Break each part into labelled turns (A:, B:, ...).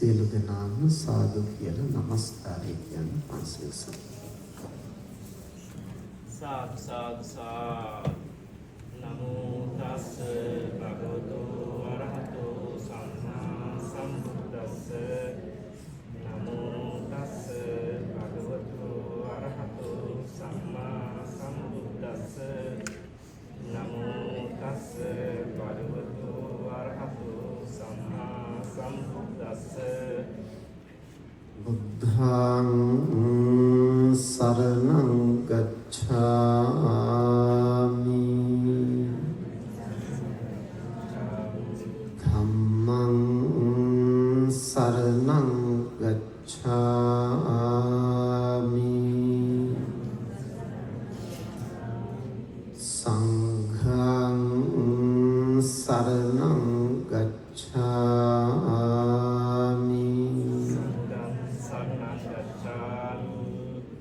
A: සියලු දෙනාම සාදු කියලා නමස්කාරය කියන පන්සිල්ස.
B: සාදු සාදු සාදු. නමෝ තස්ස භගවතු අරහතෝ සම්මා සම්බුද්දස්ස. නමෝ තස්ස භගවතු අරහතෝ සම්මා සම්බුද්දස්ස. නමෝ තස්ස භගවතු අරහතෝ සම්මා සම්බුද්දස්ස.
A: බුද්ධං සරණං ගච්ඡාමි ධම්මං සරණං ගච්ඡාමි සංඝං සරණං ගච්ඡාමි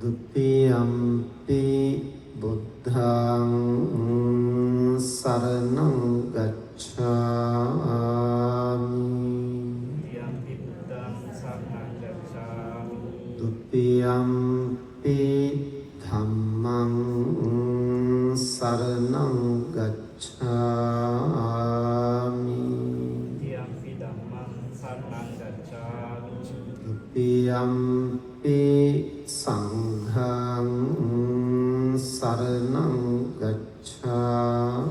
A: දුතියම්පි බුද්ධං සරණං ගච්ඡාමි දුතියම්පි ධම්මං සරණං ගච්ඡාමි දුතියම්පි සංඝං සරණං ගච්ඡාමි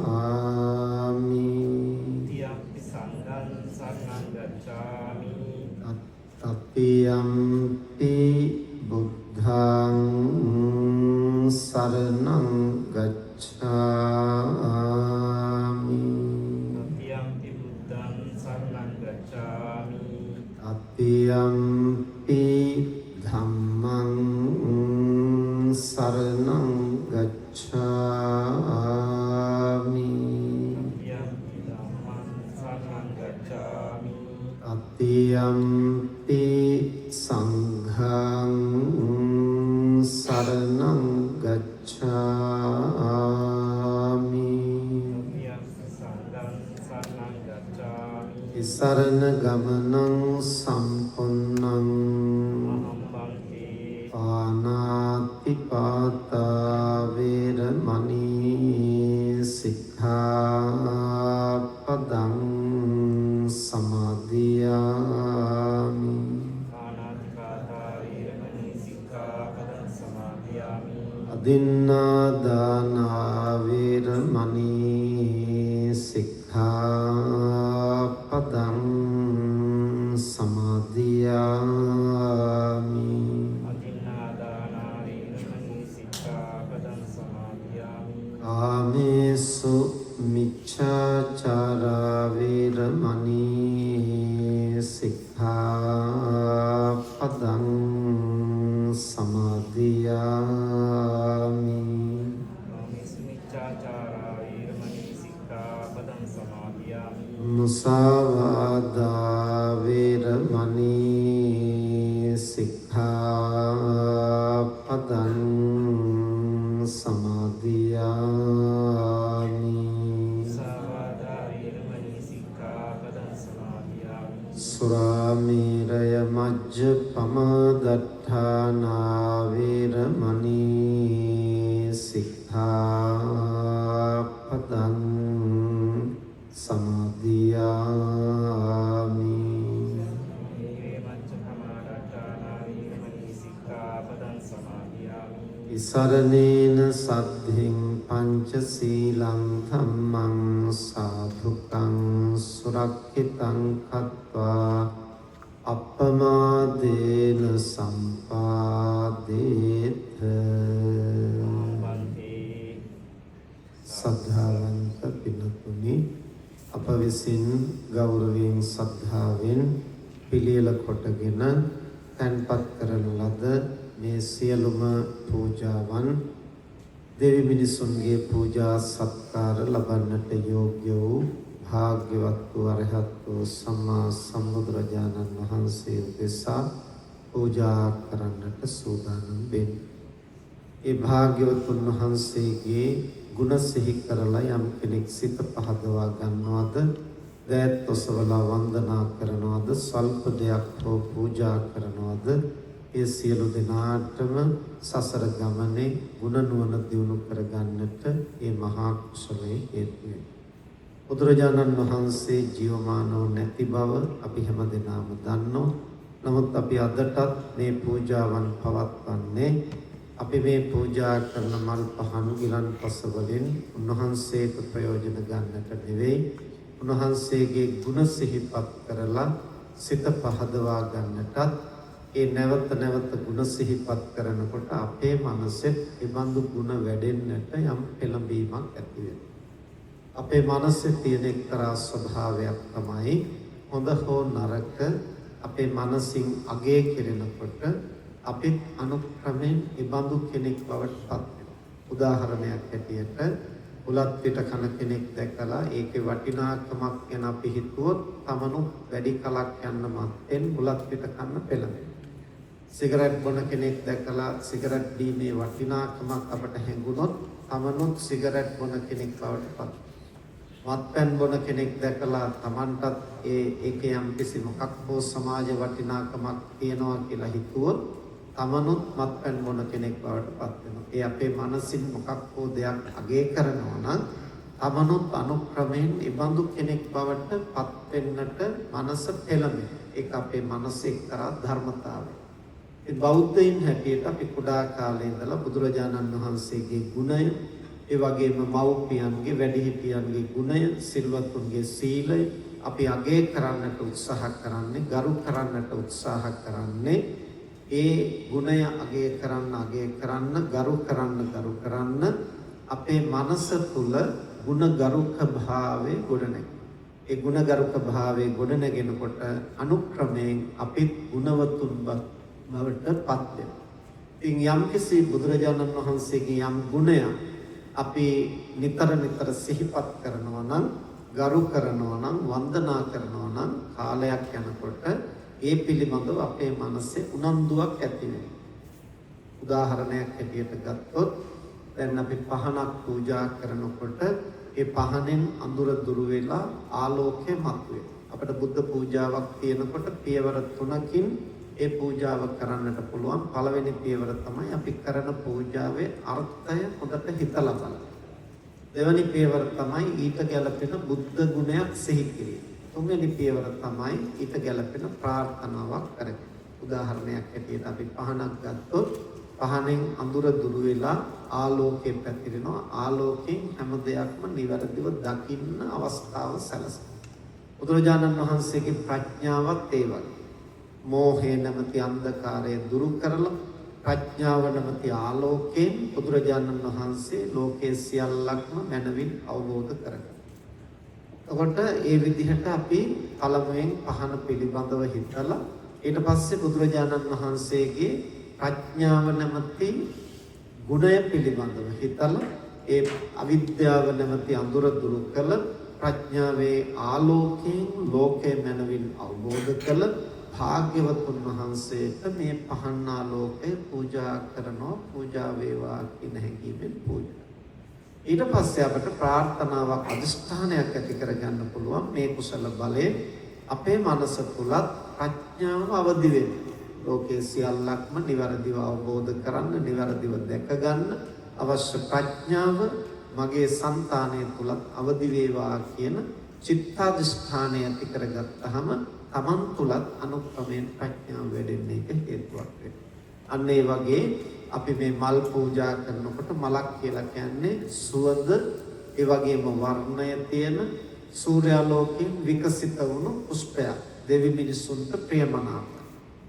A: තතියම්පි බුද්ධං සරණං ගච්ඡාමි තතියම්පි ධම්මං සරණං ගච්ඡාමි තතියම්පි සංඝං සරණං ගච්ඡාමි ඉසරණ ගමනං සම්පන්නං පානාති පාතා වේරමණී සික්ඛාපදං සමාදියාමි අදින්නාදානා වේරමණී සික්ඛාපදං සමාදියාමි කාමේසු මිච්ඡාචාරා වේරමණී සික්ඛාපදං සමාදියාමි මුසාවාදා වේරමණී සික්ඛාපදං සමාදියාමි සුරාමේරය මජ්ජපමදට්ඨානා වේරමණී සික්ඛාපදං සමාදියාමි ඉසරණේන සද්ධින් පංචශීලං ධම්මං සාධුකං සුරක්ඛිතං කତ୍වා අප්පමාදේන සම්පාදේත. සද්ධාවන්ත පින්තුනි, අප විසින් ගෞරවයෙන් සද්ධාවෙන් පිළියෙල කොටගෙන තැන්පත් කරන ලද මේ සියලුම පූජාවන් දෙවි මිනිසුන්ගේ පූජා සත්කාර ලබන්නට යෝග්‍ය වූ භාග්‍යවත් වූ අරහත් වූ සම්මා සම්බුදුරජාණන් වහන්සේ උදෙසා පූජා කරන්නට සූදානම් වෙමි. ඒ භාග්‍යවතුන් වහන්සේගේ ගුණ සිහි කරලා යම් කෙනෙක් සිත පහදවා ගන්නවද දෑත් ඔසවලා වන්දනා කරනවාද ස්වල්ප දෙයක් හෝ පූජා කරනවාද ඒ සියලු දෙනාටම සසර ගමනේ ගුණ නුවණ දියුණු කරගන්නට මේ මහා කුසලයේ හේතු වෙනවා. බුදුරජාණන් වහන්සේ ජීවමානව නැති බව අපි හැමදෙනාම දන්නවා. නමුත් අපි අදටත් මේ පූජාවන් පවත්වන්නේ අපි මේ පූජා කරන මල් පහන් ගිලන් පස වලින් උන්වහන්සේට ප්‍රයෝජන ගන්නට නෙවෙයි, උන්වහන්සේගේ ගුණ සිහිපත් කරලා සිත පහදවා ගන්නටත්, ඒ නැවත නැවත ගුණ සිහිපත් කරනකොට අපේ මනසෙත් ඒ බඳු ගුණ වැඩෙන්නට යම් පෙළඹීමක් ඇති වෙනවා. අපේ මනසේ තියෙන එක්තරා ස්වභාවයක් තමයි හොඳ හෝ නරක අපේ මනසින් අගය කෙරෙනකොට අපිත් අනුක්‍රමයෙන් ඒ බඳු කෙනෙක් බවට පත් වෙනවා. උදාහරණයක් ඇටියට උලත් පිට කන කෙනෙක් දැකලා ඒකේ වටිනාකමක් ගැන අපි හිතුවොත් තමනු වැඩි කලක් යන්න මත්තෙන් උලත් පිට කන්න පෙළඹෙනවා. සිගරට් බොන කෙනෙක් දැකලා සිගරට් බීමේ වටිනාකමක් අපට හැඟුණොත් තමනුත් සිගරට් බොන කෙනෙක් බවට පත් වෙනවා. මත්පැන් බොන කෙනෙක් දැකලා තමන්ටත් ඒකේ යම් කිසි මොකක් හෝ සමාජ වටිනාකමක් තියනවා කියලා හිතුවොත් තමනුත් මත්පැන් බොන කෙනෙක් බවට පත් වෙනවා. ඒ අපේ මනසින් මොකක් හෝ දෙයක් අගය කරනවා නම් තමනුත් අනුක්‍රමයෙන් ඒ බඳු කෙනෙක් බවට පත් වෙන්නට මනස පෙළඹෙනවා. ඒක අපේ මනසේ එක්තරා ධර්මතාවයක්. ඒ බෞද්ධයින් හැටියට අපි කුඩා කාලේ ඉඳලා බුදුරජාණන් වහන්සේගේ ගුණය, ඒ වගේම මව්පියන්ගේ වැඩිහිටියන්ගේ ගුණය, සිල්වතුන්ගේ සීලය අපි අගය කරන්නට උත්සාහ කරන්නේ, ගරු කරන්නට උත්සාහ කරන්නේ. ඒ ගුණය අගය කරන්න, ගරු කරන්න අපේ මනස තුල ගුණගරුක භාවයේ ගොඩනැගෙනවා. ඒ ගුණගරුක භාවයේ ගොඩනැගෙනකොට අනුක්‍රමයෙන් අපිත් ගුණවතුන් බවට පත් වෙනවා. ඉතින් යම්කිසි බුදුරජාණන් වහන්සේගේ යම් ගුණයක් අපි නිතර සිහිපත් කරනවා නම්, ගරු කරනවා නම්, වන්දනා කරනවා නම් කාලයක් යනකොට ඒ පිළිබඳව අපේ මනසේ උනන්දුවක් ඇති වෙනවා. උදාහරණයක් හැටියට ගත්තොත් දැන් අපි පහනක් පූජා කරනකොට ඒ පහනෙන් අඳුර දුරු වෙලා ආලෝකය මතුවේ. අපිට බුද්ධ පූජාවක් තියෙනකොට පියවර 3කින් ඒ පූජාව කරන්නට පුළුවන්. පළවෙනි පියවර තමයි අපි කරන පූජාවේ අර්ථය හොඳට හිතලා බලන්න. දෙවෙනි පියවර තමයි ඊට ගැලපෙන බුද්ධ ගුණයක් සිහි කිරීම. තුන්වෙනි පියවර තමයි ඊට ගැලපෙන ප්‍රාර්ථනාවක් කරගන්න. උදාහරණයක් ඇටියට අපි පහනක් ගත්තොත් පහනෙන් අඳුර දුරු වෙලා ආලෝකය පැතිරෙනවා. ආලෝකයෙන් හැම දෙයක්ම නිවැරදිව දකින්න අවස්ථාව සැලසෙනවා. බුදුරජාණන් වහන්සේගේ ප්‍රඥාවත් ඒ වගේ. මෝහය නැමැති අන්ධකාරය දුරු කරලා ප්‍රඥාව නැමැති ආලෝකයෙන් බුදුරජාණන් වහන්සේ ලෝකයේ සියල්ලක්ම මනවින් අවබෝධ කරගන්නවා. එතකොට ඒ විදිහට අපි පළමුවෙන් පහන පිළිබඳව හිතලා ඊට පස්සේ බුදුරජාණන් වහන්සේගේ ප්‍රඥාව නැමැති ගුණය පිළිබඳව හිතලා ඒ අවිද්‍යාව නැමැති අඳුර දුරු කළ ප්‍රඥාවේ ආලෝකයෙන් ලෝකය මනවින් අවබෝධ කළ භාග්‍යවතුන් වහන්සේට මේ පහන් ආලෝකය පූජා කරනවා. පූජා වේවා කියන හැඟීමෙන් පූජා. ඊට පස්සේ අපට ප්‍රාර්ථනාවක්, අදිෂ්ඨානයක් ඇති කරගන්න පුළුවන්. මේ කුසල බලයෙන් අපේ මනස තුලත් ප්‍රඥාව අවදි වෙනවා. ලෝකයේ සියල්ලක්ම නිවැරදිව අවබෝධ කරන්න, නිවැරදිව දැක ගන්න අවශ්‍ය ප්‍රඥාව මගේ సంతානය තුලත් අවදි වේවා කියන චිත්තාදිෂ්ඨානය ඇති කරගත්තාම තමන් තුලත් අනුක්‍රමයෙන් ප්‍රඥාව වැඩෙන්න එක හේතුවක් වෙනවා. අන්න ඒ වගේ අපි මේ මල් පූජා කරනකොට මලක් කියලා කියන්නේ සුවඳ, ඒ වගේම වර්ණය තියෙන සූර්යාලෝකයෙන් විකසිත වුණු පුෂ්පයක්. දෙවි මිනිසුන්ට ප්‍රියමනාපයි.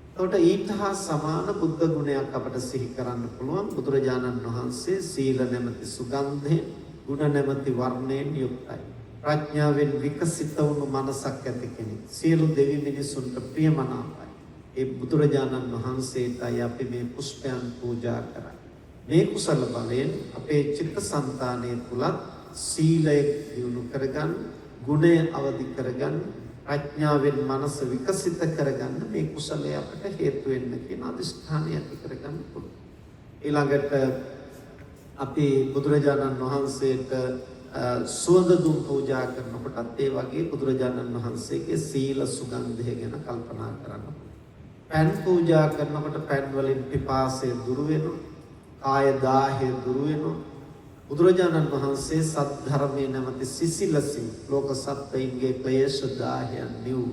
A: එතකොට ඊට හා සමාන බුද්ධ ගුණයක් අපට සිහි කරන්න පුළුවන්. බුදුරජාණන් වහන්සේ සීල නැමැති සුගන්ධයෙන්, ගුණ නැමැති වර්ණයෙන් යුක්තයි. ප්‍රඥාවෙන් විකසිත වුණු මනසක් ඇති කෙනෙක්. සියලු දෙවි මිනිසුන්ට ප්‍රියමනාපයි. ඒ බුදුරජාණන් වහන්සේටයි අපි මේ පුෂ්පයන් පූජා කරන්නේ. මේ කුසල බලයෙන් අපේ චිත්තසංතානය තුලත් සීලය දියුණු කරගන්න, ගුණය අවදි කරගන්න, ප්‍රඥාවෙන් මනස විකසිත කරගන්න මේ කුසලය අපට හේතු වෙන්න කියන අදිෂ්ඨානය ඇති කරගන්න පුළුවන්. ඊළඟට අපි බුදුරජාණන් වහන්සේට සුවඳ දුම් පූජා කරනකොටත් ඒ වගේ බුදුරජාණන් වහන්සේගේ සීල සුගන්ධය ගැන කල්පනා කරන්න. පෑන් පූජා කරනකොට පෑන් වලින් පිපාසය දුරු වෙනවා, කාය දාහය දුරු වෙනවා. බුදුරජාණන් වහන්සේ සද්ධර්මයේ නැමැති සිසිලසින් ලෝක සත්ත්වයින්ගේ ක්ලේශ දාහයන් නිව්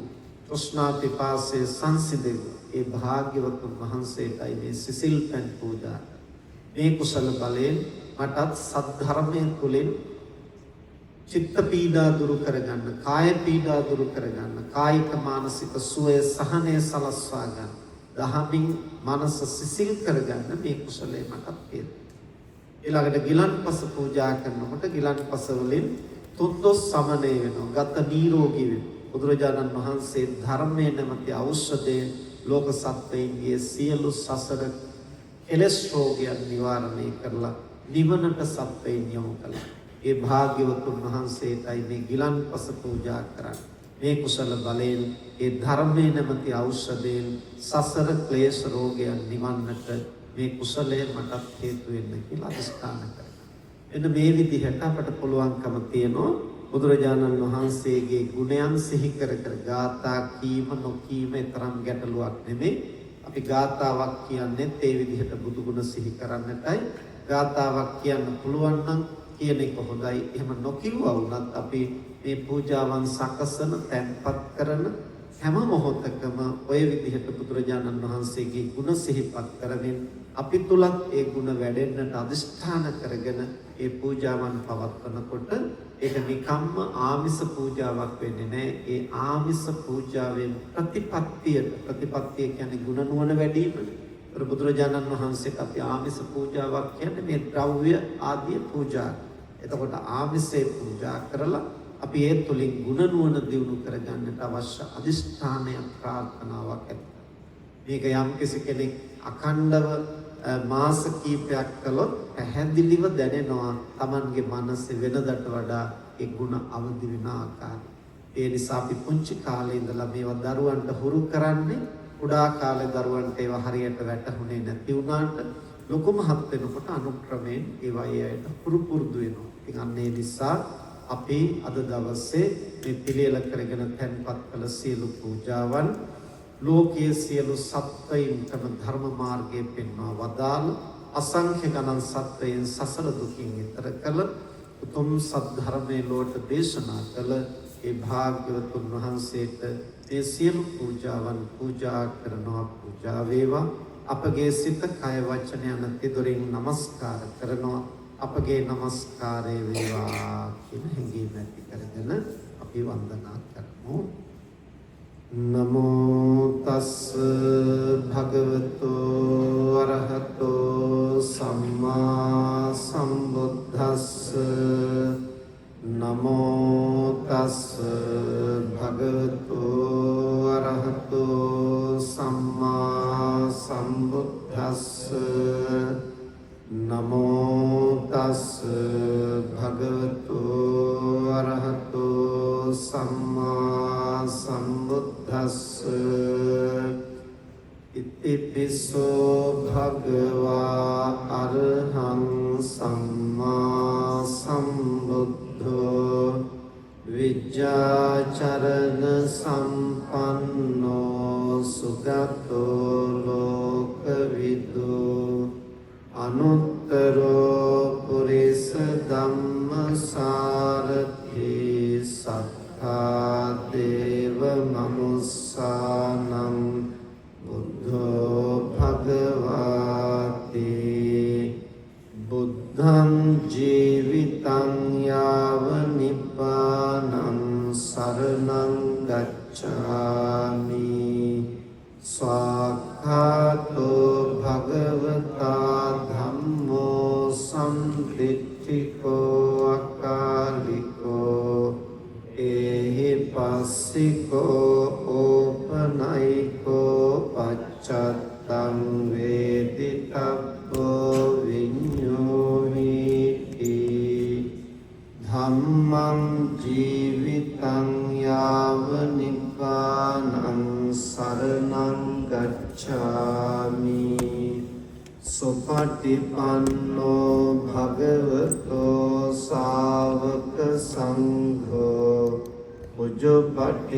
A: තෘෂ්ණා පිපාසය සංසිඳෙව. ඒ භාග්‍යවතුන් වහන්සේටයි මේ සිසිල් පෑන් පූජා. මේ කුසල බලයෙන් මටත් සද්ධර්මයේ තුලින් චිත්ත පීඩා දුරු කරගන්න, කාය පීඩා දුරු කරගන්න, කායික මානසික සුවය සහනය සලස්වා ගන්න, දහමින් මනස සිසිල් කරගන්න මේ කුසලයේ මටත් තියෙනවා. ඊළඟට ගිලන්පස පූජා කරනකොට ගිලන්පස වලින් තුන්දොස් සමනය වෙනවා, ගත නිරෝගී වෙනවා. බුදුරජාණන් වහන්සේ ධර්මයේ නැමැති ඖෂධයෙන් ලෝක සත්වයින්ගේ සියලු සසර කෙලෙස් රෝගයන් නිවාරණය කරලා නිවනට සත්වයින් යොමු කළා. ඒ භාග්‍යවතුන් වහන්සේටයි මේ ගිලන්පස පූජා කරන්නේ. මේ කුසල බලයෙන් ඒ ධර්මයේ නැමැති ඖෂධයෙන් සසර ක්ලේශ රෝගයන් නිවන්නට මේ කුසලය මටත් හේතු වෙන්න කියලා අදිස්ථාන කරනවා. එන්න මේ විදිහට අපට පුළුවන්කම තියෙනවා බුදුරජාණන් වහන්සේගේ ගුණයන් සිහි කර කර ගාථා කීම නොකීම තරම් ගැටලුවක් නෙමෙයි. අපි ගාථාවක් කියන්නේ ඒ විදිහට බුදු ගුණ සිහි කරන්නටයි. ගාථාවක් කියන්න පුළුවන් නම් කියන එක හොඳයි. එහෙම නොකියුවා වුණත් අපි මේ පූජාවන් සකසන තැන්පත් කරන හැම මොහොතකම ඔය විදිහට බුදුරජාණන් වහන්සේගේ ගුණ සිහිපත් කරමින් අපි තුලත් ඒ ගුණ වැඩෙන්නට අදිෂ්ඨාන කරගෙන ඒ පූජාවන් පවත්වනකොට ඒක නිකම්ම ආමිස පූජාවක් වෙන්නේ නැහැ. ඒ ආමිස පූජාවෙන් ප්‍රතිපත්තිය කියන්නේ ගුණ නුවණ වැඩි වීම. බුදුරජාණන් වහන්සේට අපි ආමිස පූජාවක් කියන්නේ මේ ද්‍රව්‍ය ආදී පූජා. එතකොට ආමිසේ පූජා කරලා අපි ඒ තුලින් ගුණ නුවණ දියුණු කරගන්නට අවශ්‍ය අදිෂ්ඨානයක් ප්‍රාර්ථනාවක් ඇති. මේක යම් කෙනෙක් අඛණ්ඩව මාස කීපයක් කළොත් පැහැදිලිව දැනෙනවා Tamanගේ මනසේ වෙනදට වඩා ඒ ගුණ අවදි වෙන ආකාරය. ඒ නිසා අපි පුංචි කාලේ ඉඳලා මේවා දරුවන්ට හුරු කරන්නේ කුඩා කාලේ දරුවන්ට ඒවා හරියට වැටහුනේ නැති වුණාට ලොකු මහත් වෙනකොට අනුක්‍රමයෙන් ඒවා ඒයට පුරුදු වෙනවා. ඉතින් අන්න ඒ නිසා අපි අද දවසේ මේ පිළියෙල කරගෙන තැන්පත් කළ සියලු පූජාවන් ලෝකයේ සියලු සත්වයින්ටම ධර්ම මාර්ගයේ පෙන්වා වදාළ අසංඛ්‍ය ගණන් සත්වයන් සසර දුකින් ඈතර කළ උතුම් සද්ධර්මයේ ලෝට දේශනා කළ ඒ භාග්‍යවතුන් වහන්සේට මේ සියලු පූජාවන් පූජා කරනවා. පූජා වේවා. අපගේ සිත කය වචන යන තිදොරින් නමස්කාර කරනවා. අපගේ නමස්කාරය වේවා කියන හැඟීම ඇති කරගෙන අපි වන්දනා කරමු. නමෝ තස් භගවතු අරහතෝ සම්මා සම්බුද්දස්ස. නමෝ තස් භගවතු අරහතෝ සම්මා සම්බුද්දස්ස. නමෝ තස් භගවතු අරහතෝ සම්මා සම්බුද්දස්ස. ඉතිපිසෝ භගවා අරහං සම්මා සම්බුද්ධෝ විජ්ජාචරණ සම්පන්නෝ සුගතෝ ලෝකවිදු අනුත්තරෝ පුරිස ධම්මසාරති සත්තා දේව මනුස්සානං බුද්ධෝ භගවාති. බුද්ධං ජීවිතං යාව නිබ්බානං සරණං ගච්ඡාමි. ස්වාක්ඛාතෝ භගවතා ධම්මෝ සම්දිට්ඨිකෝ අකාලිකෝ ඒහි පස්සිකෝ ඕපනයිකෝ පච්චත්තං වේදිතබ්බෝ විඤ්ඤෝහිති. ධම්මං ජීවිතං යාව නිබ්බානං සරණං ගච්ඡාමි. සුපටිපන්නෝ භගවතෝ සාවක සංඝෝ උජුපටිපන්නෝ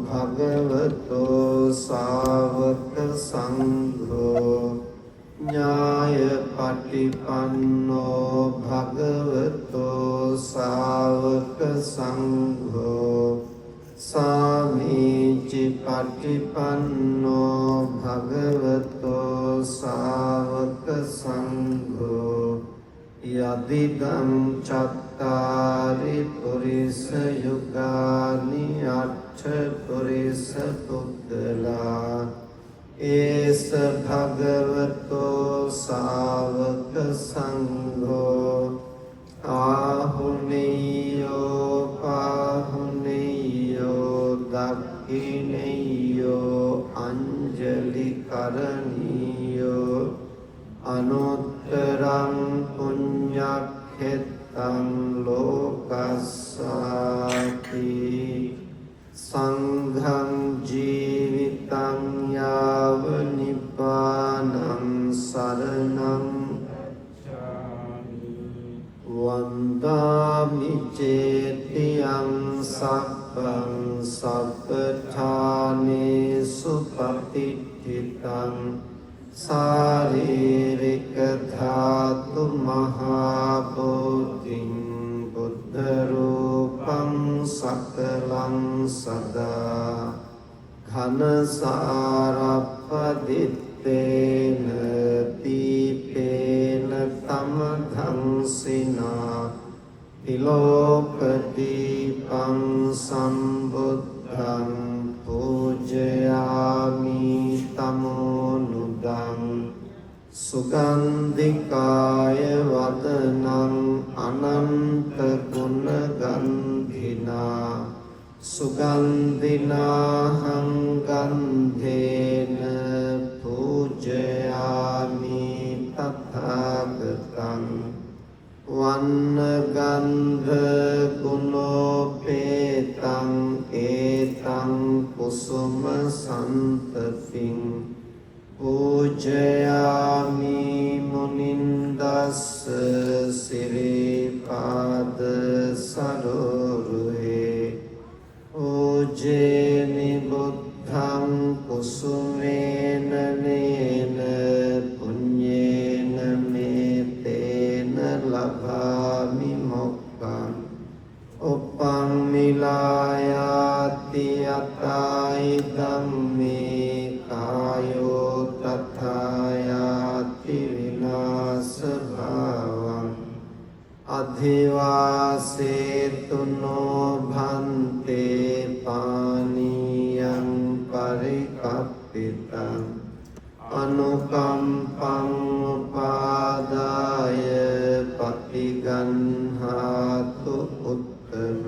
A: භගවතෝ සාවක සංඝෝ ඥායපටිපන්නෝ භගවතෝ සාවක සංඝෝ සාමීචි පටිපන්නෝ භගවතෝ සාවක සංඝෝ යදිදං චත්තාරි පුරිස යුගානි අට්ඨ පුරිස පුද්ගලා ඒස භගවතෝ සාවක සංඝෝ ආහුනේයෝ පාහුනේයෝ දක්ඛිනේයෝ අංජලි කරණීයෝ අනුත්තරං පුඤ්ඤක්ඛෙත්තං ලෝකස්සාති සංඝං ජීවිතං යාව නිබ්බානං සරණං වන්දාමි චේතියං සබ්බං සබ්බඨානේසු පතිච්චිතං සාරීරික ධාතු මහා බෝධිං බුද්ධ රූපං සකලං සදා ඝන සාරප්පදිත්තේන දීපේන තමධංසිනා තිලෝකදීපං සම්බුද්ධං පූජයාමි තමෝනුදං සුගන්ධිකාය වදනං අනන්ත ගුණ ගන්ධිනා සුගන්ධිනාහං ගන්ධේන පූජයාමි තථාගතං වන්න ගන්ධ ගුණෝපේතං ඒතං කුසුම සන්තතින් පූජයාමි මුනින්දස්ස සිරිපාද සරෝරුහේ පූජේමි බුද්ධං කුසුමේන නේන පුඤ්ඤේන මේතේන ලභාමි මොක්ඛං උපං මිලායාති අතයි ධම්මේ කායෝ තථායාති විනාශ භාවං අධිවාසේතුනෝ භන්තේ පානීයං පරිකප්පිතං අනුකම්පං උපාදාය පටිගන්හාතු උත්තම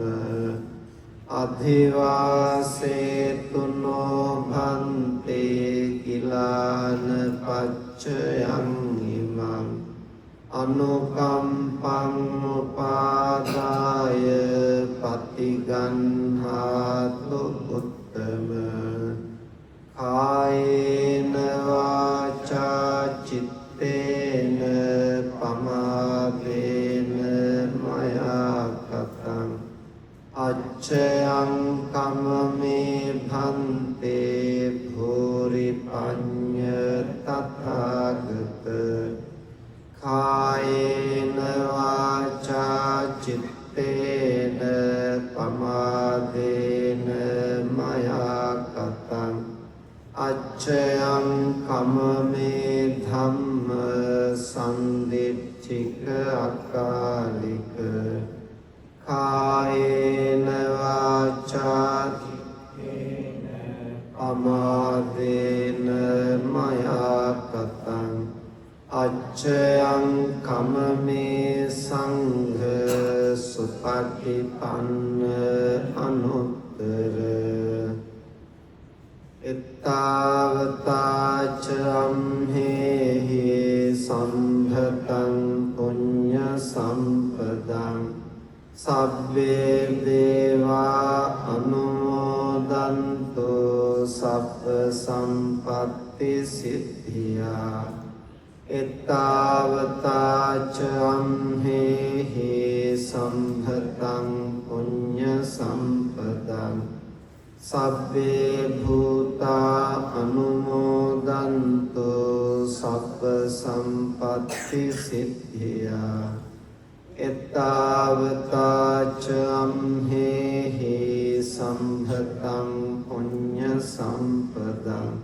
A: අධිවාසේතුනෝ භන්තේ කිලාන පච්චයං ඉමං අනුකම්පං උපාදාය පටිගන්හාතු උත්තම කායේන වාචා චිත්තේන පමාදේන මයා කතං අච්චයං කම්මේ භන්තේ භූරි පඤ්ඤ තථාගත කායේන වාචා චිත්තේන පමාදේන මයා කතං අච්චයං කම්මේ ධම්ම සම්දිච්චික අකාලික කායේන වාචා චිත්තේන පමාදේන මයා කතං අච්චයං කම්මේ සංඝ සුපටිපන්න අනුත්තර එත්තාවතාච අම්හෙහි සම්භතං පුඤ්ඤ සම්පදං සබ්බේ දේවා අනුමෝදන්තෝ සබ්බ සම්පත්ති සිද්ධියා එත්තාවතාච අම්හෙහි සම්භතං පුඤ්ඤ සම්පදං සබ්බේ භූතා අනුමෝදන්තු සබ්බ සම්පත්ති සිද්ධියා එත්තාවතාච අම්හෙහි සම්භතං පුඤ්ඤ සම්පදං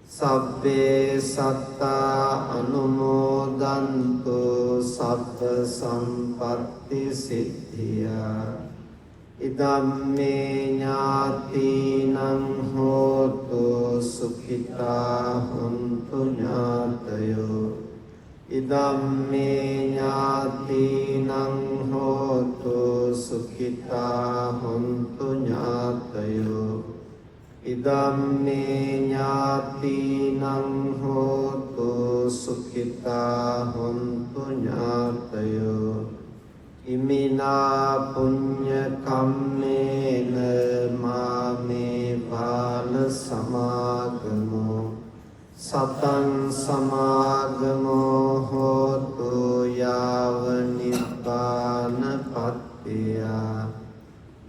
A: සබ්බේ සත්තා අනුමෝදන්තු සබ්බ සම්පත්ති සිද්ධියා ඉදම්මේ ඥාතිනං හෝතු සුඛිතා හොන්තු ඥාතයෝ ඉදම්මේ ඥාතිනං හෝතු සුඛිතා හොන්තු ඥාතයෝ ඉදම්මේ ඥාතිනං හෝතු සුඛිතා හොන්තු ඥාතයෝ ඉමිනා පුඤ්ඤ කම්මේන මාමේ බාල සමාගමෝ සතං සමාගමෝ හෝතු යාව නිබ්බානපත්තිය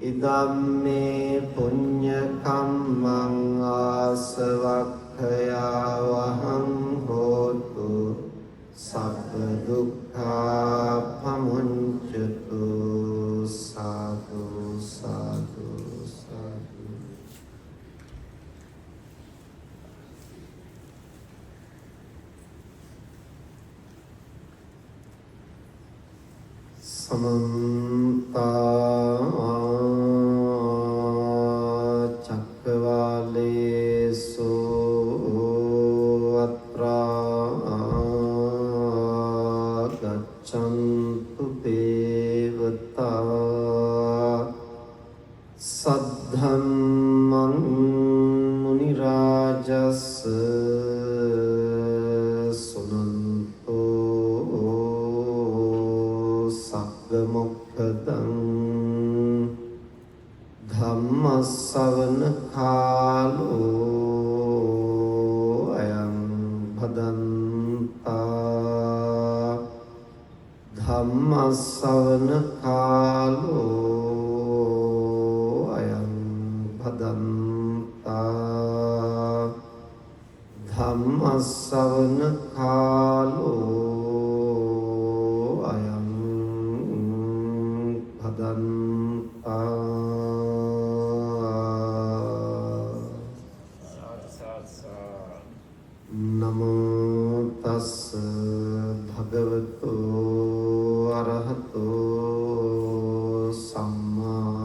A: ඉදම්මේ පුඤ්ඤ කම්මං ආසවක්ඛයා වහං හෝතු සබ්බ දුක්ඛා පමුඤ්චතු සාදු සාදු සාදු समन्ता चक्रवालेषु अत्रा गच्छन्तु देवता सद्धम्मं मुनिराजस्य මොක්ඛදං ධම්මස්සවන කාලෝ අයං භදන්තා ධම්මස්සවන කාලෝ අයං භදන්තා ධම්මස්සවන කාලෝ නමෝ තස් භගවතු අරහතෝ සම්මා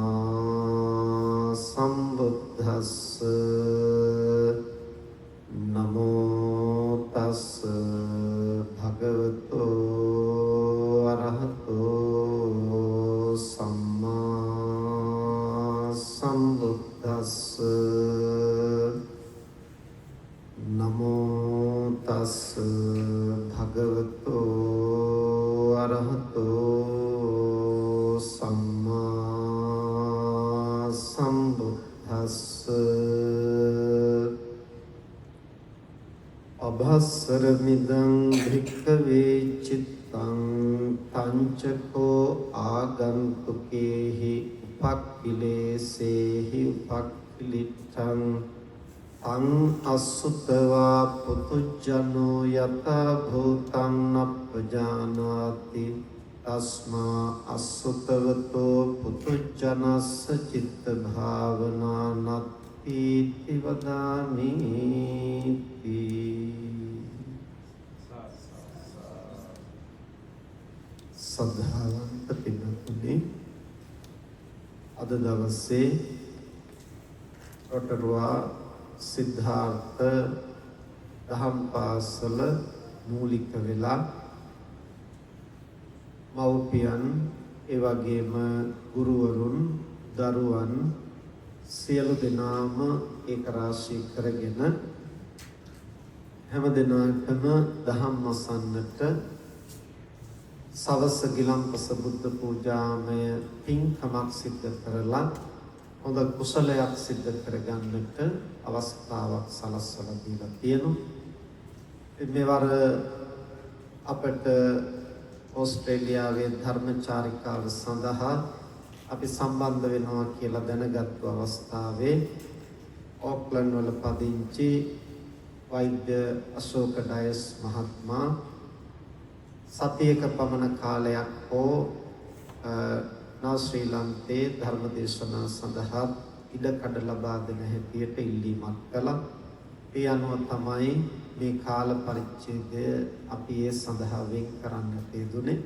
A: සම්බුද්දස්ස නමෝ තස් භගවතු අරහතෝ සම්මා සම්බුද්දස්ස නමෝ තස් භගවතු අරහතෝ සම්මා සම්බුද්දස්ස අභස්සර මිදං භික්ඛවේ චිත්තං පංචකෝ ආගන්තුකේහි උපක්ඛිලේසේහි උපක්ඛිලිට්ඨං අං අසුතවා පුතුජනෝ යත භූතං නප්පජානාති තස්මා අසුතවතෝ පුතුජනස්ස චිත්ත භාවනා නත්ථීති වදාමි සද්ධාවන්ත පින්වත්නි අද දවසේ රොටරුවා සිද්ධාර්ථ දහම් පාසල මූලික වෙලා මව්පියන් ඒ වගේම ගුරුවරුන් දරුවන් සියලු දෙනාම ඒක රාශී කරගෙන හැම දිනකම දහම් අසන්නට සවස ගිලන්පස බුද්ධ පූජාමය පින්කමක් සිද්ධ කරලා හොඳ කුසලයක් සිද්ධ කරගන්නට අවස්ථාවක් සලස්වලා දීලා තියෙනවා. මෙවර අපට ඕස්ට්‍රේලියාවේ ධර්මචාරිකාව සඳහා අපි සම්බන්ධ වෙනවා කියලා දැනගත්තු අවස්ථාවේ ඕක්ලන්ඩ් වල පදිංචි වෛද්‍ය අශෝක ඩයස් මහත්මයා සතියක පමණ කාලයක් හෝ නව ශ්‍රී ලංකේ ධර්මදේශනා සඳහා ඉඩකඩ ලබා දෙන හැටියට ඉල්ලීමක් කළා. ඒ අනුව තමයි මේ කාල පරිච්ඡේදය අපි ඒ සඳහා වෙන් කරන්නට යෙදුනේ.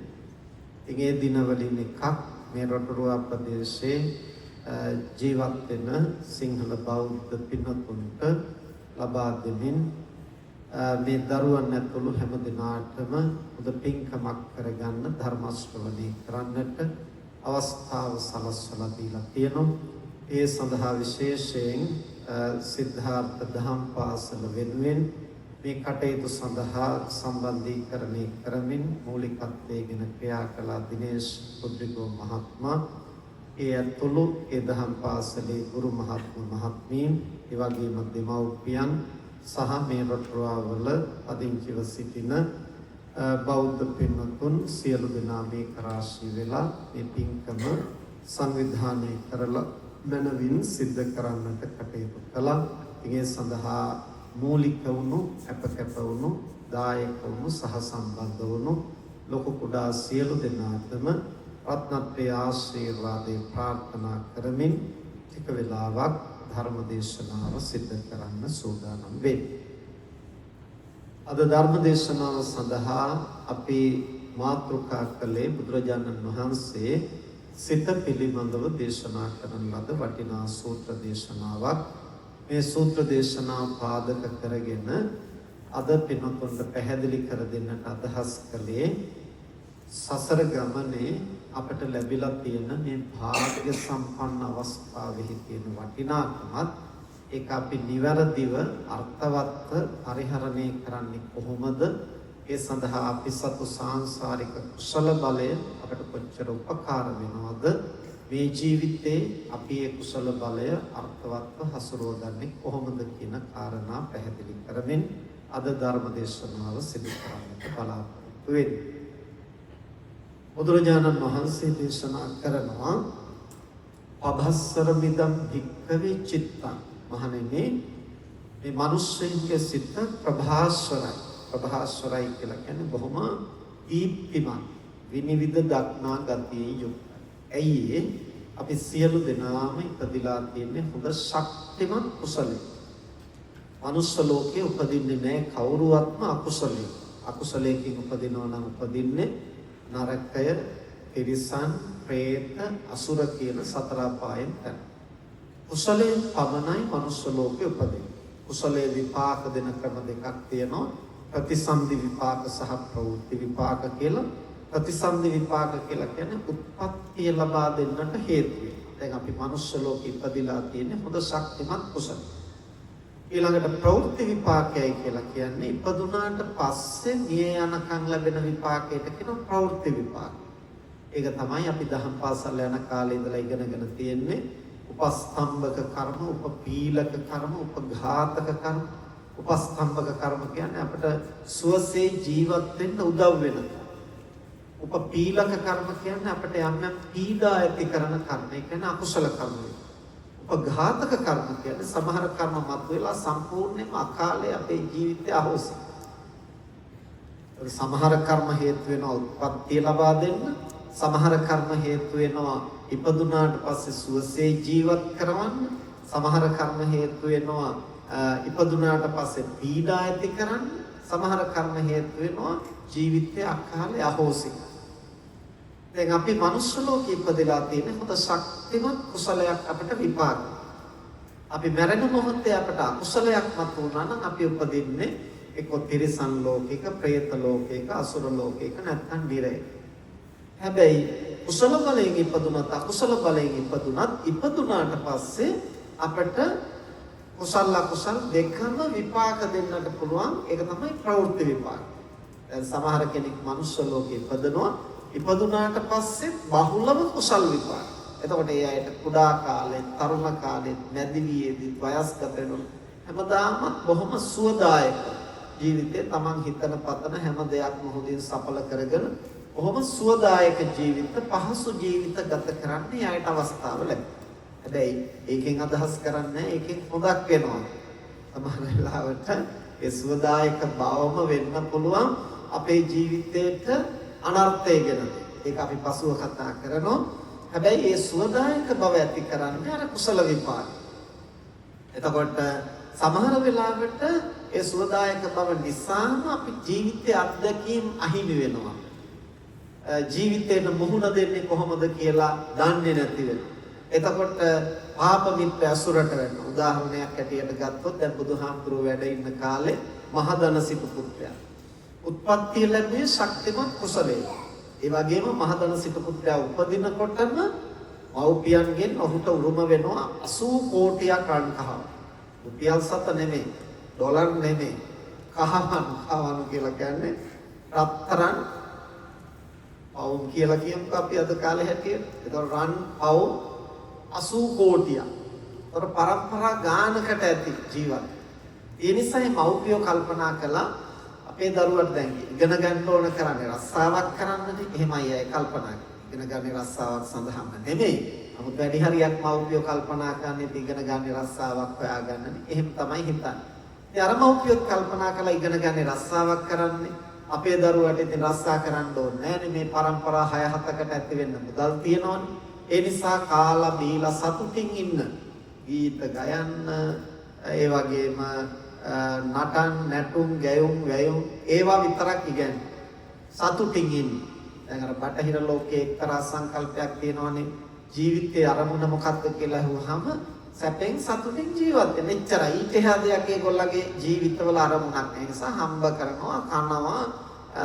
A: ඒ දිනවලින් එකක් මේ රොටරුවා ප්‍රදේශයේ ජීවත් වෙන සිංහල බෞද්ධ පින්වත්තුන්ට ලබා දෙමින් මේ දරුවන් ඇතුළු හැම දිනාටම උද පින්කමක් කරගන්න ධර්ම ශ්‍රවණය කරන්නට අවස්ථාව සලස්වලා දීලා තියෙනවා. ඒ සඳහා විශේෂයෙන් සිද්ධාර්ථ දහම් පාසල වෙනුවෙන් මේ කටයුතු සඳහා සම්බන්ධීකරණය කරමින් මූලිකත්වයෙන් ක්‍රියා කළ දිනේෂ් පුද්රිකෝ මහත්මයා ඒ ඇතුළු ඒ දහම් පාසලේ ගුරු මහත්මීන් ඒ වගේම දෙමව්පියන් සහ මේ රටවල පදිංචිව සිටින බෞද්ධ පින්වතුන් සියලු දෙනා මේ කරාශී වෙලා මේ පින්කම සංවිධානය කරලා මනවින් සිද්ධ කරන්නට කටයුතු කළා. ඒ සඳහා මූලික වුණු අපකප වුණු දායක වුණු සහ සම්බන්ධ වුණු ලොකු කුඩා සියලු දෙනාටම රත්නත්‍රි ආශිර්වාදේ ප්‍රාර්ථනා කරමින් ටික වෙලාවක් ධර්ම දේශනාව සිද්ධ කරන්න සූදානම් වෙයි. අද ධර්ම දේශනාව සඳහා අපි මාතෘකා කළේ බුදුරජාණන් වහන්සේ සිත පිළිබඳව දේශනා කරන ලද වටිනා සූත්‍ර දේශනාවක්. මේ සූත්‍ර දේශනාව පාදක කරගෙන අද පින්වත්තුන්ට පැහැදිලි කර දෙන්නට අදහස් කළේ සසර ගමනේ අපට ලැබිලා තියෙන මේ භාග්‍ය සම්පන්න අවස්ථාවෙහි තියෙන වටිනාකමත් ඒක අපි නිවැරදිව අර්ථවත්ව පරිහරණය කරන්නේ කොහොමද? ඒ සඳහා අපි සතු සාංශාරික කුසල බලය අපට කොච්චර උපකාර වෙනවද? මේ ජීවිතේ අපි ඒ කුසල බලය අර්ථවත්ව හසුරවගන්නේ කොහොමද කියන කාරණා පැහැදිලි කරමින් අද ධර්ම දේශනාව සිදු කරන්නට බලාපොරොත්තු වෙන්නේ. බුදුරජාණන් වහන්සේ දේශනා කරනවා පබස්සර මිදම් භික්ඛවේ චිත්තං. මහණෙනි මේ මිනිස්සුන්ගේ සිත ප්‍රභාස්වරයි. ප්‍රභාස්වරයි කියලා කියන්නේ බොහොම දීප්තිමත් විනිවිද දක්නා ගතියෙන් යුක්තයි. ඇයි අපි සියලු දෙනාම ඉපදිලා තියෙන්නේ හොඳ ශක්තිමත් කුසලයේ. මනුස්ස ලෝකේ උපදින්නේ නැහැ කවුරුවත්ම අකුසලයේ. අකුසලයෙන් උපදිනවා නම් උපදින්නේ නරකය, තිරිසන්, പ്രേත, අසුර කියන සතර අපායන් තැන. කුසලයෙන් පමණයි මනුස්ස ලෝකේ උපදින්නේ. කුසලයේ විපාක දෙන ක්‍රම දෙකක් තියෙනවා. ප්‍රතිසන්දි විපාක සහ ප්‍රවෘත්ති විපාක කියලා. ප්‍රතිසන්දි විපාක කියලා කියන්නේ උත්පත්තිය ලබා දෙන්නට හේතු වෙනවා. දැන් අපි මනුස්ස ලෝකෙ ඉපදිලා තියෙන්නේ හොඳ ශක්තිමත් කුසල. ඊළඟට ප්‍රවෘත්ති විපාකයයි කියලා කියන්නේ ඉපදුනාට පස්සේ මිය යනකම් ලැබෙන විපාකයට කියන ප්‍රවෘත්ති විපාක. ඒක තමයි අපි දහම් පාසල් යන කාලේ ඉඳලා ඉගෙනගෙන තියෙන්නේ. උපස්තම්භක කර්ම, උපපීලක කර්ම, උපඝාතක කර්ම. උපස්තම්භක කර්ම කියන්නේ අපිට සුවසේ ජීවත් වෙන්න උදව් වෙන. උපපීලක කර්ම කියන්නේ අපිට යම් පීඩා ඇති කරන කර්ම. ඒ කියන්නේ අකුසල කර්ම. උපඝාතක කර්ම කියන්නේ සමහර කර්ම මතුවලා සම්පූර්ණයෙන්ම අකාලේ අපේ ජීවිතය අහෝසි. සමහර කර්ම හේතු වෙනවා උත්පත්ති ලබා දෙන්න. සමහර කර්ම හේතු වෙනවා ඉපදුනාට පස්සේ සුවසේ ජීවත් කරවන්න. සමහර කර්ම හේතු වෙනවා ඉපදුනාට පස්සේ පීඩා ඇති කරන්න. සමහර කර්ම හේතු වෙනවා ජීවිතය අකාලේ අහෝසි. දැන් අපි මනුස්ස ලෝකෙ ඉපදලා තියෙන හොඳ ශක්තිමත් කුසලයක් අපිට විපාක. අපි මරණ මොහොතේ අපිට අකුසලයක් මත වුණා නම් අපි උපදින්නේ එක්ක තිරිසන් ලෝකයක, പ്രേත ලෝකයක, අසුර ලෝකයක නැත්නම් නිරේ. හැබැයි කුසල බලයෙන් ඉපදුනත් අකුසල බලයෙන් ඉපදුනාට පස්සේ අපිට කුසල අකුසල දෙකම විපාක දෙන්නට පුළුවන්. ඒක තමයි ප්‍රවෘත්ති විපාක. දැන් සමහර කෙනෙක් මනුස්ස ලෝකෙ ඉපදනවා ඉපදුනාට පස්සේ බහුලව කුසල් විපාක. එතකොට ඒ අයට කුඩා කාලේ, තරුණ කාලේ, මැදිවියේදී, වයස්ගත වෙනකොට හැමදාම බොහොම සුවදායක ජීවිතේ තමන් හිතන පතන හැම දෙයක්ම හොඳින් සඵල කරගෙන බොහොම සුවදායක ජීවිත, පහසු ජීවිත ගත කරන්න යායට අවස්ථාව ලැබෙනවා. හැබැයි ඒකෙන් අදහස් කරන්නේ ඒකෙන් හොඳක් වෙනවා. සමහර වෙලාවට ඒ සුවදායක බවම වෙන්න පුළුවන් අපේ ජීවිතේට අනර්ථයගෙන. ඒක අපි පසුව කතා කරනවා. හැබැයි ඒ සුවදායක බව ඇති කරන්නේ අර කුසල විපාක. එතකොට සමහර වෙලාවට ඒ සුවදායක බව නිසාම අපි ජීවිතයේ අත්දැකීම් අහිමි වෙනවා. ජීවිතේට මුහුණ දෙන්නේ කොහොමද කියලා දන්නේ නැති වෙනවා. එතකොට පාප මිත්‍ර අසුරට වෙනවා. උදාහරණයක් ඇටියට ගත්තොත් දැන් බුදුහාමුදුරුවෝ වැඩ ඉන්න කාලේ මහදන සිටු පුත්‍රයා. උත්පත්ති ලැබුවේ ශක්තිමත් කුසලයේ. ඒ වගේම මහදන සිටු පුත්‍රයා උපදිනකොටම මව්පියන්ගෙන් ඔහුට උරුම වෙනවා 80 කෝටියක් රන්කහව. රුපියල් සත නෙමෙයි, ඩොලර් නෙමෙයි, කහවණු කියලා කියන්නේ රත්තරන් පවුම් කියලා කියමුකෝ අපි අද කාලේ හැටියට. ඒතකොට රන් පවුම් 80 කෝටියක්. ඒතර පරම්පරා ගානකට ඇති ජීවත්. ඒ නිසා මේ මව්පියෝ කල්පනා කළා අපේ දරුවට දැන් ඉගෙන ගන්න ඕන කරන්නේ රස්සාවක් කරන්නනේ. එහෙමයි අය කල්පනා කරන්නේ. ඉගෙන ගන්න රස්සාවක් සඳහාම නෙමෙයි. නමුත් වැඩි හරියක් මව්පියෝ කල්පනා කරන්නේ ඉගෙන ගන්න රස්සාවක් හොයාගන්නනේ. එහෙම තමයි හිතන්නේ. ඉතින් අර මව්පියෝ කල්පනා කළා ඉගෙන ගන්න රස්සාවක් කරන්නේ අපේ දරුවට ඉතින් රස්සා කරන්න ඕනේ නෑනේ. මේ පරම්පරා 6-7කට ඇති වෙන්න මුදල් තියෙනවනේ. ඒ නිසා කාලා බීලා සතුටින් ඉන්න. ගීත ගයන්න, ඒ වගේම නටන, නැටුම්, ගැයුම්, වැයුම් ඒවා විතරක් ඉගෙන සතුටින් ඉන්න. දැන් අර බටහිර ලෝකයේ එක්තරා සංකල්පයක් තියෙනවනේ. ජීවිතයේ අරමුණ මොකක්ද කියලා අහුවහම සැපෙන් සතුටින් ජීවත් වෙන්න. එච්චරයි. ඊට එහා දෙයක් ඒගොල්ලගේ ජීවිතවල අරමුණක් නැහැ. ඒ නිසා හම්බ කරනවා, කනවා,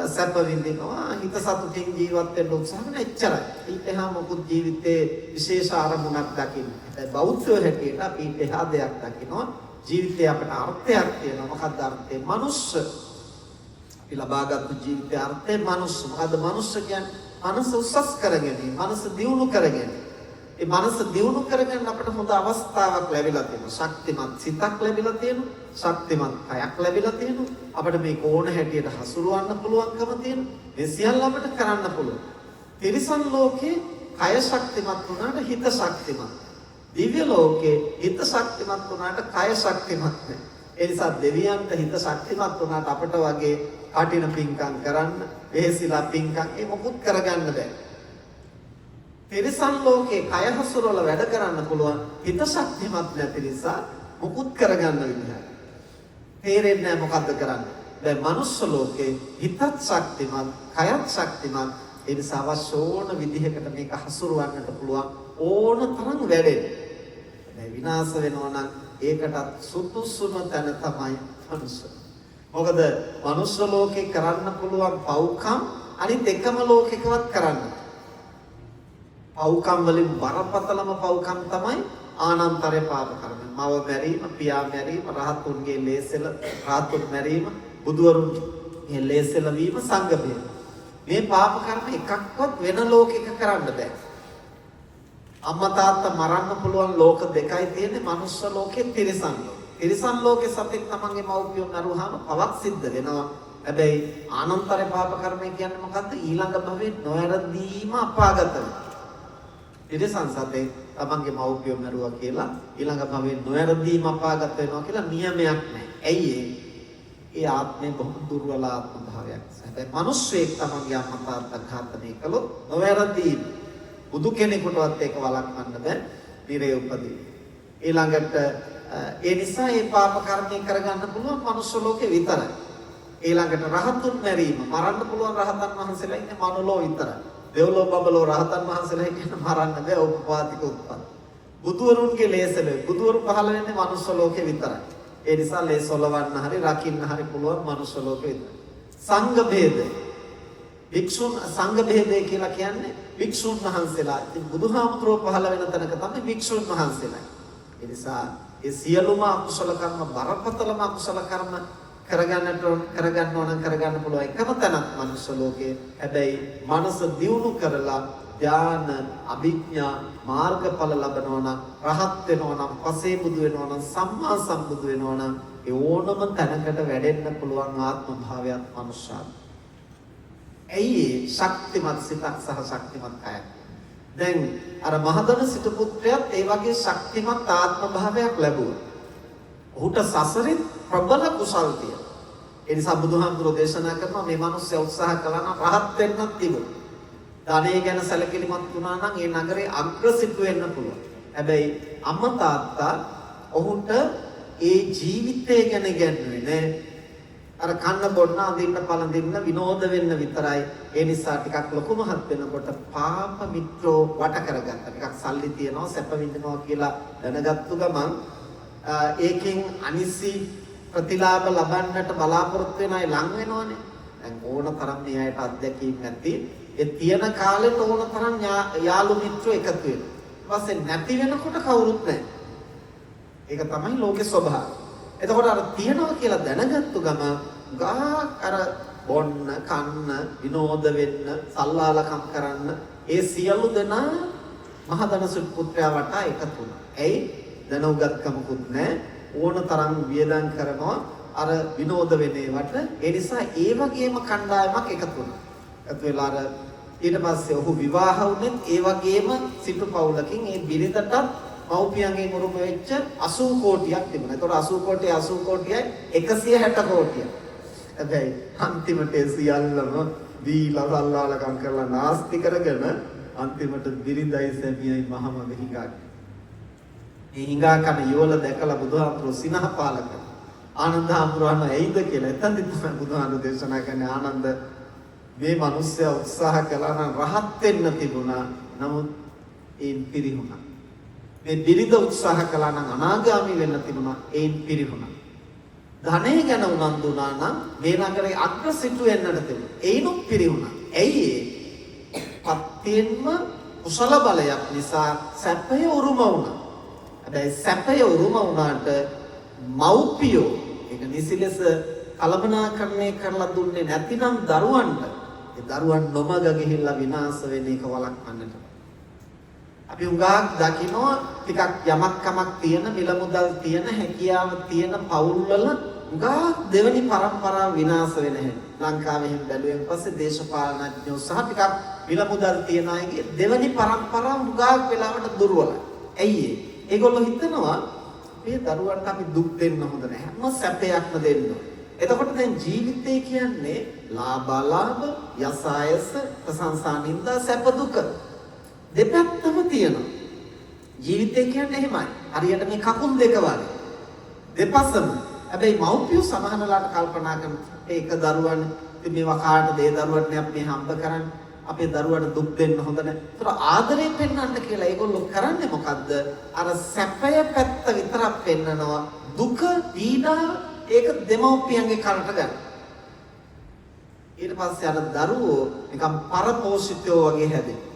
A: සැප විඳිනවා, හිත සතුටින් ජීවත් වෙන්න උත්සාහ කරන එච්චරයි. ඊට එහා මොකුත් ජීවිතේ විශේෂ අරමුණක් දකින්න. ඒ බෞද්ධයෝ හැටියට අපි ඊට එහා දෙයක් දකිනවා. ජීවිතේ අපට අර්ථයක් තියෙනවා. මොකක්ද අර්ථය? මනුස්ස. අපි ලබාගත්තු ජීවිතයේ අර්ථය මනුස්ස. මොකද මනුස්ස කියන්නේ මනස උසස් කරගෙන, මනස දියුණු කරගෙන. ඒ මනස දියුණු කරගෙන අපිට හොඳ අවස්ථාවක් ලැබිලා තියෙනවා. ශක්තිමත් සිතක් ලැබිලා තියෙනවා. ශක්තිමත් කයක් ලැබිලා තියෙනවා. අපිට මේ කෝණ හැටියට හසුරවන්න පුළුවන්කම තියෙනවා. මේ සියල්ල අපිට කරන්න පුළුවන්. තිරිසන් ලෝකේ කය ශක්තිමත් වුණාට හිත ශක්තිමත්. දිව්‍ය ලෝකේ හිත ශක්තිමත් වුණාට කය ශක්තිමත් නැහැ. ඒ නිසා දෙවියන්ට හිත ශක්තිමත් වුණාට අපිට වගේ කටින පිංකම් කරන්න, වෙහෙසිලා පිංකම් ඒ මොකුත් කරගන්න බෑ. තිරිසන් ලෝකේ කය හසුරවල වැඩ කරන්න පුළුවන්. හිත ශක්තිමත් නැති නිසා මොකුත් කරගන්න විදිහක් තේරෙන්නේ නැහැ මොකද්ද කරන්නේ. දැන් මනුස්ස ලෝකේ හිතත් ශක්තිමත්, කයත් ශක්තිමත්. ඒ නිසා අවශ්‍ය ඕන විදිහකට මේක හසුරවන්නට පුළුවන් ඕන තරම් වැඩෙන්න. දැන් විනාශ වෙනවා නම් ඒකටත් සුදුසුම තැන තමයි මනුස්ස. මොකද මනුස්ස ලෝකේ කරන්න පුළුවන් පව්කම් අනිත් එකම ලෝකෙකවත් කරන්න. පව්කම් වලින් බරපතලම පව්කම් තමයි ආනන්තරේ පාප කර්ම. මව මැරීම, පියා මැරීම, රහතුන්ගේ ලේසෙල, රහතුන් මැරීම, බුදුවරුන්ගේ ලේසෙල වීම, සංඝ බේද. මේ පාප කර්ම එකක්වත් වෙන ලෝකයක කරන්න බෑ. අම්මා තාත්තා මරන්න පුළුවන් ලෝක දෙකයි තියෙන්නේ. මනුස්ස ලෝකේ, තිරිසන් ලෝකේ. තිරිසන් ලෝකේ සතෙක් තමන්ගේ මව්පියෝ මරුවාම පවක් සිද්ධ වෙනවා. හැබැයි ආනන්තරේ පාප කර්මය කියන්නේ මොකද්ද? ඊළඟ භවයේ නොයරදීම අපාගත වෙනවා. තිරිසන් සතෙක් තමන්ගේ මව්පියෝ මරුවා කියලා ඊළඟ භවයේ නොයරදීම අපාගත වෙනවා කියලා නියමයක් නැහැ. ඇයි ඒ ආත්මේ බොහොම දුර්වල ආත්ම භාවයක්. හැබැයි මිනිස්සෙක් තමන්ගේ අම්මා තාත්තා ඝාතනය කළොත් නොයරදීම බුදු කෙනෙකුටවත් ඒක වළක්වන්න බෑ. නිරේ උපදී. ඊළඟට ඒ නිසා මේ පාප කර්මය කරගන්න පුළුවන් මනුස්ස ලෝකේ විතරයි. ඊළඟට රහතුන් මැරීම මරන්න පුළුවන් රහතන් වහන්සේලා ඉන්නේ මනුලෝ විතරයි. දෙව්ලොව බබලෝ රහතන් වහන්සේලා කියන මරන්න බෑ උපපාතික උත්පත්. බුදුවරුන්ගේ ලේසල බුදුවරු පහළ වෙන්නේ මනුස්ස ලෝකේ විතරයි. ඒ නිසා ලේසොලවන්න හරි රකින්න හරි පුළුවන් මනුස්ස ලෝකේ විතරයි. සංඝ භේදය. වික්ෂුන් සංඝ භේදය කියලා කියන්නේ වික්ෂුන් වහන්සේලා. ඉතින් බුදුහාමුදුරුවෝ පහළ වෙන තැනක තමයි වික්ෂුන් වහන්සේලා. ඒ නිසා ඒ සියලුම අකුසල කර්ම බරපතලම අකුසල කර්ම කරගන්න ඕන කරගන්න පුළුවන් එකම තැනක් මනුස්ස ලෝකේ. හැබැයි මනස දියුණු කරලා ධාන, අභිඥා, මාර්ගඵල ලබනවා නම්, රහත් වෙනවා නම්, පසේ බුදු වෙනවා නම්, සම්මා සම්බුදු වෙනවා නම්, ඒ ඕනම තැනකට වැඩෙන්න පුළුවන් ආත්ම භාවයක් මනුෂ්‍යාත්ම. ඇයි ශක්තිමත් සිතක් සහ ශක්තිමත් කයක්. දැන් අර මහදන සිට පුත්‍රයාත් ඒ වගේ ශක්තිමත් ආත්ම භාවයක් ලැබුවා. ඔහුට සසරේ ප්‍රබල කුසල් තියෙනවා. ඒ නිසා බුදුහාමුදුරෝ දේශනා කරනවා මේ මිනිස්සු උත්සාහ කළා නම් රහත් වෙන්නත් තිබුණා. ධනෙ ගැන සැලකිලිමත් වුණා නම් ඒ නගරේ අග්‍රසිටු වෙන්න පුළුවන්. හැබැයි අම්මා තාත්තා ඔහුට ඒ ජීවිතය ගැන ඉගෙනුවේ නෑ. අර කන්න බොන්න අඳින්න පළඳින්න විනෝද වෙන්න විතරයි. ඒ නිසා ටිකක් ලොකු මහත් වෙනකොට පාප මිත්‍රෝ වට කරගත්තා. ටිකක් සල්ලි තියනවා සැප විඳිනවා කියලා දැනගත්තු ගමන් ඒකෙන් අනිසි ප්‍රතිලාභ ලබන්නට බලාපොරොත්තු වෙන අය ලං වෙනවනේ. දැන් ඕන තරම් මේ අයට අත්දැකීම් නැති ඒ තියෙන කාලෙට ඕන තරම් යාළු මිත්‍රෝ එකතු වෙනවා. ඊපස්සේ නැති වෙනකොට කවුරුත් නැහැ. ඒක තමයි ලෝකේ ස්වභාවය. එතකොට අර තියනවා කියලා දැනගත්තු ගම අර බොන්න, කන්න, විනෝද වෙන්න, සල්ලාලකම් කරන්න ඒ සියලු දෙනා මහදනසුත් පුත්‍රයා වටා එකතු වුණා. එයි දැනුගත්කමකුත් නැහැ. ඕන තරම් වියදම් කරනවා අර විනෝද වෙනේවට. ඒ නිසා ඒ වගේම කණ්ඩායමක් එකතු වුණා. එකතු වෙලා අර ඊට පස්සේ ඔහු විවාහ වුණෙත් ඒ වගේම සිටු පවුලකින් ඒ බිරිඳටත් මව්පියන්ගෙන් උරුම වෙච්ච 80 කෝටියක් තිබුණා. ඒතකොට 80 කෝටිය 80 කෝටියයි 160 කෝටිය. හැබැයි අන්තිමට සියල්ලම දීලා සල්ලාලකම් කරලා නාස්ති කරගෙන අන්තිමට බිරිඳයි සැමියයි මහම හිඟා. මේ හිඟා කන යෝල දැකලා බුදුහාමුදුරුවෝ සිනහ පාලක ආනන්ද හාමුදුරුවෝ ඇයිද කියලා. එතනදි තමයි බුදුහාමුදුරුවෝ දේශනා කරන්නේ ආනන්ද මේ මිනිස්සයා උත්සාහ කළා නම් රහත් වෙන්න තිබුණා. නමුත් ඒන් පිරිහුණා. මේ බිරිඳ උත්සාහ කළා නම් අනාගාමී වෙන්න තිබුණා. ඒන් පිරිහුණා. ධනෙ ගැන උනන්දු වුණා නම් මේ නගරේ අග්‍රසිටු වෙන්නට තිබුණා. ඒනොත් පිරිහුණා. ඇයි ඒ? පත්යෙන්ම කුසල බලයක් නිසා සැපය උරුම වුණා. හැබැයි සැපය උරුම වුණාට මව්පියෝ ඒක නිසිලෙස කලබනාකරණය කරලා දුන්නේ නැතිනම් දරුවන්ට ඒ දරුවන් නොමග ගිහිල්ලා විනාශ වෙන එක වළක්වන්නට. අපි උගාක් දකිනවා ටිකක් යමක් කමක් තියෙන මිල මුදල් තියෙන හැකියාව තියෙන පවුල්වල උගාක් දෙවෙනි පරම්පරාව විනාශ වෙන හැටි. ලංකාවේ හැම බැලුවෙන් පස්සේ දේශපාලනඥයෝ සහ ටිකක් මිල මුදල් තියන අයගේ දෙවෙනි පරම්පරාව උගාක් වෙලාවට දුර්වලයි. ඇයි ඒ? ඒගොල්ලෝ හිතනවා මේ දරුවන්ට අපි දුක් දෙන්න හොඳ නැහැ. හැම සැපයක්ම දෙන්න. එතකොට දැන් ජීවිතය කියන්නේ ලාභාලාභ, යසායස, ප්‍රශංසා නින්දා, සැප දුක දෙපැත්තම තියෙනවා. ජීවිතය කියන්නේ එහෙමයි. හරියට මේ කකුල් දෙක වගේ. දෙපසම. හැබැයි මව්පියෝ සමහරලාට කල්පනා කරන ඒක දරුවන් ඉතින් මේවා කාටද ඒ දරුවන්ට අපි හම්බ කරන්නේ. අපේ දරුවන්ට දුක් දෙන්න හොඳ නැහැ. ඒතර ආදරේ පෙන්වන්න කියලා ඒගොල්ලෝ කරන්නේ මොකද්ද? අර සැපය පැත්ත විතරක් පෙන්නනවා. දුක, පීඩා ඒක දෙමව්පියන්ගේ කරට ගන්න. ඊට පස්සේ අර දරුවෝ නිකන් පරපෝෂිතයෝ වගේ හැදෙනවා.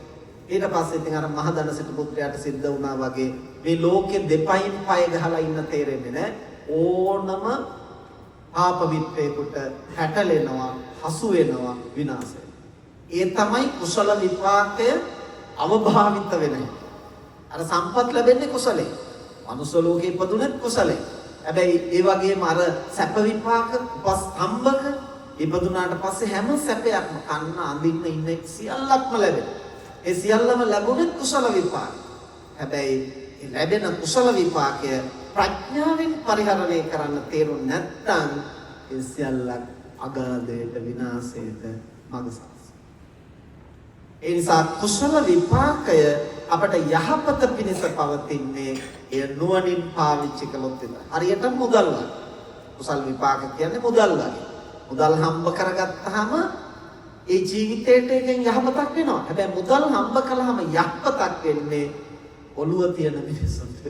A: ඊට පස්සේ ඉතින් අර මහදන සිටු පුත්‍රයාට සිද්ධ වුණා වගේ මේ ලෝකෙ දෙපයින් පය ගහලා ඉන්න තේරෙන්නේ නැහැ. ඕනම පාප විප්පේකට හැටලෙනවා, හසු වෙනවා, විනාශ වෙනවා. ඒ තමයි කුසල විපාකය අවභාවිත වෙන්නේ. අර සම්පත් ලැබෙන්නේ කුසලයෙන්. මනුස්ස ලෝකේ ඉපදුනත් කුසලයෙන්. හැබැයි ඒ වගේම අර සැප විපාක උපස්තම්භක ඉපදුනාට පස්සේ හැම සැපයක්ම කන්න, අඳින්න, ඉන්න සියල්ලක්ම ලැබෙනවා. ඒ සියල්ලම ලැබුණේ කුසල විපාක. හැබැයි ඒ ලැබෙන කුසල විපාකය ප්‍රඥාවෙන් පරිහරණය කරන්න තේරුම් නැත්නම් ඒ සියල්ලක් අගාධයට, විනාශයට මඟ ඒ නිසා කුසල විපාකය අපට යහපත පිණිස පවතින්නේ එය නුවණින් පාවිච්චි කළොත් විතරයි. හරියට මුදල් වගේ. කුසල විපාක කියන්නේ මුදල් වගේ. මුදල් හම්බ කරගත්තාම ඒ ජීවිතේට එකෙන් යහපතක් වෙනවා. හැබැයි මුදල් හම්බ කළාම යහපතක් වෙන්නේ ඔළුව තියෙන මිනිස්සුන්ට.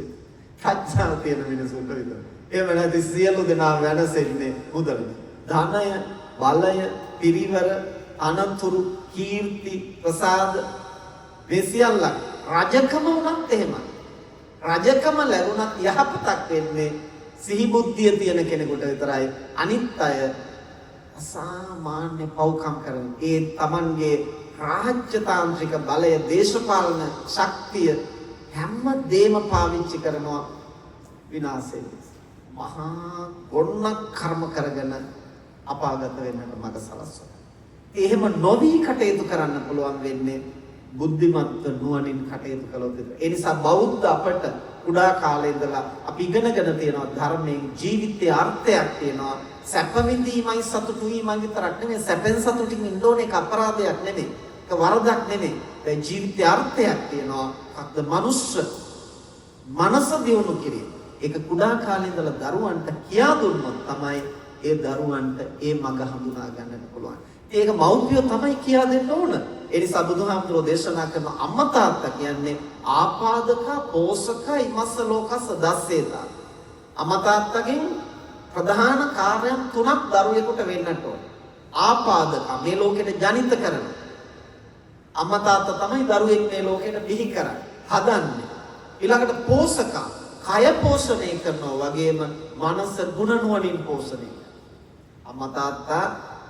A: ප්‍රඥාව තියෙන මිනිස්සුන්ට විතරයි. එහෙම නැති සියලු දෙනා වෙනසෙන්නේ මුදල. ධනය, බලය, පිරිවර, අනතුරු, කීර්ති, ප්‍රසාද මේ සියල්ල රජකම වුණත් එහෙමයි. රජකම ලැබුණත් යහපතක් වෙන්නේ සිහි බුද්ධිය තියෙන කෙනෙකුට විතරයි. අනිත් අය අසාමාන්‍ය පව්කම් කරන ඒ තමන්ගේ
C: රාජ්‍යතාන්ත්‍රික බලය, දේශපාලන ශක්තිය හැම දෙම පාවිච්චි කරනවා විනාශයට. මහා ගොන්නක් කර්ම කරගෙන අපාගත වෙන්නට මඟ සලස්වනවා. එහෙම නොවි කටයුතු කරන්න පුළුවන් වෙන්නේ බුද්ධිමත්ව නුවණින් කටයුතු කළොත්. ඒ නිසා බෞද්ධ අපට කුඩා කාලේ ඉඳලා අපි ඉගෙනගෙන තියෙනවා ධර්මයෙන් ජීවිතයේ අර්ථයක් තියෙනවා. සැප විඳීමයි සතුටු වීමයි විතරක් නෙමෙයි, සැපෙන් සතුටින් ඉන්න ඕනේ ඒක අපරාධයක් නෙමෙයි. ඒක වරදක් නෙමෙයි. ඒ ජීවිතයේ අර්ථයක් තියෙනවා. අක්ද මනුස්ස මනස දියුණු කිරීම. ඒක කුඩා කාලේ ඉඳලා දරුවන්ට කියා දුන්නොත් තමයි ඒ දරුවන්ට ඒ මඟ හඳුනා ගන්නට පුළුවන්. ඒක මව්පියෝ තමයි කියා දෙන්න ඕන. ඒ නිසා බුදුහාමුදුරෝ දේශනා කරන අම්මා තාත්තා කියන්නේ ආපාදක පෝෂක ඉමස්ස ලෝකස්ස දස්සේතා. අම්මා තාත්තගෙන් ප්‍රධාන කාර්යයන් තුනක් දරුවෙකුට වෙන්නට ඕන. ආපාදක මේ ලෝකෙට ජනිත කරන අම්මා තාත්තා තමයි දරුවෙක් මේ ලෝකෙට බිහි කරන්නේ, හදන්නේ. ඊළඟට පෝෂක කය පෝෂණය කරනවා වගේම මනස ගුණ නුවණින් පෝෂණය කරනවා. අම්මා තාත්තා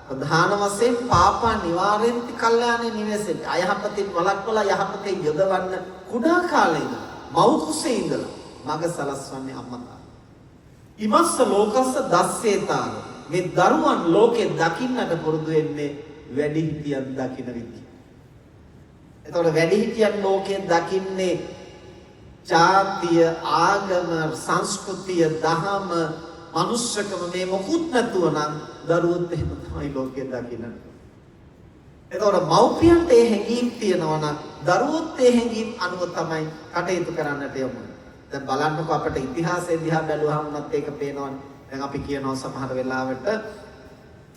C: ප්‍රධාන වශයෙන් පාපා නිවාරෙන්ති කල්යාණේ නිවසෙන්නේ අයහපතින් වළක්වලා යහපතේ යොදවන්න කුඩා කාලේ ඉඳලා මව් කුසේ ඉඳලා මඟ සලස්වන්නේ අම්මා තාත්තා. ඉමස්ස ලෝකස්ස දස්සේතාන මේ දරුවන් ලෝකේ දකින්නට පුරුදු වෙන්නේ වැඩිහිටියන් දකින විදිහ. එතකොට වැඩිහිටියන් ලෝකේ දකින්නේ ජාතිය, ආගම, සංස්කෘතිය, දහම, මනුෂ්‍යකම මේ මොකුත් නැතුව නම් දරුවොත් එහෙම තමයි ලෝකේ දකින්නේ. එතකොට මව්පියන්ට ඒ හැඟීම් තියෙනවා නම් දරුවොත් ඒ හැඟීම් අනුව තමයි කටයුතු කරන්නට යොමු. දැන් බලන්නකෝ අපිට ඉතිහාසයේ දිහා බැලුවහම උනත් ඒක පේනවනේ. දැන් අපි කියනවා සමහර වෙලාවට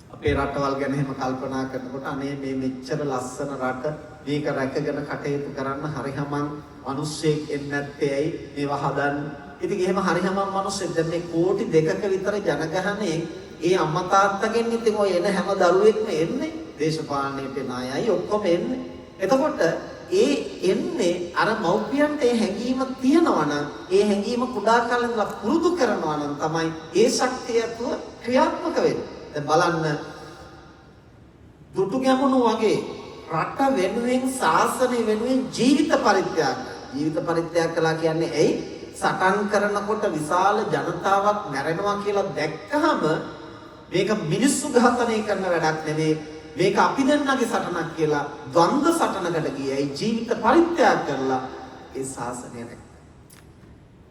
C: අපේ රටවල් ගැන එහෙම කල්පනා කරනකොට අනේ මේ මෙච්චර ලස්සන රට මේක රැකගෙන කටයුතු කරන්න හරිහමං මිනිස්සෙක් එන්නේ නැත්තේ ඇයි මේවා හදන්න. ඉතින් එහෙම හරිහමං මිනිස්සෙක් දැන් මේ කෝටි 2ක විතර ජනගහනයේ ඒ අම්මා තාත්තගෙන් ඉතින් ඔය එන හැම දරුවෙක්ම එන්නේ දේශපාලනයේ නායයි ඔක්කොම එන්නේ. එතකොට ඒ එන්නේ අර මව්පියන්ට ඒ හැඟීම තියනවා නම් ඒ හැඟීම කුඩා කාලේ ඉඳලා පුරුදු කරනවා නම් තමයි ඒ ශක්තිය තුළ ක්‍රියාත්මක වෙන්නේ. දැන් බලන්න දුටු ගැමුණු වගේ රට වෙනුවෙන් ශාසනය වෙනුවෙන් ජීවිත පරිත්‍යාග කළා කියන්නේ ඇයි? සටන් කරනකොට විශාල ජනතාවක් මැරෙනවා කියලා දැක්කහම මේක මිනිස්සු ඝාතනය කරන වැඩක් නෙමෙයි, මේක අපි දෙන්නගේ සටනක් කියලා ද්වන්ද සටනකට ගියයි ජීවිත පරිත්‍යාග කරලා ඒ ශාසනය රැක.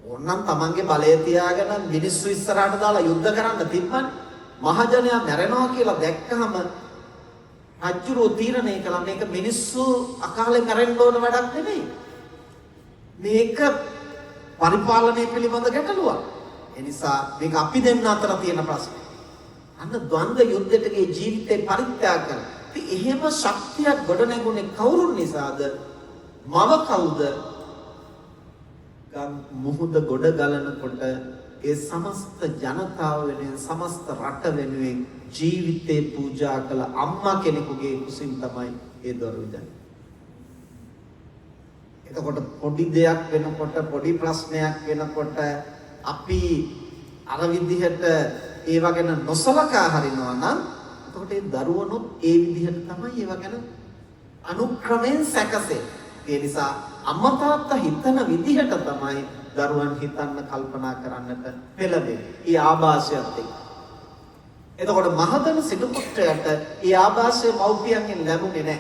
C: ඕනනම් තමන්ගේ බලය තියාගෙන මිනිස්සු ඉස්සරහට දාලා යුද්ධ කරන්න තිබ්බනේ. මහජනයා මැරෙනවා කියලා දැක්කහම රජුරෝ තීරණය කළා මේක මිනිස්සු අකාලේ මැරෙන්න ඕන වැඩක් නෙමෙයි. මේක පරිපාලනය පිළිබඳ ගැටලුවක්. ඒ නිසා මේක අපි දෙන්න අතර තියෙන ප්‍රශ්නයක්. අන්න ද්වන්ද යුද්ධයට ගිය ජීවිතේ පරිත්‍යාග කරලා. ඉතින් එහෙම ශක්තියක් ගොඩනැගුණේ කවුරුන් නිසාද? මව කවුද? මුහුද ගොඩ ගලනකොට ඒ සමස්ත ජනතාව වෙනුවෙන් සමස්ත රට වෙනුවෙන් ජීවිතේ පූජා කළ අම්මා කෙනෙකුගේ කුසින් තමයි ඒ දොර විදන්නේ. එතකොට පොඩි දෙයක් වෙනකොට පොඩි ප්‍රශ්නයක් වෙනකොට අපි අර විදිහට ඒව ගැන නොසලකා හරිනවා නම් එතකොට ඒ දරුවනොත් ඒ විදිහට තමයි ඒව ගැන අනුක්‍රමයෙන් සැකසෙන්නේ. ඒ නිසා අම්මා තාත්තා හිතන විදිහට තමයි දරුවන් හිතන්න කල්පනා කරන්නට පෙළඹෙන්නේ. ඒ ආభాෂයත් එක්ක. එතකොට මහදන සිටු පුත්‍රයාට ඒ ආభాෂය මව්පියන්ගෙන් ලැබුණේ නැහැ.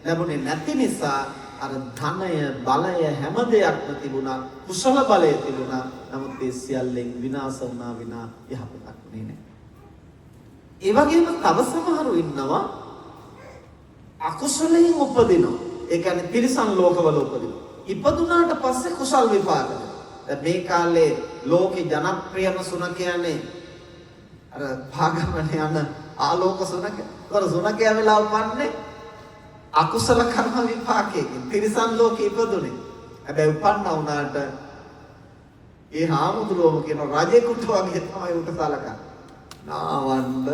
C: ලැබුණේ නැති නිසා අර ධනය, බලය හැම දෙයක්ම තිබුණා, කුසල බලය තිබුණා. නමුත් ඒ සියල්ලෙන් විනාශ වුණා විනා යහපතක් නෙන්නේ නැහැ. ඒ වගේම තව සමහරු ඉන්නවා අකුසලයෙන් උපදිනවා. ඒ කියන්නේ තිරිසන් ලෝකවල උපදිනවා. ඉපදුනාට පස්සේ කුසල් විපාක දෙනවා. දැන් මේ කාලේ ලෝකේ ජනප්‍රියම සුනකයනේ අර භාගමන යන ආලෝක සුනක. ඒතර සුනකයා වෙලා උපන්නේ අකුසල කර්ම විපාකයෙන්. තිරිසන් ලෝකේ ඉපදුනේ. හැබැයි උපන්නා වුණාට ඒ හාමුදුරුවෝ කියන රජෙකුට වගේ තමයි උට සලකන්නේ. නාවන්න,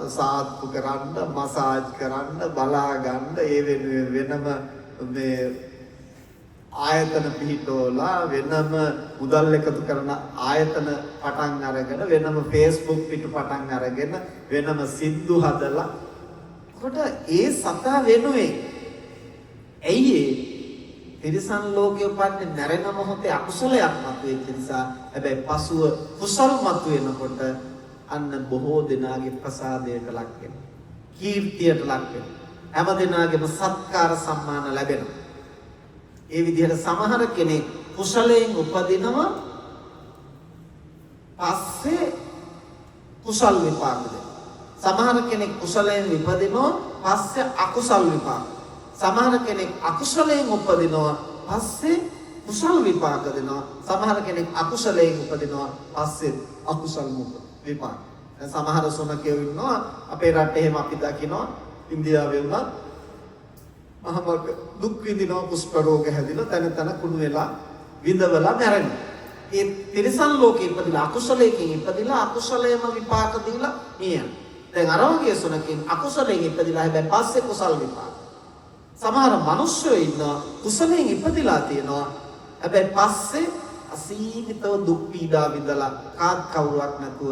C: සාත්තු කරන්න, මසාජ් කරන්න, බලා ගන්න, ඒ වෙනම මේ ආයතන පිහිටෝලා වෙනම මුදල් එකතු කරන ආයතන පටන් අරගෙන වෙනම Facebook පිටු පටන් අරගෙන වෙනම සින්දු හදලා කොට ඒ සතා වෙනුවෙන් ඇයි තිරිසන් ලෝකයේ උපන්නේ නැරෙන මොහොතේ අකුසලයක් මතුවෙච්ච නිසා හැබැයි පසුව කුසල් මතුවෙනකොට අන්න බොහෝ දෙනාගේ ප්‍රසාදයට ලක් වෙනවා. කීර්තියට ලක් වෙනවා. හැම දෙනාගේම සත්කාර සම්මාන ලැබෙනවා. ඒ විදිහට සමහර කෙනෙක් කුසලයෙන් උපදිනවා පස්සේ කුසල් විපාක දෙනවා. සමහර කෙනෙක් කුසලයෙන් ඉපදිනවා පස්සේ අකුසල් විපාක. සමහර කෙනෙක් අකුසලයෙන් උපදිනවා පස්සේ කුසල් විපාක දෙනවා. සමහර කෙනෙක් අකුසලයෙන් උපදිනවා පස්සේ අකුසල් විපාක. සමහර සොනකයෝ ඉන්නවා අපේ රටේ එහෙම අපි දකිනවා ඉන්දියාවේ වුණත් මහා දුක් විඳිනවා කුෂ්ඨ රෝග හැදිලා තන තන කුණු වෙලා විඳවලා මැරෙනවා. ඒ තිරිසන් ලෝකේ ඉපදිලා අකුසලයෙන් ඉපදිලා අකුසලයේම විපාක දීලා මියන. දැන් අරෝග්‍ය සොනකින් අකුසලයෙන් ඉපදිලා හැබැයි පස්සේ කුසල් විපාක. සමහර මිනිස්සු ඉන්නවා කුසලයෙන් ඉපදිලා තියෙනවා හැබැයි පස්සේ අසීමිතව දුක් පීඩා විඳලා කාත් කවුරුවක් නැතුව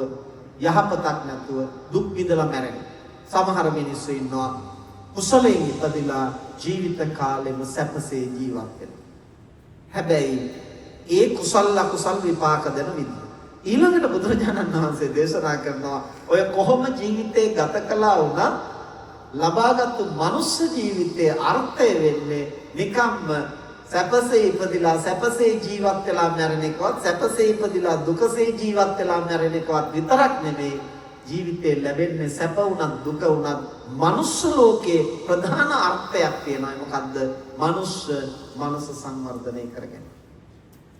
C: යහපතක් නැතුව දුක් විඳලා මැරෙනවා. සමහර මිනිස්සු ඉන්නවා කුසලයෙන් ඉපදිලා ජීවිත කාලෙම සැපසේ ජීවත් වෙනවා. හැබැයි ඒ කුසල අකුසල් විපාක දෙන විදිහ. ඊළඟට බුදුරජාණන් වහන්සේ දේශනා කරනවා ඔය කොහොම ජීවිතේ ගත කළා වුණත් ලබාගත්තු මනුස්ස ජීවිතයේ අර්ථය වෙන්නේ නිකම්ම සැපසේ ඉපදිලා සැපසේ ජීවත් වෙලා මැරෙන එකවත් සැපසේ ඉපදිලා දුකසේ ජීවත් වෙලා මැරෙන එකවත් විතරක් නෙමෙයි ජීවිතේ ලැබෙන්නේ සැප වුණත් දුක වුණත් මනුස්ස ලෝකේ ප්‍රධාන අර්ථයක් තියෙනවා. මොකද්ද? මනස සංවර්ධනය කරගෙන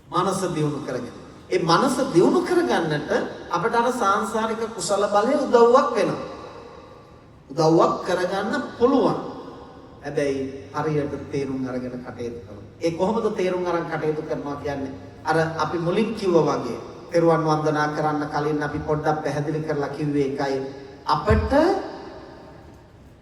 C: මනස දියුණු කරගෙන ඒ මනස දියුණු කරගන්නට අපට අර සාංශාරික කුසල බලය උදව්වක් වෙනවා. උදව්වක් කරගන්න පුළුවන්. හැබැයි හරියට තේරුම් අරගෙන කටයුතු කරනවා. ඒ කොහොමද තේරුම් අරන් කටයුතු කරනවා කියන්නේ? අර අපි මුලින් කිව්වා වගේ තෙරුවන් වන්දනා කරන්න කලින් අපි පොඩ්ඩක් පැහැදිලි කරලා කිව්වේ එකයි අපට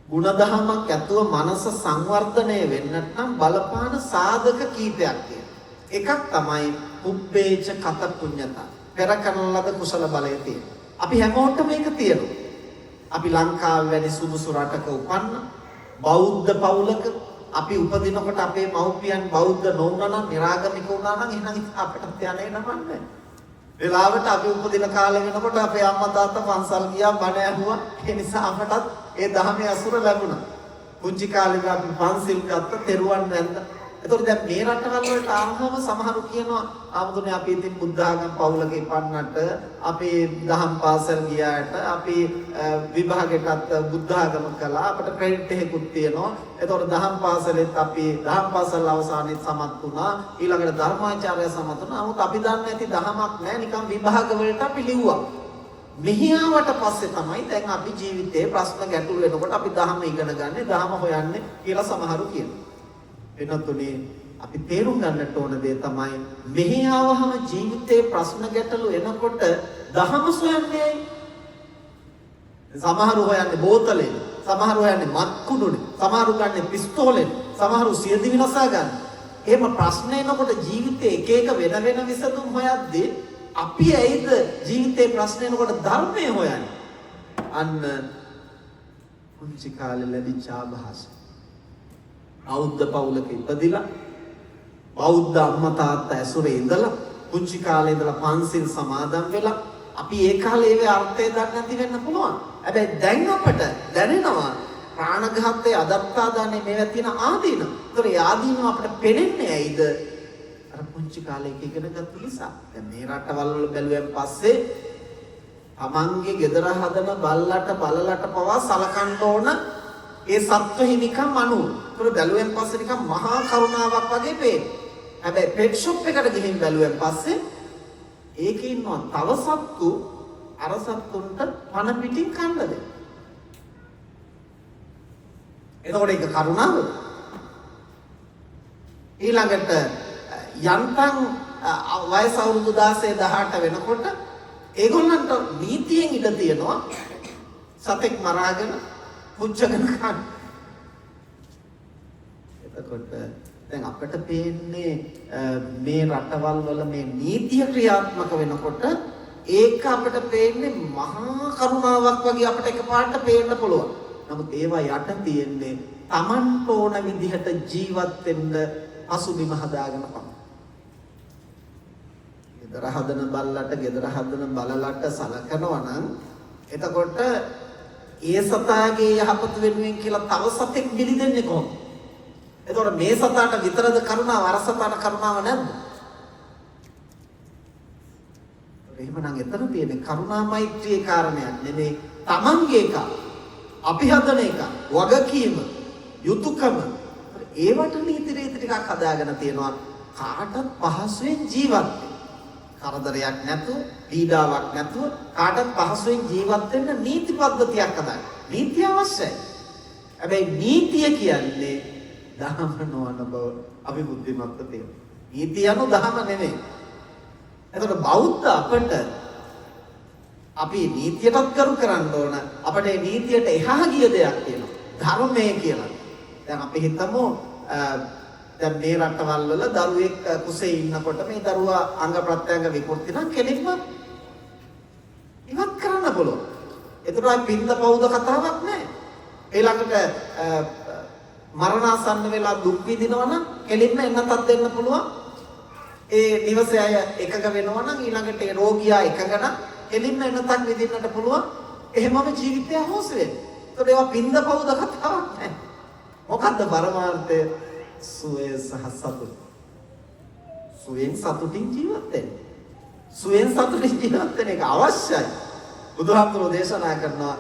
C: ಗುಣධර්මයක් ඇතුව මනස සංවර්ධනය වෙන්නට නම් බලපාන සාධක කීපයක් තියෙනවා. එකක් තමයි උබ්බේච කත පුඤ්ඤතා. පෙර කරන ලද කුසල බලය තියෙනවා. අපි හැමෝටම මේක තියෙනවා. අපි ලංකාවේ වැනි සුදුසු රටක උපන්න බෞද්ධ පවුලක අපි උපදිනකොට අපේ මව්පියන් බෞද්ධ නොවුනා නම් නිරාගමික වුණා නම් එහෙනම් අපිට ධානය නමන්නේ. වෙලාවට අපි උපදින කාලේ වෙනකොට අපේ අම්මා තාත්තා පන්සල් ගියා බණ ඇහුවා. ඒ නිසා අපටත් ඒ ධර්මයේ අසුර ලැබුණා. පුංචි කාලේ අපි පන්සිල් ගත්ත තෙරුවන් වැඳ. එතකොට දැන් මේ රටවල් වලට ආවම සමහරු කියනවා ආමුදුනේ අපි ඉතින් බුද්ධ ආගම පවුලක ඉපන්නට අපි දහම් පාසල් ගියාට අපි විභාගයටත් බුද්ධ ආගම කළා අපිට ක්‍රෙඩිට් එකකුත් තියෙනවා. එතකොට දහම් පාසලෙත් අපි දහම් පාසල් අවසානයේ සමත් වුණා. ඊළඟට ධර්මාචාර්ය සමත් වුණා. නමුත් අපි දන්නේ නැති දහමක් නැහැ නිකන් විභාග වලට අපි ලිව්වා. මෙහි ආවට පස්සේ තමයි දැන් අපි ජීවිතේ ප්‍රශ්න ගැටලු වෙනකොට අපි දහම ඉගෙන ගන්න දහම හොයන්නේ කියලා සමහරු කියනවා. එනතුනේ අපි තේරුම් ගන්නට ඕන දේ තමයි මෙහි ආවහම ජීවිතේ ප්‍රශ්න ගැටලු එනකොට දහම සොයන්නේ සමහරු හොයන්නේ බෝතලෙන් සමහරු හොයන්නේ මත් කුඩුනේ සමහරු ගන්නේ පිස්තෝලෙන් සමහරු සියදිවි නසා ගන්න. එහෙම ප්‍රශ්න එනකොට ජීවිතේ එක එක වෙන වෙන විසඳුම් හොයද්දී අපි ඇයිද ජීවිතේ ප්‍රශ්න එනකොට ධර්මය හොයන්නේ? අන්න කුංචි කාලේ ලැබිච්ච ආభాස. බෞද්ධ පවුලක ඉපදිලා බෞද්ධ අම්මා තාත්තා ඇසුරේ ඉඳලා කුංචි කාලේ ඉඳලා පන්සිල් සමාදන් වෙලා අපි ඒ කාලේ ඒවේ අර්ථය දන්නේ නැති වෙන්න පුළුවන්. හැබැයි දැන් අපට දැනෙනවා ප්‍රාණඝාතයේ අදත්තාදානේ මේවා තියෙන ආදීන. ඒතර ඒ ආදීන අපිට පෙනෙන්නේ ඇයිද? අර පුංචි කාලේ ඉගෙන ගත්ත නිසා. දැන් මේ රටවල් වල බැලුවෙන් පස්සේ තමන්ගේ ගෙදර හදන බල්ලට බලලට පවා සලකන්න ඕන ඒ සත්ව හිමිකම් අනුව. ඒතර බැලුවෙන් පස්සේ නිකන් මහා කරුණාවක් වගේ පේනවා. හැබැයි පෙට් ෂොප් එකට ගිහින් බැලුවෙන් පස්සේ ඒකේ ඉන්නවා තව සත්තු අර සත්තුන්ට පණ පිටින් කන්න දෙන්න. එතකොට ඒක කරුණාවද? ඊළඟට යන්තම් වයස අවුරුදු 16 18 වෙනකොට ඒගොල්ලන්ට නීතියෙන් ඉඩ තියෙනවා සතෙක් මරාගෙන පුච්චගෙන කන්න. එතකොට දැන් අපිට පේන්නේ මේ රටවල් වල මේ නීතිය ක්‍රියාත්මක වෙනකොට ඒක අපිට පේන්නේ මහා කරුණාවක් වගේ අපිට එකපාරට පේන්න පුළුවන්. නමුත් ඒවා යට තියෙන්නේ Tamanට ඕන විදිහට ජීවත් වෙන්න පසුබිම හදාගෙන පමණයි. ගෙදර හදන බල්ලට ගෙදර හදන බලලට සලකනවා නම් එතකොට ඒ සතාගේ යහපත වෙනුවෙන් කියලා තව සතෙක් බිලි දෙන්නේ කොහොමද? එතකොට මේ සතාට විතරද කරුණාව අර සතාට කරුණාව නැද්ද? එහෙමනම් එතන තියෙන්නේ කරුණා මෛත්‍රියේ කාරණයක් නෙමෙයි තමන්ගේ එක. අපි හදන එක වගකීම යුතුයකම ඒවට නීති රීති ටිකක් හදාගෙන තියෙනවා කාටත් පහසුවෙන් ජීවත් වෙන්න. කරදරයක් නැතුව පීඩාවක් නැතුව කාටත් පහසුවෙන් ජීවත් වෙන්න නීති පද්ධතියක් හදාගන්න. නීතිය අවශ්‍යයි. හැබැයි නීතිය කියන්නේ දහම නොවන බව අපි බුද්ධිමත්ව තේරුම්. නීතිය anu දහම නෙමෙයි. එතකොට බෞද්ධ අපට අපි නීතියටත් කරු කරන්න ඕන. අපිට මේ නීතියට එහා ගිය දෙයක් තියෙනවා. ධර්මය කියලා. දැන් අපි හිතමු දැන් මේ රටවල් වල දරුවෙක් කුසේ ඉන්නකොට මේ දරුවා අංග ප්‍රත්‍යංග විකෘති නම් කෙලින්ම ඉවත් කරන්න පුළුවන්. ඒතරයි පින්ද පෞද කතාවක් නැහැ. ඊළඟට මරණාසන්න වෙලා දුක් විඳිනවා නම් කෙලින්ම එන්නතක් දෙන්න පුළුවන්. ඒ නිවසේ අය එකග වෙනවා නම් ඊළඟට ඒ රෝගියා එකග නම් කෙලින්ම එන්නතක් විඳින්නට පුළුවන්. එහෙමම ජීවිතය හොස් වෙන්නේ. ඒතකොට ඒවා පින්ද පෞද කතාවක් නැහැ. මොකද්ද පරමාර්ථය? සුවය සහ සතුට. සුවෙන් සතුටින් ජීවත් වෙන්න. සුවෙන් සතුටින් ජීවත් වෙන එක අවශ්‍යයි. බුදුහාමුදුරෝ දේශනා කරනවා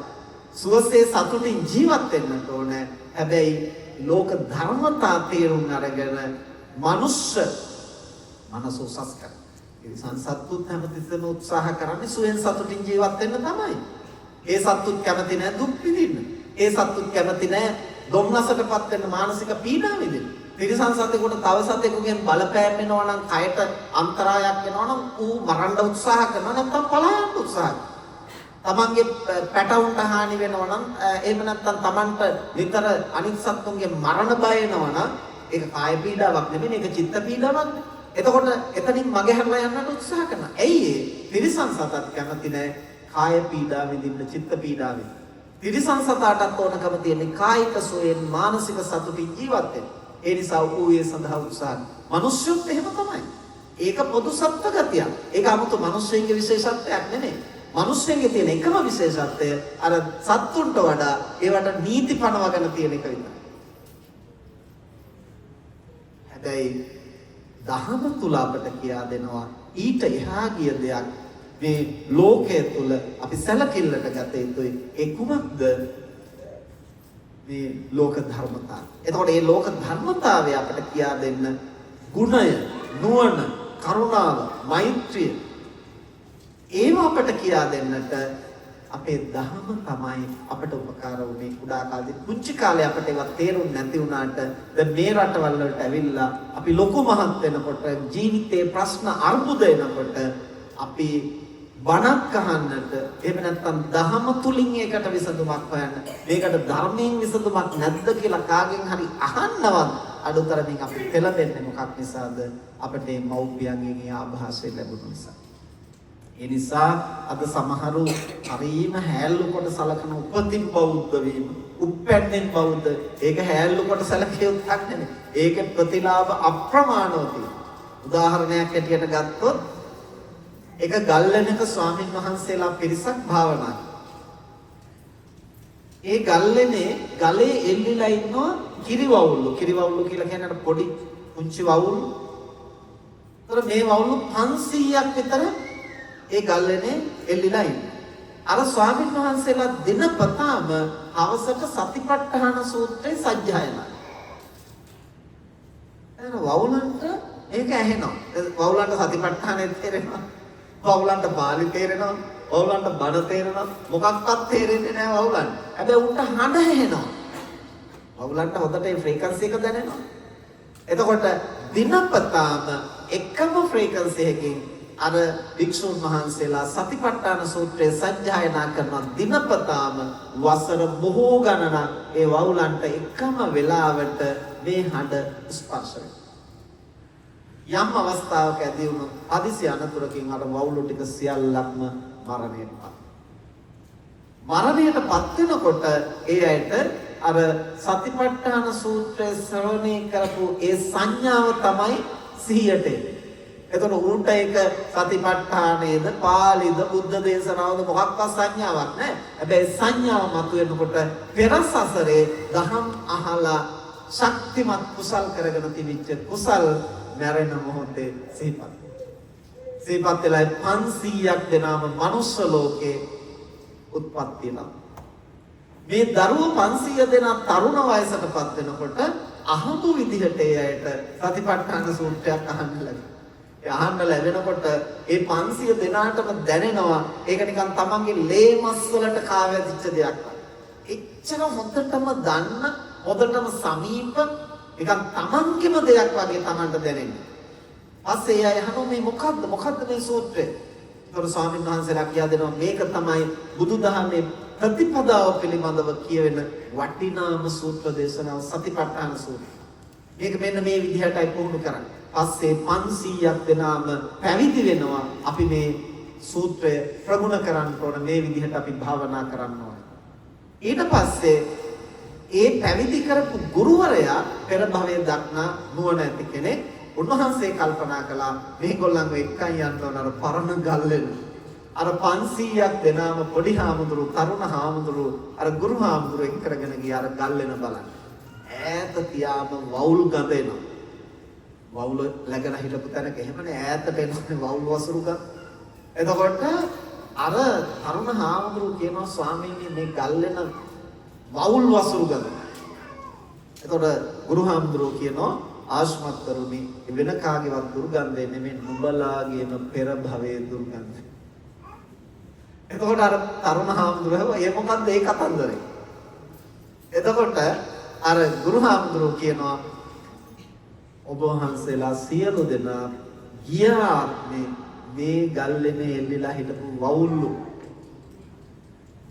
C: සුවසේ සතුටින් ජීවත් වෙන්නට ඕනේ. හැබැයි ලෝක ධර්මතා තේරුම් අරගෙන මනුෂ්‍ය මනස උසස් කර. ඒ සංසත්තුත් හැමතිස්සෙම උත්සාහ කරන්නේ සුවෙන් සතුටින් ජීවත් වෙන්න තමයි. ඒ සත්තුත් කැමති නැහැ දුක් විඳින්න. ඒ සත්තුත් කැමති නැහැ දුම්නසටපත් වෙන්න මානසික පීඩා විඳින්න. තිරිසන් සතෙකුට තව සතෙකුගෙන් බලපෑම් වෙනවා නම් කයට අන්තරායක් වෙනවා නම් ඌ මරන්න උත්සාහ කරනවා නැත්නම් පලායන්න උත්සාහ කරනවා. තමන්ගේ පැටවුන්ට හානි වෙනවා නම් එහෙම නැත්නම් තමන්ට විතර අනිත් සත්තුන්ගේ මරණ බය වෙනවා නම් ඒක කාය පීඩාවක් නෙමෙයි ඒක චිත්ත පීඩාවක්. එතකොට එතනින් මගහැරලා යන්නට උත්සාහ කරනවා. ඇයි ඒ? තිරිසන් සතත් කැමති නැහැ කාය පීඩා විඳින්න චිත්ත පීඩා විඳින්න. තිරිසන් සතාටත් ඕනකම තියෙන්නේ කායික සුවයෙන් මානසික සතුටින් ජීවත් වෙන්න. ඒ නිසා ඌ ඒ සඳහා උත්සාහ කරනවා. මිනිස්සුත් එහෙම තමයි. ඒක පොදු සත්ත්ව ගතියක්. ඒක 아무තු මිනිස්සුන්ගේ විශේෂත්වයක් නෙමෙයි. මිනිස්සුන්ගේ තියෙන එකම විශේෂත්වය අර සත්තුන්ට වඩා ඒවට නීති පනවගෙන තියෙන එක විතරයි. හැබැයි දහම තුල අපට කියා දෙනවා ඊට එහා ගිය දෙයක් මේ ලෝකයේ තුල අපි සැලකිල්ලට ගත යුතුයි. ඒ කුමක්ද? මේ ලෝක ධර්මතාව. එතකොට මේ ලෝක ධර්මතාවය අපට කියා දෙන්න ගුණය, නුවණ, කරුණාව, මෛත්‍රිය ඒව අපට කියා දෙන්නට අපේ ධර්ම තමයි අපට උපකාර වුනේ. කුඩා කාලේ පුංචි කාලේ අපට ඒවා තේරුම් නැති වුණාට දැන් මේ රටවල් වලට ඇවිල්ලා අපි ලොකු මහත් වෙනකොට ජීවිතේ ප්‍රශ්න අර්බුද එනකොට අපි බණක් අහන්නට එහෙම නැත්නම් දහම තුලින් ඒකට විසඳුමක් හොයන්න මේකට ධර්මයෙන් විසඳුමක් නැද්ද කියලා කාගෙන් හරි අහන්නවත් අඩුතරමින් අපි පෙළඹෙන්නේ මොකක් නිසාද? අපිට මේ මව්පියන්ගෙන් ඒ ආభాසය ලැබුණු නිසා. ඒ නිසා අද සමහරු හරීම හැල්ලු කොට සලකන උපතින් බෞද්ධ වීම, උප්පැන්නෙන් බෞද්ධ ඒක හැල්ලු කොට සැලකිය යුත්තක් නෙමෙයි. ඒකේ ප්‍රතිලාභ අප්‍රමාණව තියෙනවා. උදාහරණයක් හැටියට ගත්තොත් එක ගල්ලෙනක ස්වාමීන් වහන්සේලා පිරිසක් භාවනා කරනවා. ඒ ගල්ලෙනේ ගලේ එල්ලිලා ඉන්නවා කිරිවවුල්ලු. කිරිවවුල්ලු කියලා කියන්නේ පොඩි පුංචි වවුල්ලු. ඒතර මේ වවුල්ලු 500ක් විතර ඒ ගල්ලෙනේ එල්ලිලා ඉන්නවා. අර ස්වාමීන් වහන්සේලා දිනපතාම හවසට සතිපට්ඨාන සූත්‍රය සජ්ජායනා. එතන වවුලන්ට ඒක ඇහෙනවා. වවුලන්ට සතිපට්ඨානෙ තේරෙනවා. වවුලන්ට පාලි තේරෙනවා. වවුලන්ට බණ තේරෙනවා. මොකක්වත් තේරෙන්නේ නැහැ වවුලන්ට. හැබැයි උන්ට හඬ ඇහෙනවා. වවුලන්ට හොඳට ඒ ෆ්‍රීකවන්සි එක දැනෙනවා. එතකොට දිනපතාම එකම ෆ්‍රීකවන්සි එකකින් අර වික්ෂුන් වහන්සේලා සතිපට්ඨාන සූත්‍රය සජ්ජායනා කරන දිනපතාම වසර බොහෝ ගණනක් ඒ වවුලන්ට එකම වෙලාවට මේ හඬ ස්පර්ශ වෙනවා. යම් අවස්ථාවක ඇදී වුණු හදිසි අනතුරකින් අර වවුලු ටික සියල්ලක්ම මරණයටපත් වෙනකොට ඒ ඇයට අර සතිපට්ඨාන සූත්‍රය ශ්‍රවණය කරපු ඒ සංඥාව තමයි සිහියට එන්නේ. එතකොට ඌට ඒක සතිපට්ඨානයේද පාළිද බුද්ධ දේශනාවද මොකක්වත් සංඥාවක් නැහැ. හැබැයි සංඥාව මතුවෙනකොට පෙර සසරේ දහම් අහලා ශක්තිමත් කුසල් කරගෙන තිබිච්ච කුසල් මැරෙන මොහොතේ සිහිපත්. සිහිපත් වෙලා 500ක් දෙනාම මනුස්ස ලෝකේ උත්පත්ති ලබනවා. මේ දරුවෝ 500 දෙනා තරුණ වයසටපත් වෙනකොට අහඹු විදිහට ඒ අයට සතිපට්ඨාන සූත්‍රයක් අහන්න ලැබෙනවා. ඒ අහන්න ලැබෙනකොට ඒ 500 දෙනාටම දැනෙනවා ඒක නිකන් තමන්ගේ ලේ මස් වලට කාවැදිච්ච දෙයක් වගේ. එච්චර හොඳටම දන්න, හොඳටම සමීප නිකන් තමන්ගේම දෙයක් වගේ තමන්ට දැනෙන්නේ. පස්සේ අය අහනවා මේ මොකද්ද මේ සූත්‍රය? ඒතර ස්වාමීන් වහන්සේලා කියා දෙනවා මේක තමයි බුදුදහමේ ප්‍රතිපදාව පිළිබඳව කියවෙන වටිනාම සූත්‍ර දේශනාව සතිපට්ඨාන සූත්‍රය. මේක මෙන්න මේ විදිහටයි පුහුණු කරන්නේ. පස්සේ 500ක් දෙනාම පැවිදි වෙනවා. අපි මේ සූත්‍රය ප්‍රගුණ කරන්න ඕන, මේ විදිහට අපි භාවනා කරන්න ඕන. ඊට පස්සේ ඒ පැවිදි කරපු ගුරුවරයා පෙර භවයේ දක්නා නුවණ ඇති කෙනෙක්. උන්වහන්සේ කල්පනා කළා මේගොල්ලන්ව එක්කන් යන්න ඕන අර පරණ ගල්ලෙන. අර 500ක් දෙනාම පොඩි හාමුදුරු, තරුණ හාමුදුරු, අර ගුරු හාමුදුරු එක් කරගෙන ගිය අර ගල්ලෙන බලන්න. ඈත තියාම වවුල් ගඳ එනවා. වවුල läගන හිටපු තැනක එහෙමනේ ඈතට එනනේ වවුල් වසුරු ගඳ. එතකොට අර තරුණ හාමුදුරු කියනවා ස්වාමීනි මේ ගල්ලෙන වවුල් වසුරු ගඳ. එතකොට ගුරු හාමුදුරු කියනවා ආශ්මත් කරුනි වෙන කාගේවත් දුර්ගන්ධය නෙමෙයි නුඹලාගේම පෙර භවයේ දුර්ගන්ධය. එතකොට අර තරුණ හාමුදුරුවෝ ඒ මොකද්ද ඒ කතන්දරේ? එතකොට අර ගුරු හාමුදුරුවෝ කියනවා ඔබ වහන්සේලා සියලු දෙනා ගිය ආත්මේ මේ ගල්ලෙනේ එල්ලිලා හිටපු වවුල්ලු.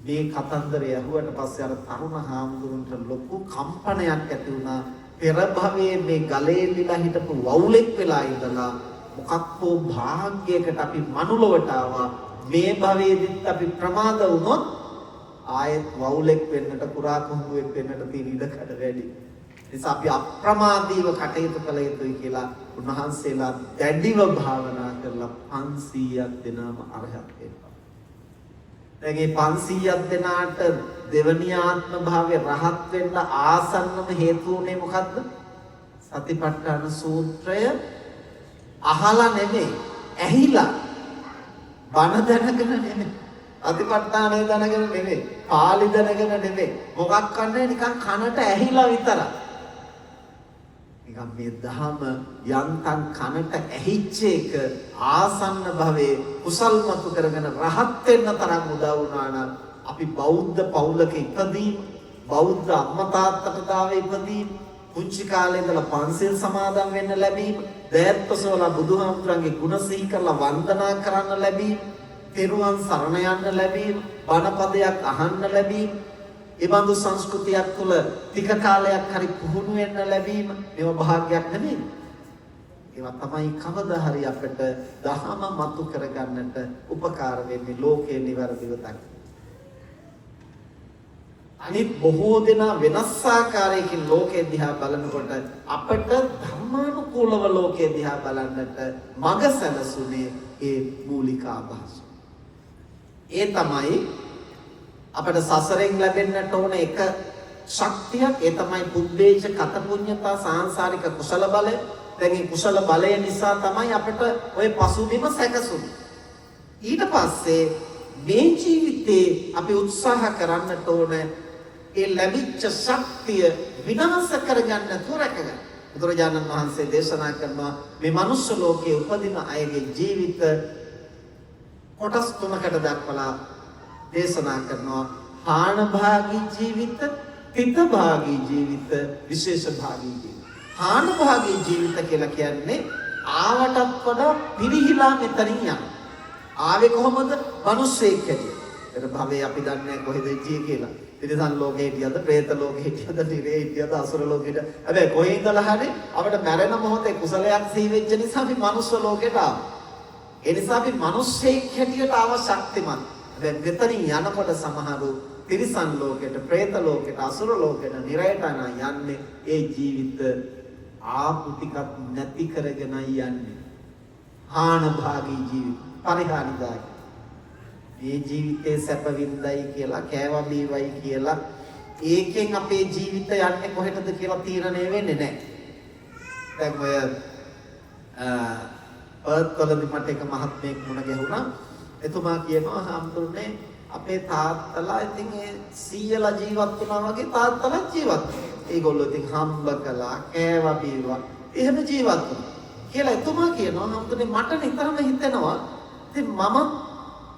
C: මේ කතන්දරය ඇහුවට පස්සේ අර තරුණ හාමුදුරුවන්ට ලොකු කම්පනයක් ඇති වුණා. පෙර භවයේ මේ ගලේ එල්ලිලා හිටපු වවුලෙක් වෙලා ඉඳලා මොකක් හෝ භාග්‍යයකට අපි මනුලොවට ආවා. මේ භවයේදීත් අපි ප්‍රමාද වුණොත් ආයෙත් වවුලෙක් වෙන්නට, කුරා කුහුඹුවෙක් වෙන්නට තියෙන ඉඩකඩ වැඩි. නිසා අපි අප්‍රමාදීව කටයුතු කළ යුතුයි කියලා උන්වහන්සේලා දැඩිව භාවනා කරලා 500ක් දෙනාම අරහත් වෙනවා. දැන් මේ 500ක් දෙනාට දෙවනි ආත්ම භාවයේ රහත් වෙන්න ආසන්නම හේතු උනේ මොකද්ද? සතිපට්ඨාන සූත්‍රය අහලා නෙමෙයි, ඇහිලා. බණ දැනගෙන නෙමෙයි, අතිපට්ඨානය දැනගෙන නෙමෙයි, පාළි දැනගෙන නෙමෙයි, මොකක් කරන්නේ නිකන් කනට ඇහිලා විතරයි. නිකන් මේ ධහම යන්තම් කනට ඇහිච්ච එක ආසන්න භවයේ කුසල්මතු කරගෙන රහත් වෙන්න තරම් උදව් වුණා නම් අපි බෞද්ධ පවුලක ඉපදීම, බෞද්ධ අම්මා තාත්තට දාවේ ඉපදීම, පුංචි කාලේ ඉඳලා පන්සිල් සමාදන් වෙන්න ලැබීම, දෑත්පසවලා බුදුහාමුදුරන්ගේ ගුණ සිහි කරලා වන්දනා කරන්න ලැබීම, තෙරුවන් සරණ යන්න ලැබීම, බණපදයක් අහන්න ලැබීම, ඒ බඳු සංස්කෘතියක් තුළ ටික කාලයක් හරි පුහුණු වෙන්න ලැබීම මේව භාග්‍යයක් නෙමෙයි. ඒවා තමයි කවදා හරි අපිට දහම මතු කරගන්නට උපකාර වෙන්නේ, ලෝකේ නිවැරදිව දකින්න. අනිත් බොහෝ දෙනා වෙනස් ආකාරයකින් ලෝකය දිහා බලනකොට අපට ධර්මානුකූලව ලෝකය දිහා බලන්නට මඟ සැලසුනේ ඒ මූලික අදහස. ඒ තමයි අපට සසරෙන් ලැබෙන්නට ඕන එක ශක්තියක්. ඒ තමයි පුබ්බේච කත පුඤ්ඤතා සාංශාරික කුසල බලය. දැන් මේ කුසල බලය නිසා තමයි අපට ওই පසුබිම සැකසුනේ. ඊට පස්සේ මේ ජීවිතේ අපි උත්සාහ කරන්නට ඕන ඒ ලැබිච්ච ශක්තිය විනාශ කරගන්න තුරකගන්න. බුදුරජාණන් වහන්සේ දේශනා කරනවා මේ මනුෂ්‍ය ලෝකයේ උපදින අයගේ ජීවිත කොටස් තුනකට දක්වලා දේශනා කරනවා. හාන භාගී ජීවිත, පිත භාගී ජීවිත, විශේෂ භාගී ජීවිත. හාන භාගී ජීවිත කියලා කියන්නේ ආවටත් වඩා පිරිහිලා මෙතනින් යන. ආවේ කොහොමද? මිනිස්සෙක් හැටියට. ඒතර භවයේ අපි දන්නේ කොහෙද ජී කියලා. තිරිසන් ලෝකේ හිටියද, പ്രേත ලෝකේ හිටියද, නිරේ හිටියද, අසුර ලෝකේ හිටියද. හැබැයි කොහේ ඉඳලා හරි අපිට මැරෙන මොහොතේ කුසලයක් සිහි වෙච්ච නිසා අපි මනුස්ස ලෝකෙට ආවා. ඒ නිසා අපි මිනිස්සෙක් හැටියට ආව ශක්තිමත්. දැන් මෙතනින් යනකොට සමහරු තිරිසන් ලෝකෙට, പ്രേත ලෝකෙට, අසුර ලෝකෙට, නිරයට යන්නේ ඒ ජීවිත ආපු ටිකක් නැති කරගෙනයි යන්නේ. හාන භාගී ජීවිත, පරිහානිදායක. මේ ජීවිතේ සැප වින්දයි කියලා, කෑවා බීවයි කියලා ඒකෙන් අපේ ජීවිත යන්නේ කොහෙටද කියලා තීරණය වෙන්නේ නැහැ. දැන් ඔය පර්ත්වලදී මට එක මහත්මයෙක් මුණ ගැහුණා. එතුමා කියනවා හම්දුනේ අපේ තාත්තලා ඉතින් ඒ සීයලා ජීවත් වුණා වගේ තාත්තලා ජීවත් වුණා. ඒගොල්ලෝ ඉතින් හම්බ කළා, කෑවා බීවා, එහෙම ජීවත් වුණා. කියලා එතුමා කියනවා හම්දුනේ මට නිතරම හිතෙනවා ඉතින් මම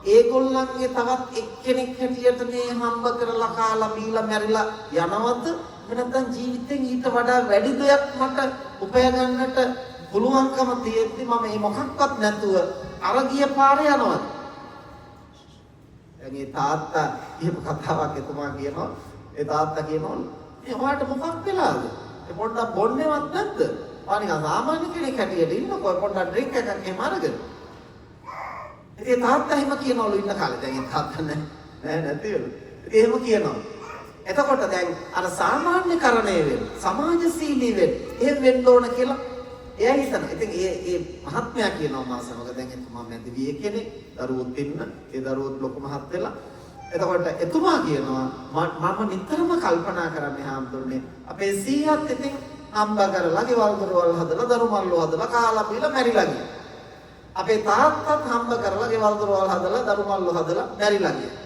C: ඒගොල්ලන්ගේ තවත් එක්කෙනෙක් හැටියට මේ හම්බ කරලා කාලා බීලා මැරිලා යනවද? නැත්නම් ජීවිතෙන් ඊට වඩා වැඩි දෙයක් මට උපය ගන්නට පුළුවන්කම තියෙද්දි මම මේ මොකක්වත් නැතුව අර ගිය පාරේ යනවද? දැන් ඒ තාත්තා එහෙම කතාවක් එතුමා කියනවා. ඒ තාත්තා කියනවා මේ ඔයාට මොකක් වෙලාද? ඒ පොඩ්ඩක් බොන්නේවත් නැද්ද? පානික සාමාන්‍ය කෙනෙක් හැටියට ඉන්නකො පොඩ්ඩක් ඩ්‍රින්ක් එකක් එහෙම අරගෙන. ඉතින් තාත්තා එහෙම කියනවලු ඉන්න කාලේ. දැන් ඒ තාත්තා නෑ නැතිවලු. ඉතින් එහෙම කියනවා. එතකොට දැන් අර සාමාන්‍යකරණය වෙන, සමාජශීලී වෙන, එහෙම වෙන්න ඕන කියලා එයා හිතනවා. ඉතින් ඒ මහත්මයා කියනවා මා සමග දැන් එතුමා මැදි විය කෙනෙක්, දරුවොත් ඉන්න, ඒ දරුවොත් ලොකු මහත් වෙලා. එතකොට එතුමා කියනවා මම නිතරම කල්පනා කරන්නේ හාමුදුරනේ අපේ සීයාත් ඉතින් හම්බ කරලා ගෙවල් දොරවල් හදලා, දරු මල්ලෝ හදලා, කාලා බීලා මැරිලා ගියා. අපේ තාත්තත් හම්බ කරලා ගෙවල් දොරවල් හදලා, දරු මල්ලෝ හදලා මැරිලා ගියා.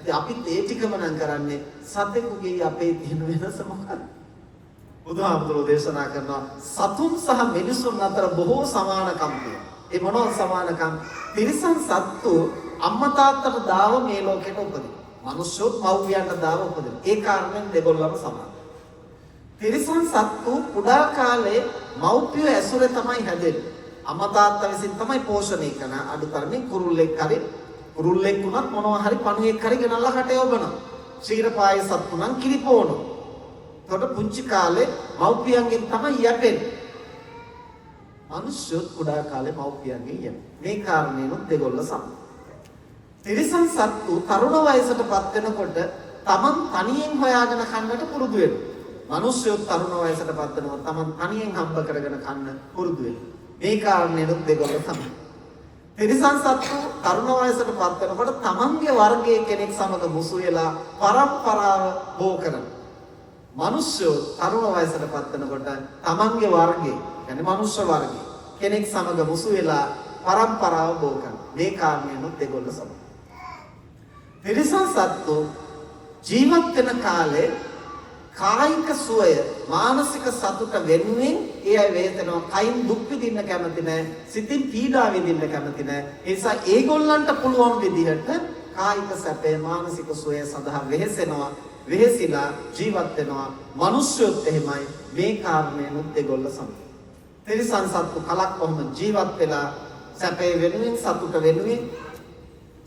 C: ඉතින් අපිත් ඒ ටිකම නම් කරන්නේ සතෙකුගේ අපේ තියෙන වෙනස මොකක්ද? බුදුහාමුදුරෝ දේශනා කරනවා සතුන් සහ මිනිසුන් අතර බොහෝ සමානකම් තියෙනවා. ඒ මොනවාද සමානකම්? තිරිසන් සත්තු අම්මා තාත්තට දාව මේ ලෝකෙට උපදිනවා. මනුෂ්‍යොත් මව්පියන්ට දාව උපදිනවා. ඒ කාරණෙන් දෙගොල්ලම සමානයි. තිරිසන් සත්තු කුඩා කාලේ මව්පිය ඇසුරේ තමයි හැදෙන්නේ. අම්මා තාත්තා විසින් තමයි පෝෂණය කරන අඩුතරමින් කුරුල්ලෙක් වුණත් මොනවා හරි පණුවෙක් හරි ගෙනල්ලා කටේ ඔබනවා. ක්ෂීරපාය සත්තු නම් කිරිපෝනවා. එතකොට පුංචි කාලේ මව්පියන්ගෙන් තමයි යැපෙන්නේ. මනුෂ්‍යොත් කුඩා කාලේ මව්පියන්ගෙන් යැපෙන්නේ. මේ කාරණේනොත් දෙගොල්ල සමානයි. තිරිසන් සත්තු තරුණ වයසටපත් වෙනකොට තමන් තනියෙන් හොයාගෙන කන්නට පුරුදු වෙනවා. මනුෂ්‍යොත් තරුණ වයසටපත් වෙනවා තමන් තනියෙන් හම්බ කරගෙන කන්න පුරුදු වෙනවා. මේ කාරණේනොත් දෙගොල්ල සමානයි. තිරිසන් සත්තු තරුණ වයසටපත් වෙනකොට තමන්ගේ වර්ගයේ කෙනෙක් සමග මුසු වෙලා පරම්පරාව බෝ කරනවා. මනුෂ්‍යෝ තරුණ වයසටපත් වෙනකොට තමන්ගේ වර්ගයේ, يعني මනුෂ්‍ය වර්ගයේ කෙනෙක් සමග මුසු වෙලා පරම්පරාව බෝ කරනවා. මේ කාරණේනොත් දෙගොල්ල සමානයි. තිරිසන් සත්තු ජීවත් වෙන කාලේ කායික සුවය, මානසික සතුට වෙනුවෙන් ඒ අය වේදනාව කයින් දුක් විඳින්න කැමති නැහැ, සිතින් පීඩා විඳින්න කැමති නැහැ. ඒ නිසා ඒගොල්ලන්ට පුළුවන් විදිහට කායික සැපේ, මානසික සුවය සඳහා වෙහෙසෙනවා, වෙහෙසිලා ජීවත් වෙනවා. මනුෂ්‍යොත් එහෙමයි. මේ කාරණේනොත් දෙගොල්ල සමානයි. තිරිසන් සත්තු කලක් කොහොම ජීවත් වෙලා සැපේ වෙනුවෙන්, සතුට වෙනුවෙන්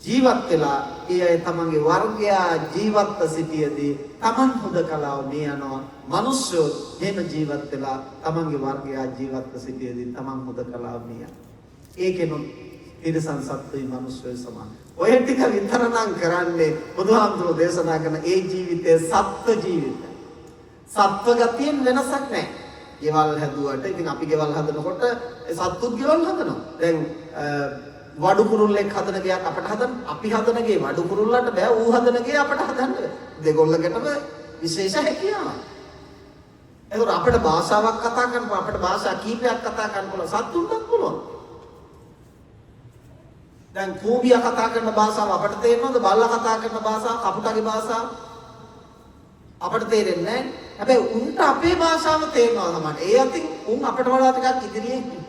C: ජීවත් වෙලා ඒ අය තමන්ගේ වර්ගයා ජීවත්ව සිටියේදී තමන් හුදකලාව මේ යනවා. මනුෂ්‍යෝ එහෙම ජීවත් වෙලා තමන්ගේ වර්ගයා ජීවත්ව සිටියේදී තමන් හුදකලාව මේ යනවා. ඒකෙනොත් තිරිසන් සත්තුයි මනුෂ්‍යයි සමානයි. ඔය ටික විතරනම් කරන්නේ බුදුහාමුදුරෝ දේශනා කරන ඒ ජීවිතයේ සත්ත්ව ජීවිතය. සත්ත්ව ගතියෙන් වෙනසක් නැහැ. ගෙවල් හැදුවට ඉතින් අපි ගෙවල් හදනකොට සත්තුත් ගෙවල් හදනවා. දැන් වඩු කුරුල්ලෙක් හදන ගයක් අපට හදන්න, අපි හදන ගේ වඩු කුරුල්ලන්ට බෑ, ඌ හදන ගේ අපට හදන්න බෑ. දෙගොල්ලකටම විශේෂ හැකියාවක්. ඒතකොට අපිට භාෂාවක් කතා කරනකොට අපිට භාෂා කීපයක් කතා කරනකොට සත්තුන්ටත් පුළුවන්. දැන් කූඹියා කතා කරන භාෂාව අපට තේරෙනවද? බල්ලා කතා කරන භාෂාව, කපුටගේ භාෂාව අපට තේරෙන්නේ නැහැ. හැබැයි උන්ට අපේ භාෂාව තේරෙනවා තමයි. ඒ අතින් උන් අපට වඩා ටිකක් ඉදිරියේ ඉන්නේ.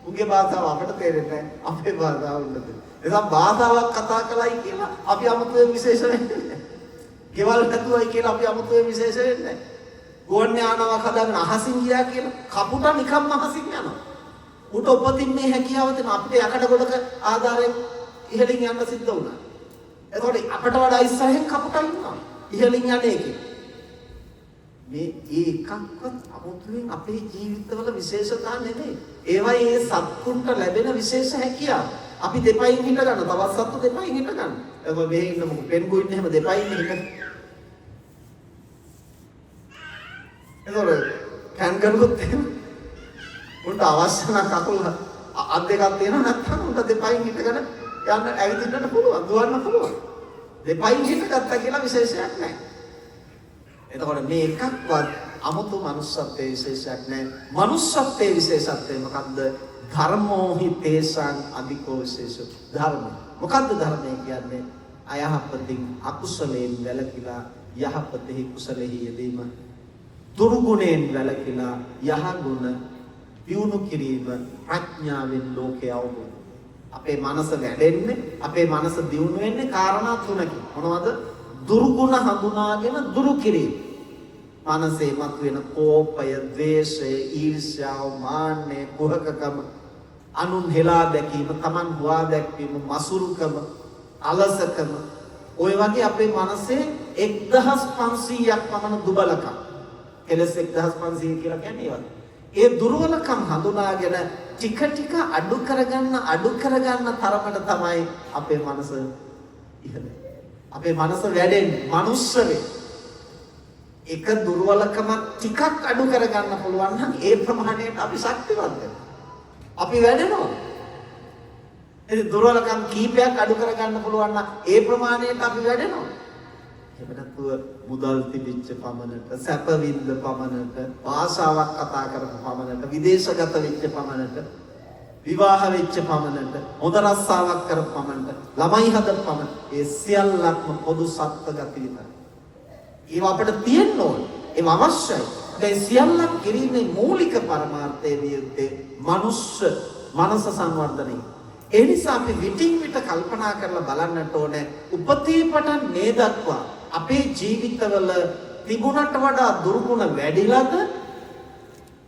C: උන්ගේ භාෂාව අපට තේරෙන්නේ නැහැ. අපේ භාෂාව උන්ට තේරෙනවා. එතන භාෂාවක් කතා කළයි කියලා අපි 아무තේ විශේෂ වෙන්නේ නැහැ. ගෙවල් හදුවයි කියලා අපි 아무තේ විශේෂ වෙන්නේ නැහැ. ගෝන් යානාවක් හදාගෙන අහසින් ගියා කියලා කපුටා නිකම්ම අහසින් යනවා. උට උපතින් මේ හැකියාව තියෙන අපිට යකඩ ගොඩක ආධාරයෙන් ඉහළින් යන්න සිද්ධ වුණා. එතකොට අපට වඩා ඉස්සරහින් කපුටා ඉන්නවා. ඉහළින් යන්නේ එකේ. මේ ඒකක්වත් අමුතුවෙන් අපේ ජීවිතවල විශේෂතා නෙමෙයි. ඒවයි ඒ සත්තුන්ට ලැබෙන විශේෂ හැකියාව. අපි දෙපයින් හිට ගන්න, තවත් සත්තු දෙපයින් හිට ගන්න. එතකොට මෙහෙ ඉන්න මොකද පෙන්ගු ඉන්නේ එහෙම දෙපයින් හිට. ඒතකොට කැන්ගරුත් එහෙම උන්ට අවශ්‍ය නම් කකුල අත් දෙකක් තියෙනවා නැත්නම් උන්ට දෙපයින් හිටගෙන යන්න ඇවිදින්නට පුළුවන් දුවන්න පුළුවන්. දෙපයින් හිටගත්තා කියලා විශේෂයක් නැහැ. එතකොට මේ එකක්වත් 아무තු manussත්වයේ විශේෂයක් නැහැ. manussත්වයේ විශේෂත්වය මොකද්ද? ධර්මෝ හි තේසං අධිකෝ විශේෂ ධර්ම. මොකද්ද ධර්මය කියන්නේ? අයහපතින් අකුසලයෙන් වැළකීලා යහපතෙහි කුසලෙහි යෙදීම. දුර්ගුණයෙන් වැළකීලා යහගුණ දියුණු කිරීම ප්‍රඥාවෙන් ලෝකය අවබෝධ. අපේ මනස වැඩෙන්නේ, අපේ මනස දියුණු වෙන්නේ කාරණා තුනකින්. මොනවද? දුර්ගුණ හඳුනාගෙන දුරු කිරීම. මනසේ මතුවෙන කෝපය, ද්වේෂය, ඊර්ෂ්‍යාව, මාන්නය, කුහකකම, අනුන් හෙලා දැකීම, Taman හොවා දැක්වීම, මසුරුකම, අලසකම, ඔය වගේ අපේ මනසේ 1500ක් පමණ දුබලකම්. කෙලස් 1500 කියලා කියන්නේ ඒවත්. ඒ දුර්වලකම් හඳුනාගෙන ටික ටික අඩු කරගන්න තරමට තමයි අපේ මනස ඉහළ. අපේ මනස වැඩෙන්නේ, මනුස්ස වෙන්නේ. එක දුර්වලකමක් ටිකක් අඩු කරගන්න පුළුවන් නම් ඒ ප්‍රමාණයට අපි ශක්තිවත් වෙනවා. අපි වැඩෙනවා. ඒ දුර්වලකම් කීපයක් අඩු කරගන්න පුළුවන් නම් ඒ ප්‍රමාණයට අපි වැඩෙනවා. එහෙම නැත්නම් මුදල් තිබිච්ච පමණට, සැප විඳ පමණට, භාෂාවක් කතා කරපු පමණට, විදේශගත වෙච්ච පමණට, විවාහ වෙච්ච පමණට, හොඳ රස්සාවක් කරපු පමණට, ළමයි හදපු පමණට, ඒ සියල්ලක්ම පොදු සත්ත්ව ගති විතරයි. ඒව අපිට තියෙන්න ඕනේ. ඒව අවශ්‍යයි. ඒ සියල්ලක් කිරීමේ මූලික පරමාර්ථය වියුත්තේ මනස සංවර්ධනය. ඒ නිසා අපි විටින් විට කල්පනා කරලා බලන්නට ඕනේ උපතේ පටන් මේ දක්වා අපේ ජීවිතවල තිබුණට වඩා දුර්ගුණ වැඩිලාද?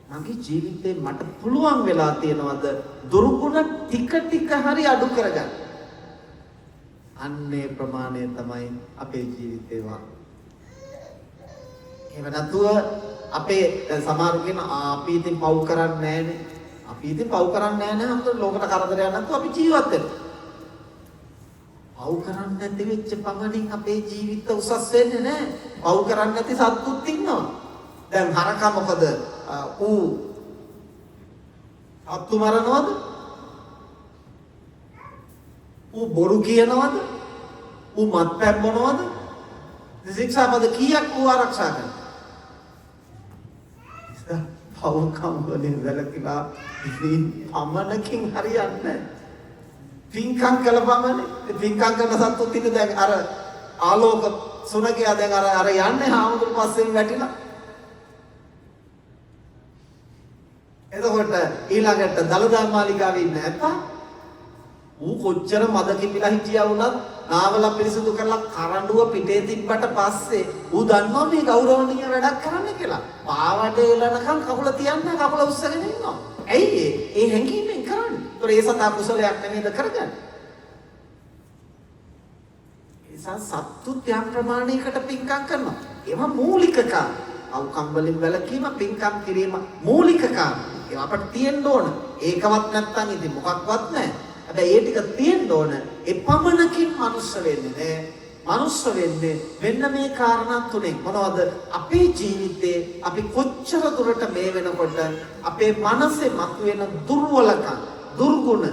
C: මගේ ජීවිතේ මට පුළුවන් වෙලා තියෙනවද දුර්ගුණ ටික ටික හරි අඩු කරගන්න? අන්නේ ප්‍රමාණය තමයි අපේ ජීවිතේ වාගේ. එහෙම නැතුව අපේ සමහරු කියන අපි ඉතින් පව් කරන්නේ නැහනේ. අපි ඉතින් පව් කරන්නේ නැහැ නේද? ලෝකට කරදරයක් නැතුව අපි ජීවත් වෙනවා. පව් කරන්නේ නැති වෙච්ච පමණින් අපේ ජීවිත උසස් වෙන්නේ නැහැ. පව් කරන්නේ නැති සත්තුත් ඉන්නවා. දැන් හරකා මොකද? ඌ අත්තු මරනවද? ඌ බොරු කියනවද? ඌ මත්පැන් බොනවද? ශික්ෂාපද කීයක් ඌ ආරක්ෂා කරනවා? පවකම් වලින් වැළකීලා ඉතින් අමනකින් හරියන්නේ නැහැ. පින්කම් කළ පමණේ පින්කම් කරන සත්තුත් ඉන්න දැන් අර ආලෝක සුනකයා දැන් අර යන්නේ හාමුදුරු පස්සෙන් වැටිලා. එතකොට ඊළඟට දලදා මාලිගාවේ ඉන්න ඇත්තා ඌ කොච්චර මද කිපිලා හිටියා වුණත් නාවල පිරිසුදු කරලා කරඬුව පිටේ තිබ්බට පස්සේ ඌ දන්නවා මේ ගෞරවණීය වැඩක් කරන්න කියලා. පාවඩ එලනකම් කකුල තියන්න කකුල උස්සගෙන ඉන්නවා. ඇයි ඒ හැංගීමෙන් කරන්නේ? ඒතොර ඒ සතා කුසලයක් නෙමෙයිද කරගන්නේ? ඒසන් සත්තුත් යම් ප්‍රමාණයකට පින්කම් කරනවා. ඒවා මූලික කාරණා. අවකම් වලින් වැළකීම පින්කම් කිරීම මූලික කාරණා. ඒවා අපිට තියෙන්න ඕන. ඒකවත් නැත්තම් ඉතින් මොකක්වත් නැහැ. හැබැයි ඒ ටික තියෙන්න ඕන. ඒ පමණකින් මනුස්ස වෙන්නේ නෑ. මනුස්ස වෙන්නේ මෙන්න මේ කාරණා තුනෙන්. මොනවද? අපේ ජීවිතේ අපි කොච්චර දුරට මේ වෙනකොට අපේ මනසේ මතුවෙන දුර්වලකම්, දුර්ගුණ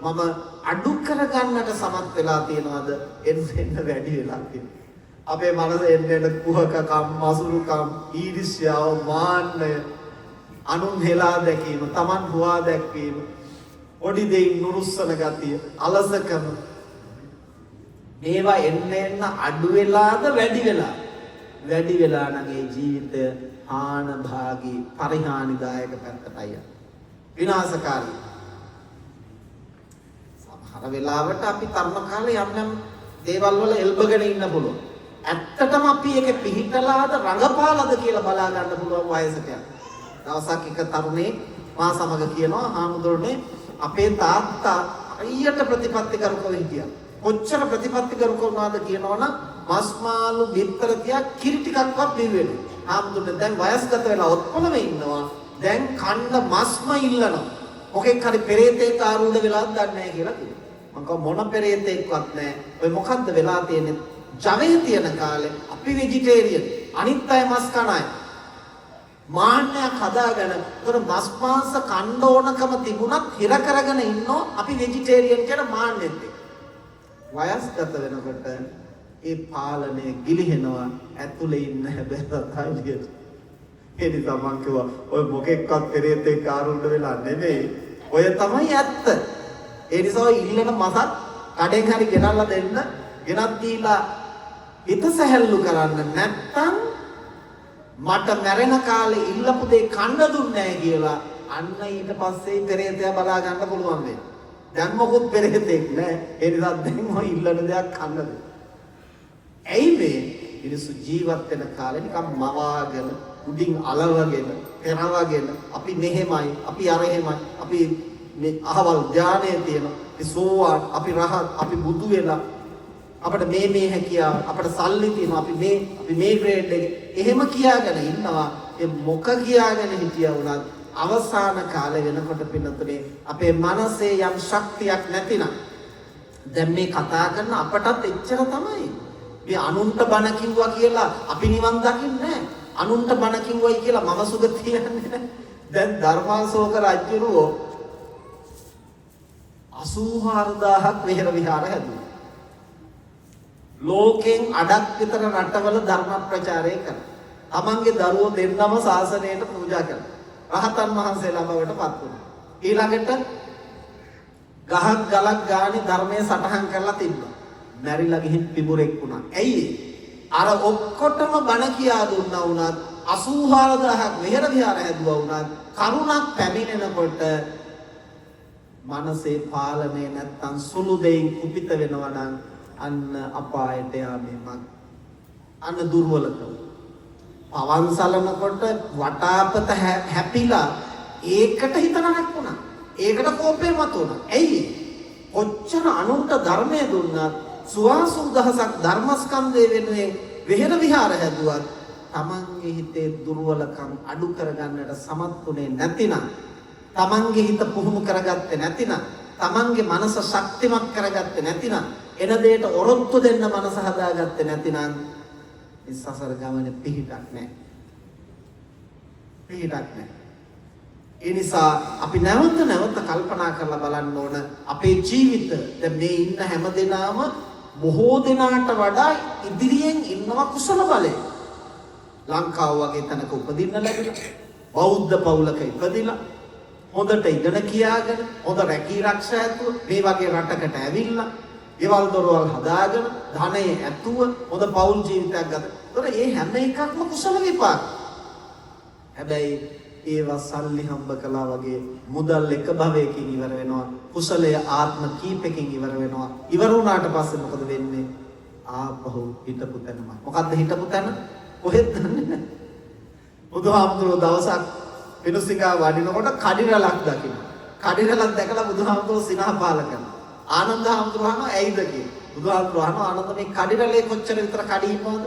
C: මම අඩු කරගන්නට සමත් වෙලා තියෙනවද? එන්න වැඩි වෙලා තියෙනවා. අපේ මනසේ එන්න කුහකකම්, මසුරුකම්, ඊර්ෂ්‍යාව, මාන්නය, අනුන් හෙලා දැකීම, Taman හොවා දැක්වීම, ඔඩි දෙයින් නුරුස්සන ගතිය, අලසකම, මේවා එන්න අඩු වෙලාද වැඩි වෙලා? වැඩි වෙලා නම් ඒ ජීවිතය හාන භාගී පරිහානිදායක පැත්තටයි යන්නේ. විනාශකාරී. සමහර වෙලාවට අපි තරුණ කාලේ යම් දේවල් වල එල්බගෙන ඉන්න පුළුවන්. ඇත්තටම අපි ඒකේ පිහිටලාද රඟපාලාද කියලා බලා ගන්න පුළුවන් වයසට යන. දවසක් එක තරුණේ මා සමග කියනවා හාමුදුරනේ අපේ තාත්තා අයියට ප්‍රතිපත්තිකරුකව හිටියා. කොච්චර ප්‍රතිපත්තිකරුකව වුණාද කියනවනම් මස් මාළු බිත්තර තියා කිරි ටිකක්වත් බිව්වේ නෑ. හාමුදුරනේ දැන් වයස්ගත වෙලා ඔත්පලම ඉන්නවා. දැන් කන්න මස්ම ඉල්ලනවා. මොකෙක් හරි පෙරේතෙක් ආරූඪ වෙලාද දන්නේ නැහැ කියලා කිව්වා. මම කිව්වා මොන පෙරේතෙක්වත් නැහැ. ඔය මොකද්ද වෙලා තියෙන්නේ? ජවයේ තියෙන කාලේ අපි වෙජිටේරියන්. අනිත් අය මස් කන අය. මාන්නයක් හදාගෙන ඒතර මස් මාංශ කන්න ඕනකම තිබුණත් හිර කරගෙන ඉන්නෝ අපි වෙජිටේරියන් කියන මාන්නෙත් එක්ක. වයස්ගත වෙනකොට ඒ පාලනය ගිලිහෙනවා ඇතුලේ ඉන්න හැබැයි තත්ත්වයට. ඒ නිසා මං කිව්වා ඔය මොකෙක්වත් පෙරේත එක්ක ආරුණ්ඩ වෙලා නෙමෙයි. ඔය තමයි ඇත්ත. ඒ නිසා ඔය ඉල්ලන මසක් කඩෙන් හරි ගෙනල්ලා දෙන්න. ගෙනත් දීලා හිත සැහැල්ලු කරන්න නැත්තම් මට මැරෙන කාලේ ඉල්ලපු දෙය කන්න දුන්නේ නැහැ කියලා අන්න ඊට පස්සේ පෙරේතයා බලා ගන්න පුළුවන් වෙයි. දැන් මොකොත් පෙරේතෙක් නෑ. ඒ නිසා දැන් ඔය ඉල්ලන දෙයක් කන්න දෙන්න. ඇයි මේ මිනිස්සු ජීවත් වෙන කාලේ නිකන් මවාගෙන උඩින් අලවගෙන පෙරවගෙන අපි මෙහෙමයි අපි අර එහෙමයි අපි මේ අහවල් ඥානයේ තියෙන සෝවාන් අපි රහත් අපි බුදු වෙලා අපිට මේ හැකියාව අපිට සල්ලි තියෙනවා අපි මේ ග්‍රේඩ් එකේ එහෙම කියාගෙන ඉන්නවා. ඒ මොක කියාගෙන හිටියා වුණත් අවසාන කාලේ වෙනකොට පින්නතුනේ අපේ මනසේ යම් ශක්තියක් නැතිනම් දැන් මේ කතා කරන අපටත් එච්චර තමයි. මේ අනුන්ට බණ කිව්වා කියලා අපි නිවන් දකින්නේ නැහැ. අනුන්ට බණ කිව්වයි කියලා මම සුගතිය යන්නේ නැහැ. දැන් ධර්මාශෝක රජුරෝ 84000ක් විහෙර විහාර හැදුවා. ලෝකෙන් අඩක් විතර රටවල ධර්ම ප්‍රචාරය කරා. තමන්ගේ දරුවෝ දෙන්නම ශාසනයට පූජා කළා. රහතන් වහන්සේලා බවට පත් වුණා. ඊළඟට ගහක් ගලක් ගානේ ධර්මයේ සටහන් කරලා තිබ්බා. මැරිලා ගිහින් පිඹුරෙක් වුණා. ඇයි අර ඔක්කොටම බණ කියා දුන්නා වුණත් 84000ක් විහෙර විහාර හැදුවා වුණත් කරුණක් පැමිණෙනකොට මනසේ පාලනය නැත්තම් සුළු දෙයින් කුපිත වෙනවා නම් අන්න අපායට යාමෙමක් අන්න දුර්වලකම. පවන් සලනකොට වටාපත හැපිලා ඒකට හිත නරක් වුණා. ඒකට කෝපය මතුණා. ඇයි? කොච්චර අනුන්ට ධර්මය දුන්නත් සුවාසු දහසක් ධර්මස්කන්ධය වෙනුවෙන් විහෙර විහාර හැදුවත් තමන්ගේ හිතේ දුර්වලකම් අඩු කරගන්නට සමත්ුනේ නැතිනම් තමන්ගේ හිත පුහුණු කරගත්තේ නැතිනම් තමන්ගේ මනස ශක්තිමත් කරගත්තේ නැතිනම් එන දෙයට ඔරොත්තු දෙන්න මනස හදාගත්තේ නැතිනම් මේ සසර ගමනේ පිහිටක් නැහැ. පිහිටක් නැහැ. ඒ නිසා අපි නැවත කල්පනා කරලා බලන්න ඕන අපේ ජීවිත දැන් මේ ඉන්න හැමදෙනාම බොහෝ දෙනාට වඩා ඉදිරියෙන් ඉන්නවා කුසල බලය. ලංකාව වගේ තැනක උපදින්න ලැබිලා බෞද්ධ පවුලක ඉපදිලා හොඳට ඉගෙන කියාගෙන හොඳ රැකී ආරක්ෂා ඇතුව මේ වගේ රටකට ඇවිල්ලා ගෙවල් දොරවල් හදාගෙන ධනය ඇතුව හොඳ පෞල් ජීවිතයක් ගත. ඒතර මේ හැම එකක්ම කුසල විපාක. හැබැයි ඒවා සල්ලි හම්බ කළා වගේ මුදල් එක භවයකින් ඉවර වෙනවා. කුසලය ආත්ම කීපකින් ඉවර වෙනවා. ඉවර වුණාට පස්සේ මොකද වෙන්නේ? ආපහු හිටපු තැනම. මොකද්ද හිටපු තැන? කොහෙද දන්නේ නැහැ. බුදුහාමුදුරුවෝ දවසක් පිණුසිඟා වඩිනකොට කඩිරලක් දකින්න. කඩිරලක් දැකලා බුදුහාමුදුරුවෝ සිනහ පාල කරනවා. ආනන්ද හාමුදුරුවෝ ඇයිද කියලා. බුදුහාමුදුරුවෝ ආනන්ද මේ කඩිරලේ කොච්චර විතර කඩි ඉන්නවද?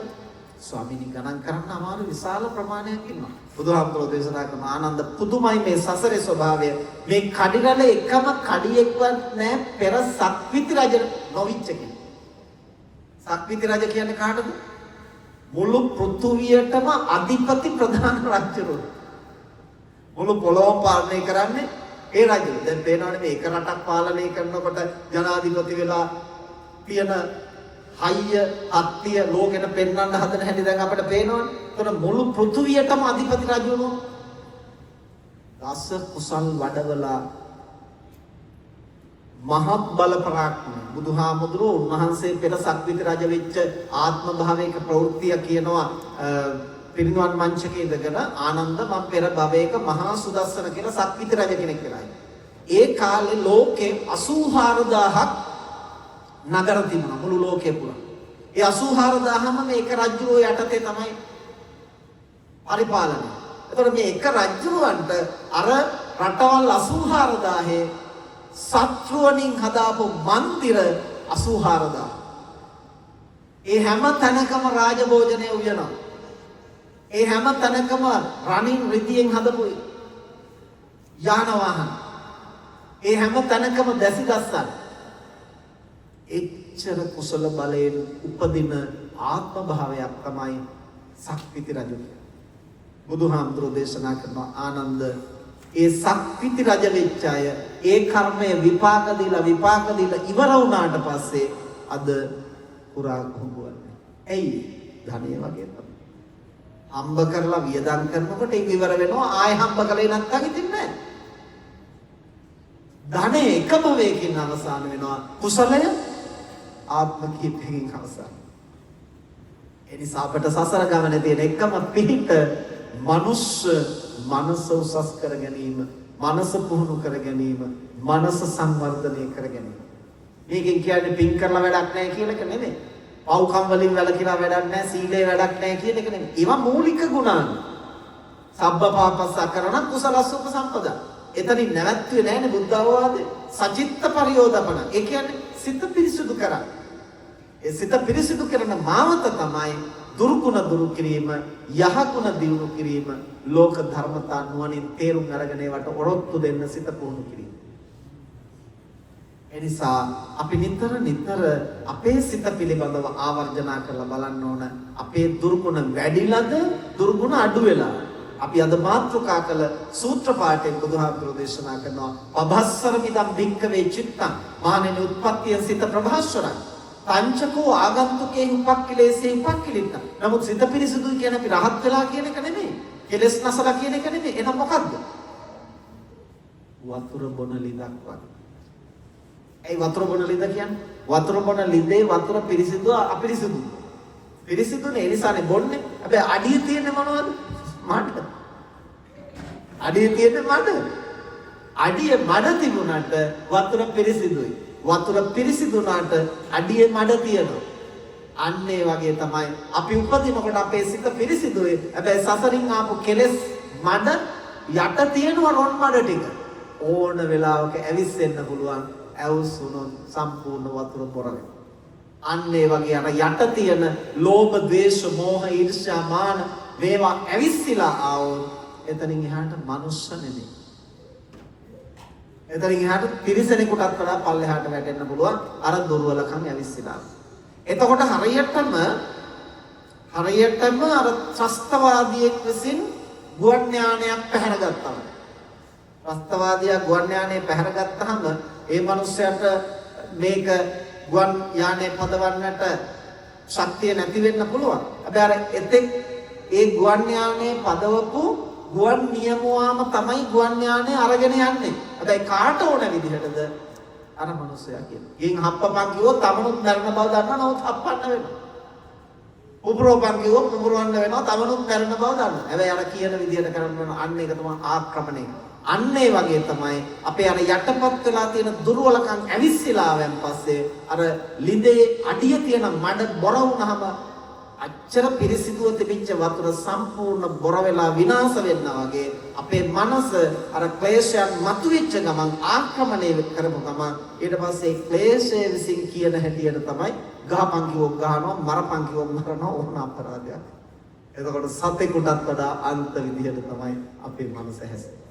C: ස්වාමීනි ගණන් කරන්න අමාරු විශාල ප්‍රමාණයක් ඉන්නවා. බුදුහාමුදුරුවෝ දේශනා කරන ආනන්ද පුදුමයි මේ සසරේ ස්වභාවය. මේ කඩිරලේ එකම කඩියෙක්වත් නැහැ පෙර සක්විති රජ නොවිච්ච කෙනෙක්. සක්විති රජ කියන්නේ කාටද? මුළු පෘථුවියටම අධිපති ප්‍රධාන රජුරු. මුළු පොළොවම පාලනය කරන්නේ ඒ රජු. දැන් පේනවනේ මේ එක රටක් පාලනය කරනකොට ජනාධිපති වෙලා තියෙන හයිය අත්තිය ලෝකෙට පෙන්වන්න හදන හැටි දැන් අපිට පේනවනේ. ඒතර මුළු පෘථුවියටම අධිපති රජුණු රස කුසල් වඩවලා මහත් බල පරාක්‍රම බුදුහාමුදුරුවෝ උන්වහන්සේ පෙර සක්විති රජ වෙච්ච ආත්ම භාවයක ප්‍රවෘත්තිය කියනවා පිරිනිවන් මංචකයේ ඉඳගෙන ආනන්ද මම පෙර භවයක මහා සුදස්සන කියලා සක්විති රජ කෙනෙක් වෙලා ඒ කාලේ ලෝකේ 84000ක් නගර තිබුණා මුළු ලෝකේ පුරා. ඒ 84000ම මේක රජුරෝ යටතේ තමයි පරිපාලනය. එතකොට මේ එක රජුරවන්ට අර රටවල් 84000 සත්වණින් හදාපු මන්දිර 84000. ඒ හැම තැනකම රාජභෝජනය උයනවා. ඒ හැම තැනකම රණින් රිදියෙන් හදපු යාන වාහන. ඒ හැම තැනකම දැසි දස්සන්. එච්චර කුසල බලයෙන් උපදින ආත්ම භාවයක් තමයි සක්විති රජු. බුදුහාමුදුරෝ දේශනා කරන ආනන්ද ඒ සක්විති රජ වෙච්ච අය ඒ කර්මය විපාක දීලා ඉවර වුණාට පස්සේ අද පුරා කුඹුවන්නේ. ඇයි? ධනෙ වගේ තමයි. හම්බ කරලා වියදම් කරනකොට ඒක ඉවර වෙනවා. ආයෙ හම්බ කරේ නැත්නම් ඉතින් නෑ. ධනෙ එකම වේකින් අවසන් වෙනවා. කුසලය ආත්ම කීපකින් අවසන්. ඒ නිසා අපට සසර ගමනේ තියෙන එකම පිහිට මනුෂ්‍ය මනස උසස් කර ගැනීම, මනස පුහුණු කර ගැනීම, මනස සංවර්ධනය කර ගැනීම. මේකෙන් කියන්නේ පින් කරලා වැඩක් නැහැ කියන එක නෙමෙයි. පව්කම් වලින් වැළකීලා වැඩක් නැහැ, සීලේ වැඩක් නැහැ කියන එක නෙමෙයි. ඒවා මූලික ගුණාංග. සබ්බ පාපස්ස කරණ කුසලස්ස උපසම්පදා. එතනින් නැවැත්තුවේ නැහැනේ බුද්ධ අවවාදේ. සචිත්ත පරියෝදපන. ඒ කියන්නේ සිත පිරිසුදු කරා. ඒ සිත පිරිසිදු කරන මාවත තමයි දුරුගුණ දුරු කිරීම, යහගුණ දියුණු කිරීම, ලෝක ධර්මතා නුවණින් තේරුම් අරගෙන ඒවට ඔරොත්තු දෙන්න සිත පුහුණු කිරීම. එනිසා අපි නිතර අපේ සිත පිළිබඳව ආවර්ජනා කරලා බලන්න ඕන. අපේ දුරුගුණ වැඩිලාද දුරුගුණ අඩු වෙලා? අපි අද මාතෘකා කළ සූත්‍ර පාඨයෙන් බුදුහාමුදුරෝ දේශනා කරනවා පබස්සර මිදම් භික්ඛවේ චිත්තං මානෙන උත්පත්තිය සිත ප්‍රභාස්වරං පංචකෝ ආගන්තුකේ උපක්ඛිලේසේ උපක්ඛිලිත. නමුත් සිත පිරිසුදුයි කියන අපි රහත් වෙලා කියන එක නෙමෙයි. කෙලස් නැසලා කියන එක නෙමෙයි. එහෙනම් මොකද්ද? වතුර බොන ලිඳක් වගේ. ඒ වතුර බොන ලිඳ කියන්නේ වතුර බොන ලිඳේ වතුර පිරිසිදු අපිරිසිදු. පිරිසිදුනේ ඒ නිසානේ බොන්නේ. හැබැයි අඩිය තියෙන්නේ මොනවද? මඩ. අඩිය තියෙන්නේ මඩ. අඩිය මඩ තිබුණාට වතුර පිරිසිදුයි. වතුර පිරිසිදුනාට අඩියේ මඩ තියෙනවා. අන්න ඒ වගේ තමයි අපි උපදිනකොට අපේ සිත පිරිසිදුයි. හැබැයි සසරින් ආපු කෙලෙස් මඩ යට තියෙනවා රොන් මඩ ටික. ඕන වෙලාවක ඇවිස්සෙන්න පුළුවන්. ඇවුස්සුනොත් සම්පූර්ණ වතුර බොර වෙනවා. අන්න ඒ වගේ අර යට තියෙන ලෝභ, ද්වේෂ, මෝහ, ඊර්ෂ්‍යා, මාන මේවා ඇවිස්සලා ආවොත් එතනින් එහාට මනුෂ්‍ය නෙමෙයි. එතනින් එහාට තිරිසනෙකුටත් වඩා පල්ලෙහාට වැටෙන්න පුළුවන් අර දුර්වලකම් ඇවිස්සලා. එතකොට හරියටම අර ත්‍රස්තවාදියෙක් විසින් ගුවන් යානයක් පැහැරගත්තා. ත්‍රස්තවාදියා ගුවන් යානය පැහැරගත්තාම ඒ මනුස්සයාට මේක ගුවන් යානය පදවන්නට ශක්තිය නැති වෙන්න පුළුවන්. හැබැයි අර එතෙක් ඒ ගුවන් යානය පදවපු ගුවන් නියමුවාම තමයි ගුවන් යානය අරගෙන යන්නේ. හැබැයි කාට ඕන විදිහටද අර මිනිස්සයා කියන්නේ. ගෙන් හප්පපන් කිව්වොත් තමනුත් මරණ බව දන්නවා නමුත් හප්පන්න වෙනවා. උපරෝපන් කිව්වොත් උපරවන්න වෙනවා තමනුත් මරණ බව දන්නවා. හැබැයි අර කියන විදිහට කරන්න වෙන අන්න ඒක තමයි ආක්‍රමණය. අන්න ඒ වගේ තමයි අපේ අර යටපත් වෙලා තියෙන දුර්වලකම් ඇවිස්සලාවෙන් පස්සේ අර ලිඳේ අඩිය තියෙන මඩ බොර වුණාම අච්චර පිරිසිදුව තිබිච්ච වතුර සම්පූර්ණ බොර වෙලා විනාශ වෙනවා වගේ අපේ මනස අර ක්ලේශයන් මතුවෙච්ච ගමන් ආක්‍රමණය කරපු ගමන් ඊට පස්සේ ක්ලේශයේ විසින් කියන හැටියට තමයි ගහපන් කිව්වොත් ගහනවා මරපන් කිව්වොත් මරනවා ඕන අපරාධයක්. එතකොට සතෙකුටත් වඩා අන්ත විදිහට තමයි අපේ මනස හැසිරෙන්නේ.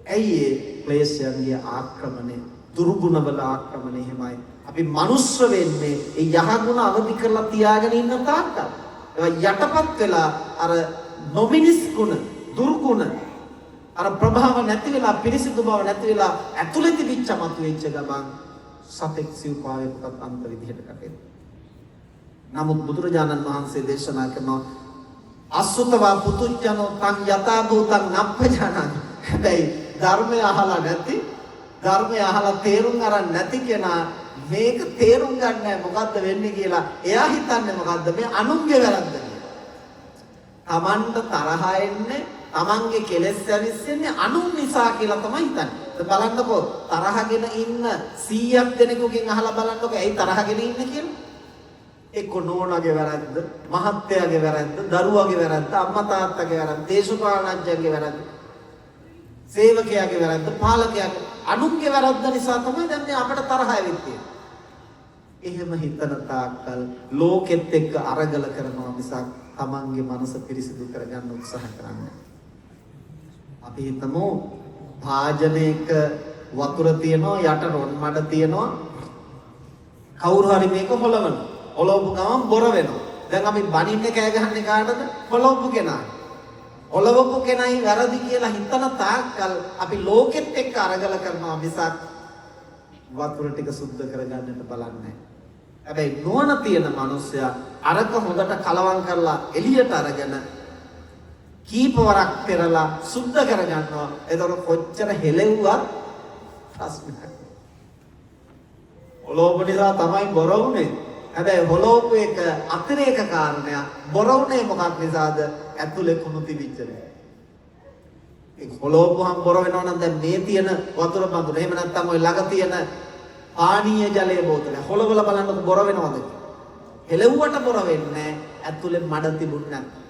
C: ඇයි ඒ ක්ලේශයන්ගේ ආක්‍රමණය දුර්ගුණවල ආක්‍රමණය එහෙමයි. අපි මනුස්ස වෙන්නේ ඒ යහගුණ අවදි කරලා තියාගෙන ඉන්න තාක්කල්. ඒවා යටපත් වෙලා අර නොමිනිස් ගුණ දුර්ගුණ අර ප්‍රභාව නැති වෙලා පිරිසිදු බව නැති වෙලා ඇතුළේ තිබිච්ච මතුවෙච්ච ගමන් සතෙක් සිව්පාවයකට අන්ත විදිහට කටේ. නමුත් බුදුරජාණන් වහන්සේ දේශනා කරනවා අසුතවා පුතුච්චනෝ තං යතා භූතං නප්පජානං. හැබැයි ධර්මය අහලා නැති ධර්මය අහලා තේරුම් අරන් නැති කෙනා මේක තේරුම් ගන්න නැහැ මොකද්ද වෙන්නේ කියලා. එයා හිතන්නේ මොකද්ද මේ අනුන්ගේ වැරද්ද කියලා. Tamanට තරහ එන්නේ Tamanගේ කෙලෙස් ඇවිස්සෙන්නේ අනුන් නිසා කියලා තමයි හිතන්නේ. බලන්නකෝ තරහගෙන ඉන්න 100ක් දෙනෙකුගෙන් අහලා බලන්නකෝ ඇයි තරහගෙන ඉන්නේ කියලා. එක්ක නෝනාගේ වැරද්ද, මහත්තයාගේ වැරද්ද, දරුවාගේ වැරද්ද, අම්මා තාත්තගේ වැරද්ද, දේශපාලනඥයන්ගේ වැරද්ද, සේවකයාගේ වැරද්ද, පාලකයාගේ අනුන්ගේ වැරද්ද නිසා තමයි දැන් මේ අපිට තරහ ඇවිත් එහෙම හිතන තාක්කල් ලෝකෙත් එක්ක අරගල කරනවා මිසක් තමන්ගේ මනස පිරිසිදු කරගන්න උත්සාහ කරන්නේ. අපි හිතමු භාජනයක වතුර තියෙනවා යට රොන් මඩ තියෙනවා කවුරු හරි මේක හොලවනවා. හොලවපු ගමන් බොර වෙනවා. දැන් අපි බනින්නේ කෑ ගහන්නේ කාටද? හොලවපු කෙනාට. ඔලවපු කෙනයි වැරදි කියලා හිතන තාක්කල් අපි ලෝකෙත් එක්ක අරගල කරනවා මිසක් වතුර ටික සුද්ධ කරගන්නට බලන්නේ. හැබැයි නුවණ තියෙන මිනිස්සයා අරක හොඳට කලවම් කරලා එළියට අරගෙන කීපවරක් පෙරලා සුද්ධ කරගන්නවා. එතකොට කොච්චර හෙලෙව්වත් ප්‍රශ්නයක්. ඔලෝප නිසා තමයි බොර වුනේ. හැබැයි හොලෝප එක අතිරේක කාරණයක්. බොර වුනේ මොකක් නිසාද? ඇතුලේ කුණු තිබිච්ච නිසා. ඒ හොලෝපුවම බොර වෙනවා නම් දැන් මේ තියෙන වතුර බඳුන. එහෙම නැත්නම් ওই ළඟ තියෙන පානීය ජලයේ බෝතලය හොලවල බලන්නකො බොර වෙනවද? හෙලෙව්වට බොර වෙන්නේ ඇතුලේ මඩ තිබුණ නැත්නම්.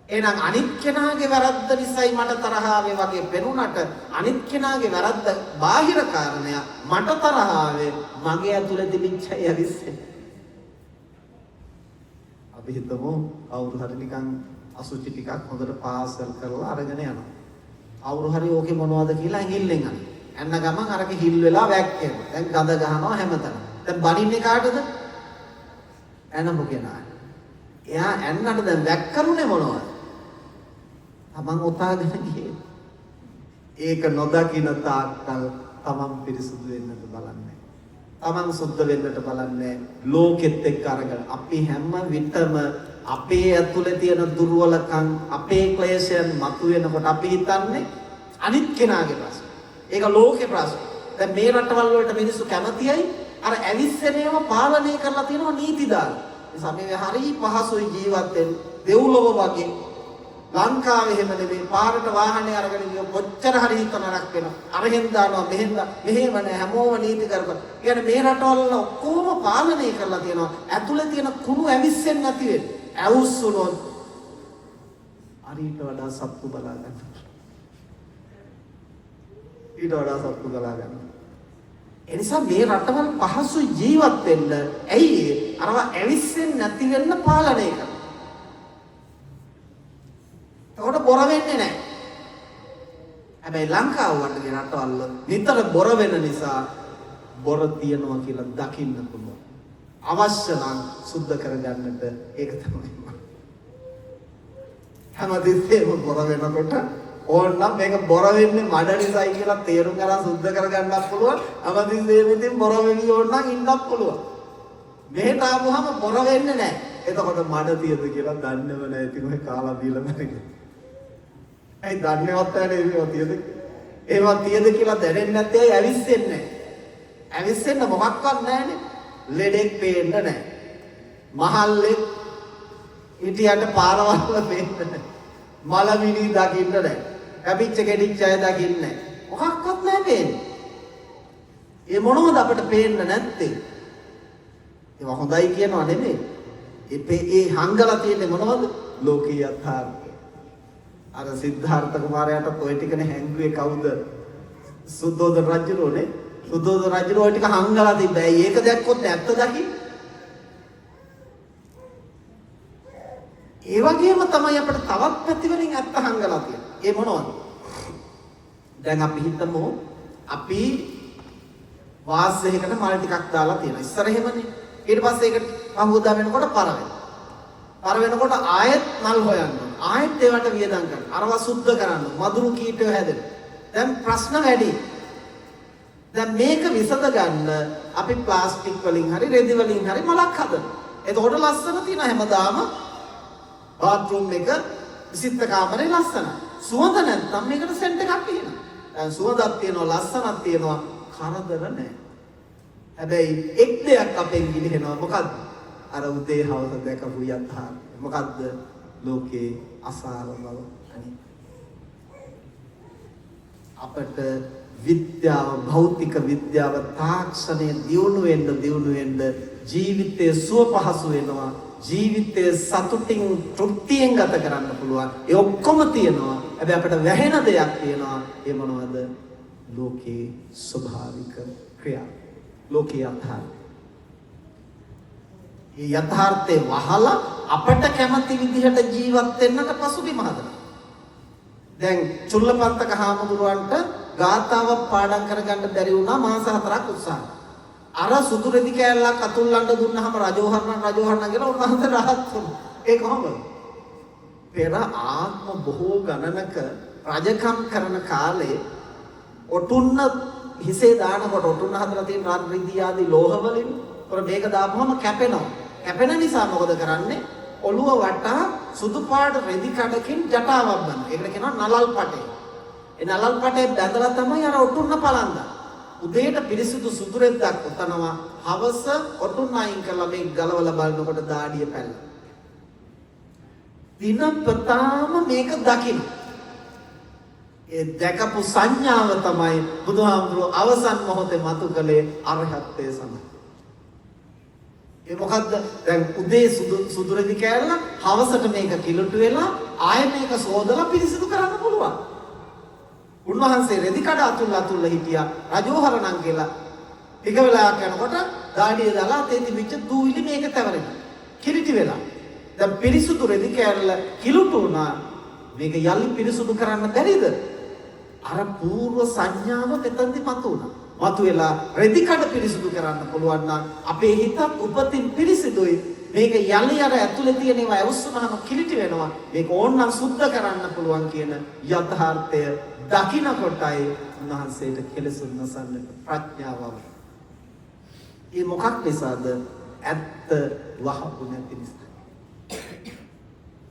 C: එහෙනම් අනිත් කෙනාගේ වැරද්ද නිසායි මට තරහ ආවේ වගේ පෙනුනට අනිත් කෙනාගේ වැරද්ද බාහිර කාරණයක් මට තරහ ආවේ මගේ ඇතුලේ තිබිච්චයි ඇවිස්සෙන්නේ. අපි හිතමු කවුරු හරි නිකන් අසුචි ටිකක් හොඳට පාසල් කරලා අරගෙන යනවා. කවුරු හරි ඕකේ මොනවද කියලා ඇඟිල්ලෙන් අහන. එන්න ගමන් අරක හිල් වෙලා වැක්කෙනවා. දැන් ගඳ ගහනවා හැමතැනම. දැන් බනින්නේ කාටද? එනමු කෙනා. එයා එන්නට දැන් වැක්කරුනේ මොනවද? තමන් උතාගෙන ගියේ. ඒක නොදකින තාක්කල් තමන් පිරිසුදු වෙන්නට බලන්නේ. තමන් සුද්ධ වෙන්නට බලන්නේ. ලෝකෙත් එක්ක අරගෙන අපි හැම විටම අපේ ඇතුලේ තියෙන දුර්වලකම් අපේ ක්ලේශයන් මතුවෙනකොට අපි හිතන්නේ අනිත් කෙනාගේ ප්‍රශ්න. ඒක ලෝකේ ප්‍රශ්න. දැන් මේ රටවල් වලට මිනිස්සු කැමතියි අර ඇවිස්සෙනේම පාලනය කරලා තියෙනවා නීති දාලා. ඒ සමේ හරි පහසුයි ජීවත් වෙන්න. දෙව්ලොව වගේ ලංකාවේ එහෙම නෙමෙයි පාරට වාහනේ අරගෙන ගිය කොච්චර හරි හිතනක් වෙනවා. අරහෙන් දානවා මෙහෙන් මෙහෙම නෑ හැමෝම නීති කරපන්. කියන්නේ මේ රටවල ඔක්කොම පාලනය කරලා තියෙනවා. ඇතුලේ තියෙන කුණු ඇවිස්සෙන්නේ නැති වෙන්න. ඇවුස්සුනොත් අරීට වඩා සත්තු බලා ගන්න. ඊට වඩා සත්තු බලා ගන්න. ඒ නිසා මේ රටවල් පහසු ජීවත් වෙන්න ඇයි අරවා ඇවිස්සෙන්නේ නැති වෙන්න පාලනය කරනවා. ඒකට බොර වෙන්නේ නැහැ. හැබැයි ලංකාව වගේ රටවල් නිතර බොර වෙන නිසා බොර තියනවා කියලා දකින්න පුළුවන්. අවශ්‍ය නම් සුද්ධ කරගන්නට ඒක තමයි. හැමදෙස්සෙම බොර වෙනකොට ඕනනම් මේක බොර වෙන්නේ මඩ නිසායි කියලා තේරුම් ගන්න සුද්ධ කරගන්නත් පුළුවන්. හැමදෙස්සෙම ඉතින් බොර වෙවි ඕනනම් ඉන්නත් පුළුවන්. මෙහෙට ආවම බොර වෙන්නේ නැහැ. එතකොට මඩ තියද කියලා දන්නේව නැහැ. ඉතින් ඔය කාලා බීලා මැරෙන්නේ. ඇයි දන්නේවත් නැහැ ඒවා තියද? ඒවා තියද කියලා දැනෙන්නේ නැත්තේ ඇයි ඇවිස්සෙන්නේ නැහැ. ඇවිස්සෙන්න මොකක්වත් නැහැනේ. ලෙඩෙක් පේන්න නැහැ. මහල්ලෙක් ඉතියට පාරවල් වල පේන්න නැහැ. මලමිනි දකින්න නැහැ. කැපිච්ච කෙඩිච්ච අය දකින්න නැහැ. මොකක්වත් නැහැ පේන්නේ. ඒ මොනවද අපිට පේන්න නැත්තේ? ඒවා හොඳයි කියනවා නෙමෙයි. ඒ හංගලා තියෙන්නේ මොනවද? ලෝකීය යථාර්ථය. අර සිද්ධාර්ථ කුමාරයාට ඔය ටිකනේ හැංගුවේ කවුද? සුද්ධෝදන රජුනේ. සුද්ධෝදන රජු ඔය ටික හංගලා තිබ්බා. ඒක දැක්කොත් ඇත්ත දකි. ඒ වගේම තමයි අපිට තවත් පැතිවලින් ඇත්ත හංගලා තියෙන්නේ. ඒ මොනවද? දැන් අපි හිතමු අපි වාසයකට මල් ටිකක් දාලා තියෙනවා. ඉස්සර එහෙමනේ. ඊට පස්සේ ඒක පහුවදා වෙනකොට පර වෙනවා. පර වෙනකොට ආයෙත් මල් හොයන්න. ආයෙත් ඒවට වියදම් කරන්න. අරවා සුද්ධ කරන්න. මදුරු කීටය හැදෙන. දැන් ප්‍රශ්න වැඩි. දැන් මේක විසඳ ගන්න අපි ප්ලාස්ටික් වලින් හරි රෙදි වලින් හරි මලක් හදනවා. එතකොට ලස්සන තියෙන හැමදාම බාත්රූම් එක විසිත කාමරේ ලස්සන. සුවඳ නැත්නම් මේකට සෙන්ට් එකක් තියෙනවා. දැන් සුවඳක් තියෙනවා ලස්සනක් තියෙනවා කරදර නැහැ. හැබැයි එක් දෙයක් අපෙන් ගිලිහෙනවා මොකද්ද? අර උදේ හවස දැකපු යථාර්ථය. මොකද්ද? ලෝකේ අසාර බව අනිත්. අපට විද්‍යාව භෞතික විද්‍යාව තාක්ෂණය දියුණු වෙන්න ජීවිතයේ සුව පහසු වෙනවා. ජීවිතයේ සතුටින් තෘප්තියෙන් ගත කරන්න පුළුවන්. ඒ ඔක්කොම තියෙනවා. හැබැයි අපිට වැහෙන දෙයක් තියෙනවා. ඒ මොනවද? ලෝකේ ස්වභාවික ක්‍රියා. ලෝකේ යථාර්ථය. මේ යථාර්ථේ වහලා අපට කැමති විදිහට ජීවත් වෙන්නට පසුබිම හදනවා. දැන් චුල්ලපන්තක හාමුදුරුවන්ට ගාථාවක් පාඩම් කරගන්න බැරි වුණා මාස 4ක් උත්සාහ. අර සුදු රෙදි කෑල්ලක් අතුල්ලන්න දුන්නාම රජෝහරණ කියලා උන්වහන්සේ රහත් වුණා. ඒ කොහොමද? පෙර ආත්ම බොහෝ ගණනක රජකම් කරන කාලේ ඔටුන්න හිසේ දානකොට ඔටුන්න හදලා තියෙන රාත්‍රී ආදී ලෝහ වලින් උර මේක දාපුවම කැපෙනවා. කැපෙන නිසා මොකද කරන්නේ? ඔළුව වටා සුදු පාට රෙදි කඩකින් ජටාවක් බඳිනවා. ඒකට කියනවා නලල් පටේ. ඒ නලල් පටේ බැඳලා තමයි අර ඔටුන්න පලන්දා. උදේට පිරිසිදු සුදු රෙද්දක් උතනවා. හවස ඔටුන්න අයින් කරලා මේ ගලවලා බලනකොට දාඩිය පැල්ල. දිනපතාම මේක දකින්න. ඒ දැකපු සංඥාව තමයි බුදුහාමුදුරුවෝ අවසන් මොහොතේ මතු කළේ අරහත්ත්වයේ සඳහන්. ඒ මොකද්ද? දැන් උදේ සුදු රෙදි කෑල්ල හවසට මේක කිලුටු වෙලා ආයෙ මේක සෝදලා පිරිසිදු කරන්න පුළුවන්. උන්වහන්සේ රෙදි කඩ අතුල්ලා හිටියා රජෝහරණම් කියලා. එක වෙලාවක් යනකොට දාඩිය දාලා තේ තිබිච්ච දූවිලි මේක තවරෙනවා. කිලිටි වෙලා. දැන් පිරිසුදු රෙදි කෑල්ල කිලුටු වුණා. මේක යලි පිරිසුදු කරන්න බැරිද? අර పూర్ව සංඥාව මෙතනදි මතුවුණා. මතුවෙලා රෙදි කඩ පිරිසුදු කරන්න පුළුවන් නම් අපේ හිතත් උපතින් පිරිසිදුයි. මේක යලි අර ඇතුලේ තියෙන ඒවා අවශ්‍යමම කිලිටි වෙනවා. මේක ඕනනම් සුද්ධ කරන්න පුළුවන් කියන යථාර්ථය දකින්න කොටයි උන්වහන්සේට කෙලෙසුන් නැසන්නට ප්‍රඥාව. ඒ මොකක් නිසාද? ඇත්ත වහපු නැති නිසා.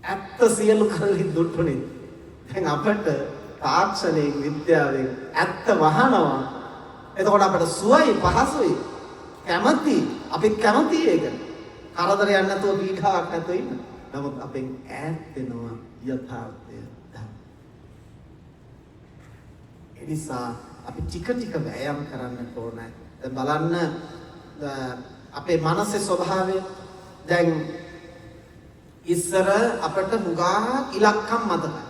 C: ඇත්ත සියලු කල්හි දුටුනේ. දැන් අපට තාක්ෂණයේ විද්‍යාවෙන් ඇත්ත වහනවා. එතකොට අපට සුවයි පහසුයි කැමති අපි කැමති ඒක. කරදරයක් නැතුව පීඩාවක් නැතුව ඉන්න. නමුත් අපෙන් ඈත් වෙනවා යථාර්ථය. ඒ නිසා අපි ටික ටික වෑයම් කරන්නට ඕනේ. දැන් බලන්න අපේ මනසේ ස්වභාවය දැන් ඉස්සර අපිට මුගා ඉලක්කම් මතකයි.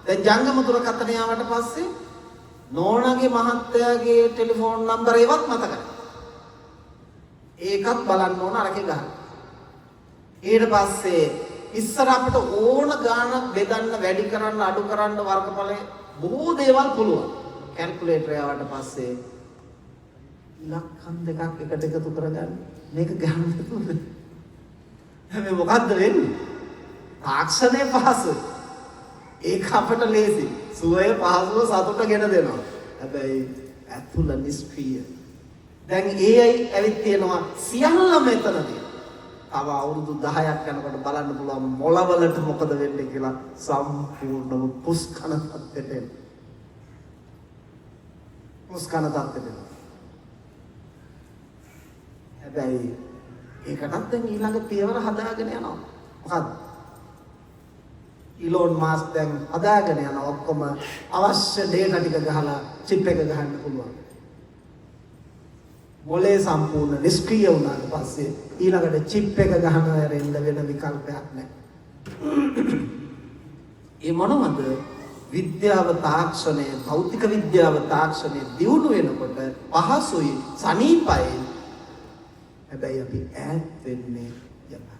C: දැන් ජංගම දුරකථන යාවට පස්සේ නෝනාගේ මහත්තයාගේ ටෙලිෆෝන් නම්බර ඒවත් මතකයි. ඒකත් බලන්න ඕන අරකේ ගහන්න. ඊට පස්සේ ඉස්සර අපිට ඕන ගාණක් බෙදන්න වැඩි කරන්න අඩු කරන්න වර්ගඵලයේ බොහෝ දේවල් පුළුවන්. කැල්කියුලේටර් යාවට පස්සේ ඉලක්කම් දෙකක් එකට එකතු කරගන්න මේක ගන්න තුනේ. හැබැයි මොකද්ද වෙන්නේ? තාක්ෂණයේ පහසු. ඒක අපට ලේසි. සුවය පහසුව සතුට ගෙන දෙනවා. හැබැයි ඇතුළ නිෂ්ක්‍රීය. දැන් ඒයි ඇවිත් තියෙනවා සියල්ල මෙතනදී. තව අවුරුදු 10ක් යනකොට බලන්න පුළුවන් මොළවලට මොකද වෙන්නේ කියලා සම්පූර්ණව පුස්කන තත්ත්වයට එනවා. පුස්කන තත්ත්වයට එනවා. හැබැයි ඒකටත් දැන් ඊළඟ පියවර හදාගෙන යනවා. මොකද්ද? ඉලෝන් මාස්ක් දැන් හදාගෙන යන ඔක්කොම අවශ්‍ය ඩේටා ටික ගහලා චිප් එක ගහන්න පුළුවන්. මොලේ සම්පූර්ණ නිෂ්ක්‍රීය වුණාට පස්සේ ඊළඟට චිප් එක ගහනවා ඇරෙන්න වෙන විකල්පයක් නැහැ. ඒ මොනවද? විද්‍යාව තාක්ෂණය, භෞතික විද්‍යාව තාක්ෂණය දියුණු වෙනකොට පහසුයි, සනීපයි. හැබැයි අපි ඈත් වෙන්නේ යනවා.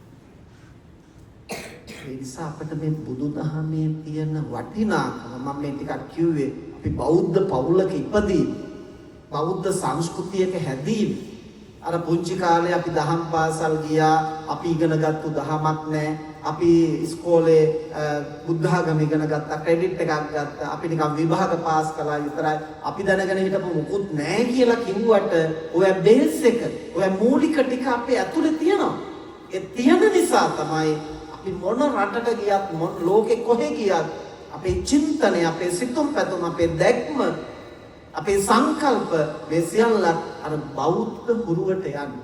C: ඒ නිසා අපිට මේ බුදුදහමේ තියෙන වටිනාකම මම මේ ටිකක් කිව්වේ අපි බෞද්ධ පවුලක ඉපදී බෞද්ධ සංස්කෘතියක හැදීම. අර පුංචි කාලේ අපි දහම් පාසල් ගියා, අපි ඉගෙනගත්තු දහමක් නැහැ. අපි ඉස්කෝලේ බුද්ධ ආගම ඉගෙන ගත්තා, ක්‍රෙඩිට් එකක් ගත්තා. අපි නිකන් විභාග පාස් කළා විතරයි. අපි දැනගෙන හිටපු මුකුත් නැහැ කියලා කිව්වට ඔය බේස් එක, ඔය මූලික ටික අපේ ඇතුලේ තියෙනවා. ඒ තියෙන නිසා තමයි අපි මොන රටට ගියත්, මොන ලෝකෙ කොහෙ ගියත් අපේ චින්තනය, අපේ සිතුම් පැතුම්, අපේ දැක්ම, අපේ සංකල්ප මේ සියල්ල අර බෞද්ධ හුරුවට යන්නේ.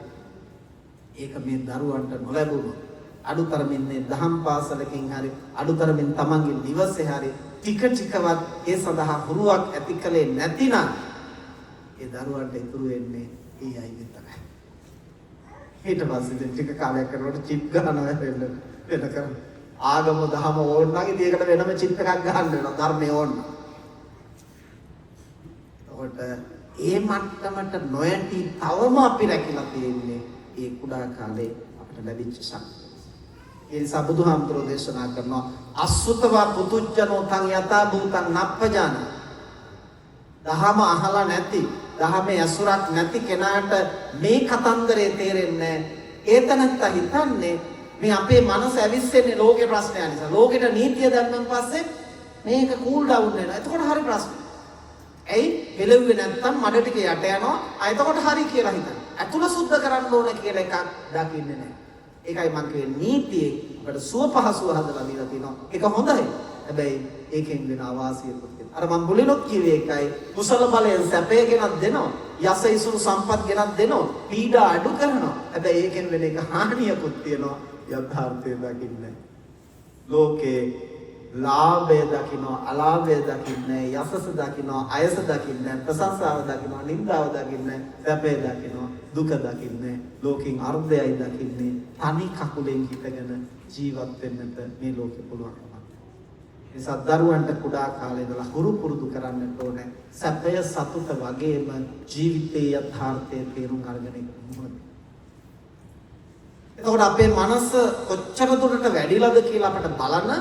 C: ඒක මේ දරුවන්ට නොලැබුණොත් අඩුතරමින් මේ දහම් පාසලකින් හරි අඩුතරමින් තමන්ගේ නිවසේ හරි ටික ටිකවත් ඒ සඳහා හුරුවක් ඇති කලේ නැතිනම් ඒ දරුවන්ට ඉතුරු වෙන්නේ ඒ අය විතරයි. ඊට පස්සේ ටික කාලයක් කරනකොට චිප් ගන්නවා වෙන කරන ආගම දහම ඕන නම් ඉතින් ඒකට වෙනම චිප් එකක් ගන්න වෙනවා ධර්මයේ ඕන. ඒකට ඒ මට්ටමට නොයටි තවම අපි රැකිලා තියෙන්නේ ඒ කුඩා කාලේ අපිට ලැබිච්ච ශක්තිය. ඒ නිසා බුදුහාමුදුරෝ දේශනා කරනවා අසුතවා පුතුජනෝ තං යතා භූතං නප්පජාන. දහම අහලා නැති, දහමේ අසුරක් නැති කෙනාට මේ කතන්දරේ තේරෙන්නේ නැහැ. ඒතනත්ත හිතන්නේ මේ අපේ මනස ඇවිස්සෙන්නේ ලෝකේ ප්‍රශ්නය නිසා. ලෝකෙට නීතිය දැම්මන් පස්සේ මේක කූල් ඩවුන් වෙනවා. එතකොට හරි ප්‍රශ්න. ඇයි? පෙළෙව්වේ නැත්තම් මඩ ටික යට යනවා. එතකොට හරි කියලා හිතනවා. ඇතුළ සුද්ධ කරන්න ඕන කියලා එකක් දකින්නේ නැහැ. ඒකයි මම කියන්නේ නීතියේ අපිට සුව පහසුව හදලා දීලා තියෙනවා. ඒක හොඳයි. හැබැයි ඒකෙන් වෙන අවාසියකුත් තියෙනවා. අර මම මුලින්ොත් කිව්වේ ඒකයි. කුසල බලයෙන් සැපේ ගෙනත් දෙනවා. යස ඉසුරු සම්පත් ගෙනත් දෙනවා. පීඩා අඩු කරනවා. හැබැයි ඒකෙන් වෙන එක හානියකුත් තියෙනවා. යථාර්ථය දකින්නේ ලෝකේ ලාභය දකිනවා, අලාභය දකින්නේ, යසස දකිනවා, අයස දකින්නේ, ප්‍රශංසාව දකිනවා, නින්දාව දකින්නේ, සැපේ දකිනවා, දුක දකින්නේ, ලෝකෙන් අර්ධයයි දකින්නේ. තනි කකුලෙන් හිටගෙන ජීවත් වෙන්නට මේ ලෝකෙ පුළුවන්. ඒ සද්දරුවන්ට කුඩා කාලේ ඉඳලා හුරු පුරුදු කරන්නට ඕනේ. සැපය සතුට වගේම ජීවිතයේ යථාර්ථයේ තේරුම් අරගෙන ඉන්න. එතකොට අපේ මනස කොච්චර දුරට වැඩිලාද කියලා අපිට බලන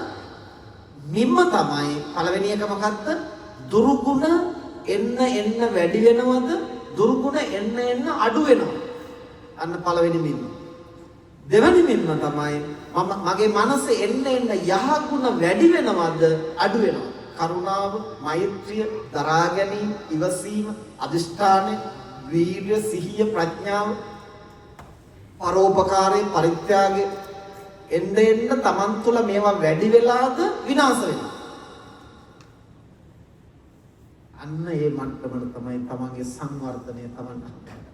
C: මිම්ම තමයි පළවෙනි එක මොකක්ද? දුරුගුණ එන්න වැඩි වෙනවද? දුරුගුණ එන්න අඩු වෙනවද? අන්න පළවෙනි මිම්ම. දෙවෙනි මිම්ම තමයි මගේ මනසේ එන්න යහගුණ වැඩි වෙනවද අඩු වෙනවද? කරුණාව, මෛත්‍රිය, දරා ගැනීම, ඉවසීම, අදිෂ්ඨානය, වීර්ය, සිහිය, ප්‍රඥාව, පරෝපකාරය, පරිත්‍යාගය එන්න තමන් තුළ මේවා වැඩි වෙලාද විනාශ වෙනවා. අන්න ඒ මට්ටමට තමයි තමන්ගේ සංවර්ධනය තමන්ට හම්බෙන්නේ.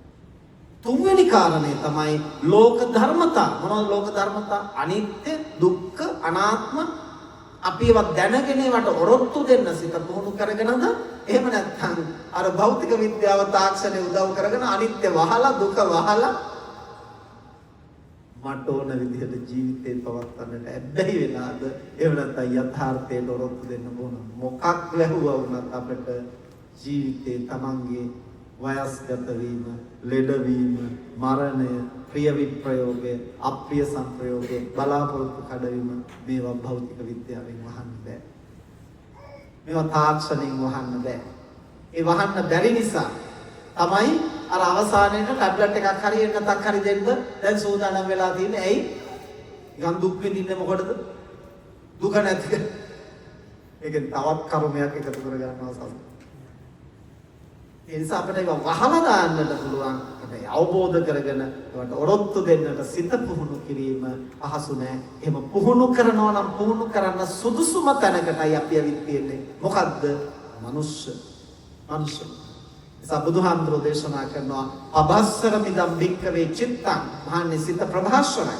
C: තුන්වෙනි කාරණේ තමයි ලෝක ධර්මතා. මොනවද ලෝක ධර්මතා? අනිත්‍ය, දුක්ඛ, අනාත්ම. අපි ඒවා දැනගෙන ඒවට ඔරොත්තු දෙන්න සිත පුහුණු කරගෙනද? එහෙම නැත්නම් අර භෞතික විද්‍යාව තාක්ෂණය උදව් කරගෙන අනිත්‍ය වහලා දුක වහලා මට ඕන විදිහට ජීවිතේ පවත්වන්නට ඇබ්බැහි වෙලාද? එහෙම නැත්නම් යථාර්ථයට ඔරොත්තු දෙන්න ඕන. මොකක් වැහුවා වුණත් අපිට ජීවිතේ තමන්ගේ වයස්ගත වීම, ලෙඩවීම, මරණය, ප්‍රිය විප්‍රයෝගය, අප්‍රිය සංප්‍රයෝගය, බලාපොරොත්තු කඩවීම මේවා භෞතික විද්‍යාවෙන් වහන්න බෑ. මේවා තාක්ෂණයෙන් වහන්න බෑ. ඒ වහන්න බැරි නිසා තමයි අර අවසානයේට ටැබ්ලට් එකක් හරි එන්නතක් හරි දෙන්න දැන් සූදානම් වෙලා තියෙන්නේ. ඇයි? නිකන් දුක් විඳින්නේ මොකටද? දුක නැති. ඒකෙන් තවත් කර්මයක් එකතු කර ගන්නවා සමහර. ඒ නිසා අපිට ඒක වහලා දාන්නට පුළුවන්. හැබැයි අවබෝධ කරගෙන ඒකට ඔරොත්තු දෙන්නට සිත පුහුණු කිරීම පහසු නෑ. එහෙම පුහුණු කරනවා නම් පුහුණු කරන්න සුදුසුම තැනකටයි අපි ඇවිත් තියෙන්නේ. මොකද්ද? මනුෂ්‍ය. සබුදුහාමුදුරෝ දේශනා කරනවා අබස්සර මිදම් භික්කවේ චිත්තං. මහන්නේ සිත ප්‍රභාස්වරයි.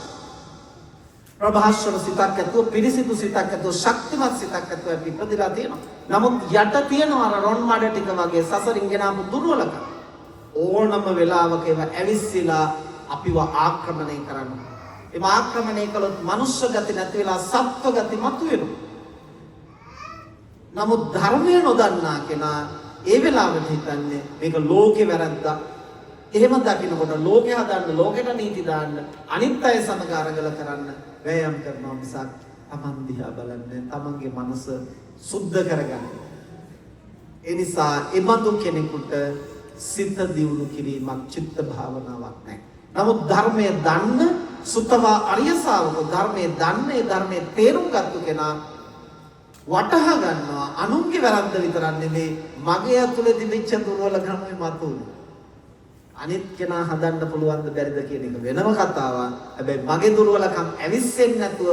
C: ප්‍රභාස්වර සිතක් ඇතුව පිරිසිදු සිතක් ඇතුව ශක්තිමත් සිතක් ඇතුව අපි ඉපදලා තියෙනවා. නමුත් යට තියෙනවා අර රොන් මඩ ටික වගේ සසරින් ගෙනාපු දුර්වලකම්. ඕනම වෙලාවක ඒවා ඇවිස්සලා අපිව ආක්‍රමණය කරනවා. ඒ ආක්‍රමණය කළොත් මනුෂ්‍ය ගති නැති වෙලා සත්ව ගති මතුවෙනවා. නමුත් ධර්මය නොදන්නා කෙනා ඒ වෙලාවට හිතන්නේ මේක ලෝකේ වැරද්දා. එහෙම දකින්නකොට ලෝකේ හදන්න, ලෝකෙට නීති දාන්න, අනිත් අය සමග අරගල කරන්න වෑයම් කරනවා මිසක් Taman දිහා බලන්නේ, Tamanගේ මනස සුද්ධ කරගන්න. ඒ නිසා එබඳු කෙනෙකුට සිත දියුණු කිරීමක්, චිත්ත භාවනාවක් නැහැ. නමුත් ධර්මයේ දන්න සුතවා අරිය ශාවක ධර්මයේ දන්නේ, ධර්මයේ තේරුම් ගත්ත කෙනා වටහා ගන්නවා අනුන්ගේ වැරද්ද විතරක් නෙමෙයි මගේ ඇතුලේ තිබිච්ච දුර්වලකම් මතුනේ. අනිත් කෙනා හදන්න පුළුවන්ද බැරිද කියන එක වෙනම කතාවක්. හැබැයි මගේ දුර්වලකම් ඇවිස්සෙන්නේ නැතුව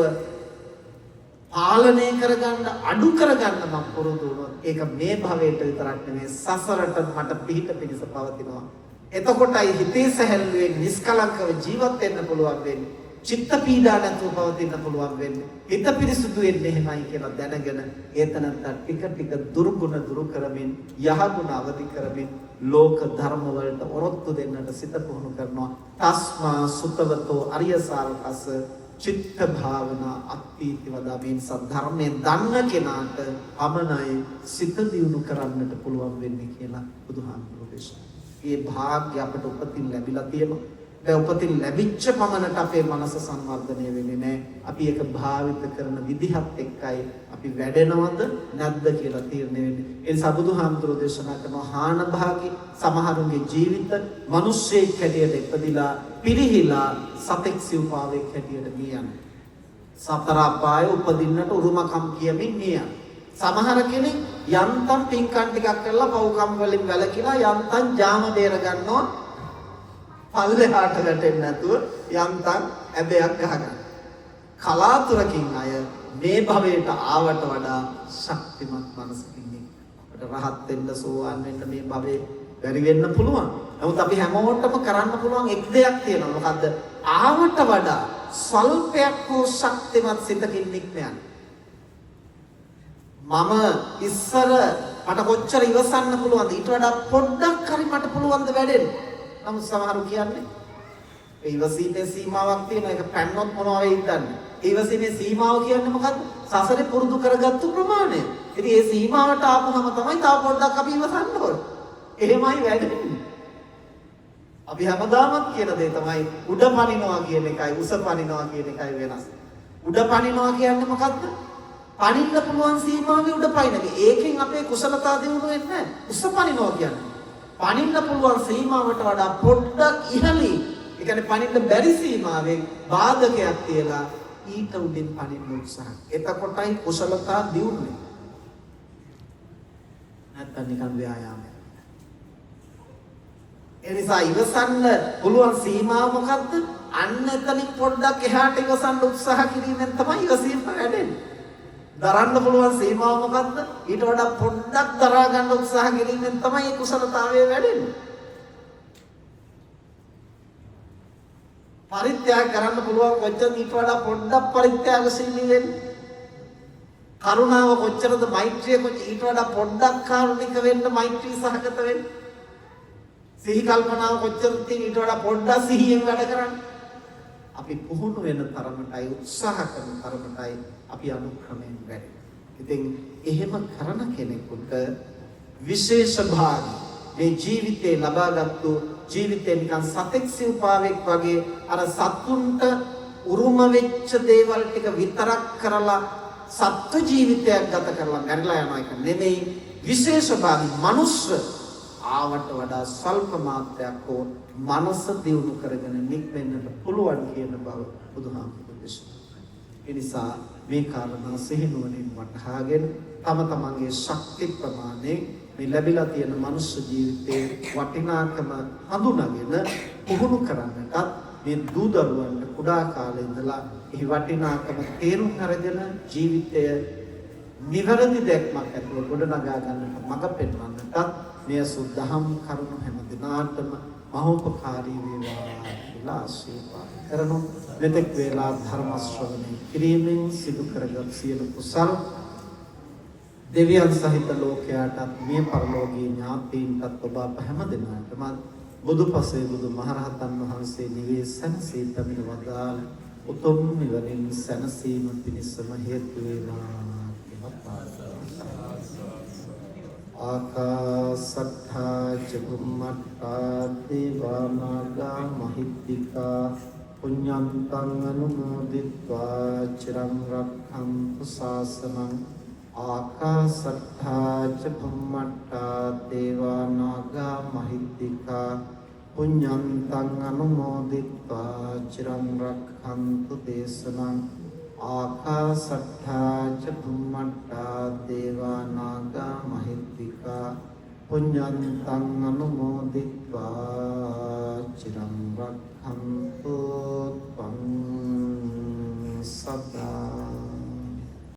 C: පාලනය කරගන්න, අඩු කරගන්න මම පුරුදු වුණොත් ඒක මේ භවයට විතරක් නෙමෙයි සසරට මට පිහිට පිණිස පවතිනවා. එතකොටයි හිතේ සැහැල්ලුවෙන් නිස්කලංකව ජීවත් වෙන්න පුළුවන් වෙන්නේ. චිත්ත පීඩා නැතුව පවතින්න පුළුවන් වෙන්නේ. හිත පිරිසුදු වෙන්නේ එහෙමයි කියලා දැනගෙන ඒතනත්ත ටික ටික දුර්ගුණ දුරු කරමින් යහගුණ අවදි කරමින් ලෝක ධර්ම වලට ඔරොත්තු දෙන්නට සිත පුහුණු කරනවා. තස්මා සුතවතෝ අරිය ශාවකස්ස චිත්ත භාවනා අත්ථීති වදාමින් සද්ධර්මයෙන් දන්න කෙනාට පමණයි සිත දියුණු කරන්නට පුළුවන් වෙන්නේ කියලා බුදුහාමුදුරුවෝ දේශනා. ඒ භාග්‍ය අපට උපතින් ලැබිලා තියෙනවා. දැන් උපතින් ලැබිච්ච පමණට අපේ මනස සංවර්ධනය වෙන්නේ නැහැ. අපි ඒක භාවිත කරන විදිහත් එක්කයි අපි වැඩෙනවද නැද්ද කියලා තීරණය වෙන්නේ. ඒ නිසා බුදුහාමුදුරෝ දේශනා කරන හාන භාගී සමහරුන්ගේ ජීවිත මිනිස්සෙක් හැටියට ඉපදිලා පිරිහිලා සතෙක් සිව්පාවෙක් හැටියට ගියන. සතර අපාය උපදින්නට උරුමකම් කියමින් ගියන. සමහර කෙනෙක් යන්තම් පින්කම් ටිකක් කරලා පව්කම් වලින් වැළකීලා යන්තම් ජාම බේර ගන්නවා. පල්ලෙහාට වැටෙන්නේ නැතුව යන්තම් ඇබයක් ගහගන්න. කලාතුරකින් අය මේ භවයට ආවට වඩා ශක්තිමත් මනසකින් අපිට රහත් වෙන්න සෝවාන් වෙන්න මේ භවයේ බැරි වෙන්න පුළුවන්. නමුත් අපි හැමෝටම කරන්න පුළුවන් එක් දෙයක් තියෙනවා. මොකද්ද? ආවට වඩා ස්වල්පයක් හෝ ශක්තිමත් සිතකින් නික්ම යන්න. මම ඉස්සර මට කොච්චර ඉවසන්න පුළුවන්ද? ඊට වඩා පොඩ්ඩක් හරි මට පුළුවන් ද වැඩෙන්න. නමුත් සමහරු කියන්නේ ඒ ඉවසීමේ සීමාවක් තියෙනවා. ඒක පැන්නොත් මොනවා වෙයිද දන්නේ. ඒ ඉවසීමේ සීමාව කියන්නේ මොකද්ද? සසරේ පුරුදු කරගත්තු ප්‍රමාණය. ඉතින් ඒ සීමාවට ආපුවම තමයි තව පොඩ්ඩක් අපි ඉවසන්න ඕනේ. එහෙමයි වැඩෙන්නේ. අපි හැමදාමත් කියන දේ තමයි උඩ පනිනවා කියන එකයි උස පනිනවා කියන එකයි වෙනස්. උඩ පනිනවා කියන්නේ මොකද්ද? පනින්න පුළුවන් සීමාවේ උඩ පනින එක. ඒකෙන් අපේ කුසලතා දියුණු වෙන්නේ නැහැ. උස පනිනවා කියන්නේ පනින්න පුළුවන් සීමාවට වඩා පොඩ්ඩක් ඉහළින්, ඒ කියන්නේ පනින්න බැරි සීමාවෙන් බාධකයක් තියලා ඊට උඩින් පනින්න උත්සාහ. එතකොටයි කුසලතා දියුණු වෙන්නේ. නැත්තම් නිකන් ව්‍යායාමයක්. ඒ නිසා ඉවසන්න පුළුවන් සීමාව මොකද්ද? අන්න එතනින් පොඩ්ඩක් එහාට ඉවසන්න උත්සාහ කිරීමෙන් තමයි ඉවසීම වැඩෙන්නේ. දරන්න පුළුවන් සීමාව මොකද්ද? ඊට වඩා පොඩ්ඩක් දරා ගන්න උත්සාහ කිරීමෙන් තමයි ඒ කුසලතාවය වැඩෙන්නේ. පරිත්‍යාග කරන්න පුළුවන් කොච්චරද? ඊට වඩා පොඩ්ඩක් පරිත්‍යාගශීලී වෙන්න. කරුණාව කොච්චරද? මෛත්‍රිය කොච්චර? ඊට වඩා පොඩ්ඩක් කාරුණික වෙන්න, මෛත්‍රී සහගත වෙන්න. සිහි කල්පනාව කොච්චරද? ඊට වඩා පොඩ්ඩක් සිහියෙන් වැඩ කරන්න. අපි පුහුණු වෙන තරමටයි, උත්සාහ කරන තරමටයි අපි අනුක්‍රමයෙන් වැඩි. ඉතින් එහෙම කරන කෙනෙකුට විශේෂ භාග මේ ජීවිතේ ලබාගත්තු ජීවිතේ නිකන් සතෙක් සිව්පාවෙක් වගේ අර සතුන්ට උරුම වෙච්ච දේවල් ටික විතරක් කරලා සත්ව ජීවිතයක් ගත කරලා මැරිලා යනවා එක නෙමෙයි. විශේෂ භාග මනුස්ස ආවට වඩා ස්වල්ප මාත්‍රයක් හෝ මනස දියුණු කරගෙන නික්මෙන්නට පුළුවන් කියන බව බුදුහාමුදුරුවෝ දේශනා කළා. ඒ නිසා මේ කාරණා සිහිනුවණින් වටහාගෙන තම තමන්ගේ ශක්ති ප්‍රමාණය මේ ලැබිලා තියෙන මනුෂ්‍ය ජීවිතයේ වටිනාකම හඳුනාගෙන පුහුණු කරන්නටත් මේ දූ දරුවන්ට කුඩා කාලේ ඉඳලා එහි වටිනාකම තේරුම් අරගෙන ජීවිතය නිවැරදි දැක්මක් ඇතුව ගොඩනගා ගන්නට මඟ පෙන්වන්නටත් මේ සුද්ධහම් කරුණු හැම දිනාටම මහෝපකාරී වේවා කියලා ආශිර්වාද කරනු. මෙතෙක් වේලා ධර්ම ශ්‍රවණය කිරීමෙන් සිදු කරගත් සියලු කුසල් දෙවියන් සහිත ලෝකයාටත් මේ පරලෝකීය ඥාතීන්ටත් ඔබ අප හැම දිනාටම බුදුපසේ බුදු මහරහතන් වහන්සේ නිවේ සැනසී පැමිණ වදාළ උතුම් නිවනින් සැනසීම පිණිසම හේතු වේවා කියලා ප්‍රාර්ථනා. ආකාසට්ඨා චුම්මට්ඨා දේවානාගා මහිත්‍තිකා පුඤ්ඤන්තං අනුමෝදිत्वा චිරං රක්ඛන්තු ශාසනං. ආකාසට්ඨා චුම්මට්ඨා දේවානාගා මහිත්‍තිකා පුඤ්ඤන්තං අනුමෝදිत्वा චිරං රක්ඛන්තු දේශනං. ආකාසට්ඨා චුම්මට්ඨා දේවානාගා මහිත්‍තිකා පුඤ්ඤන්තං අනුමෝදිत्वा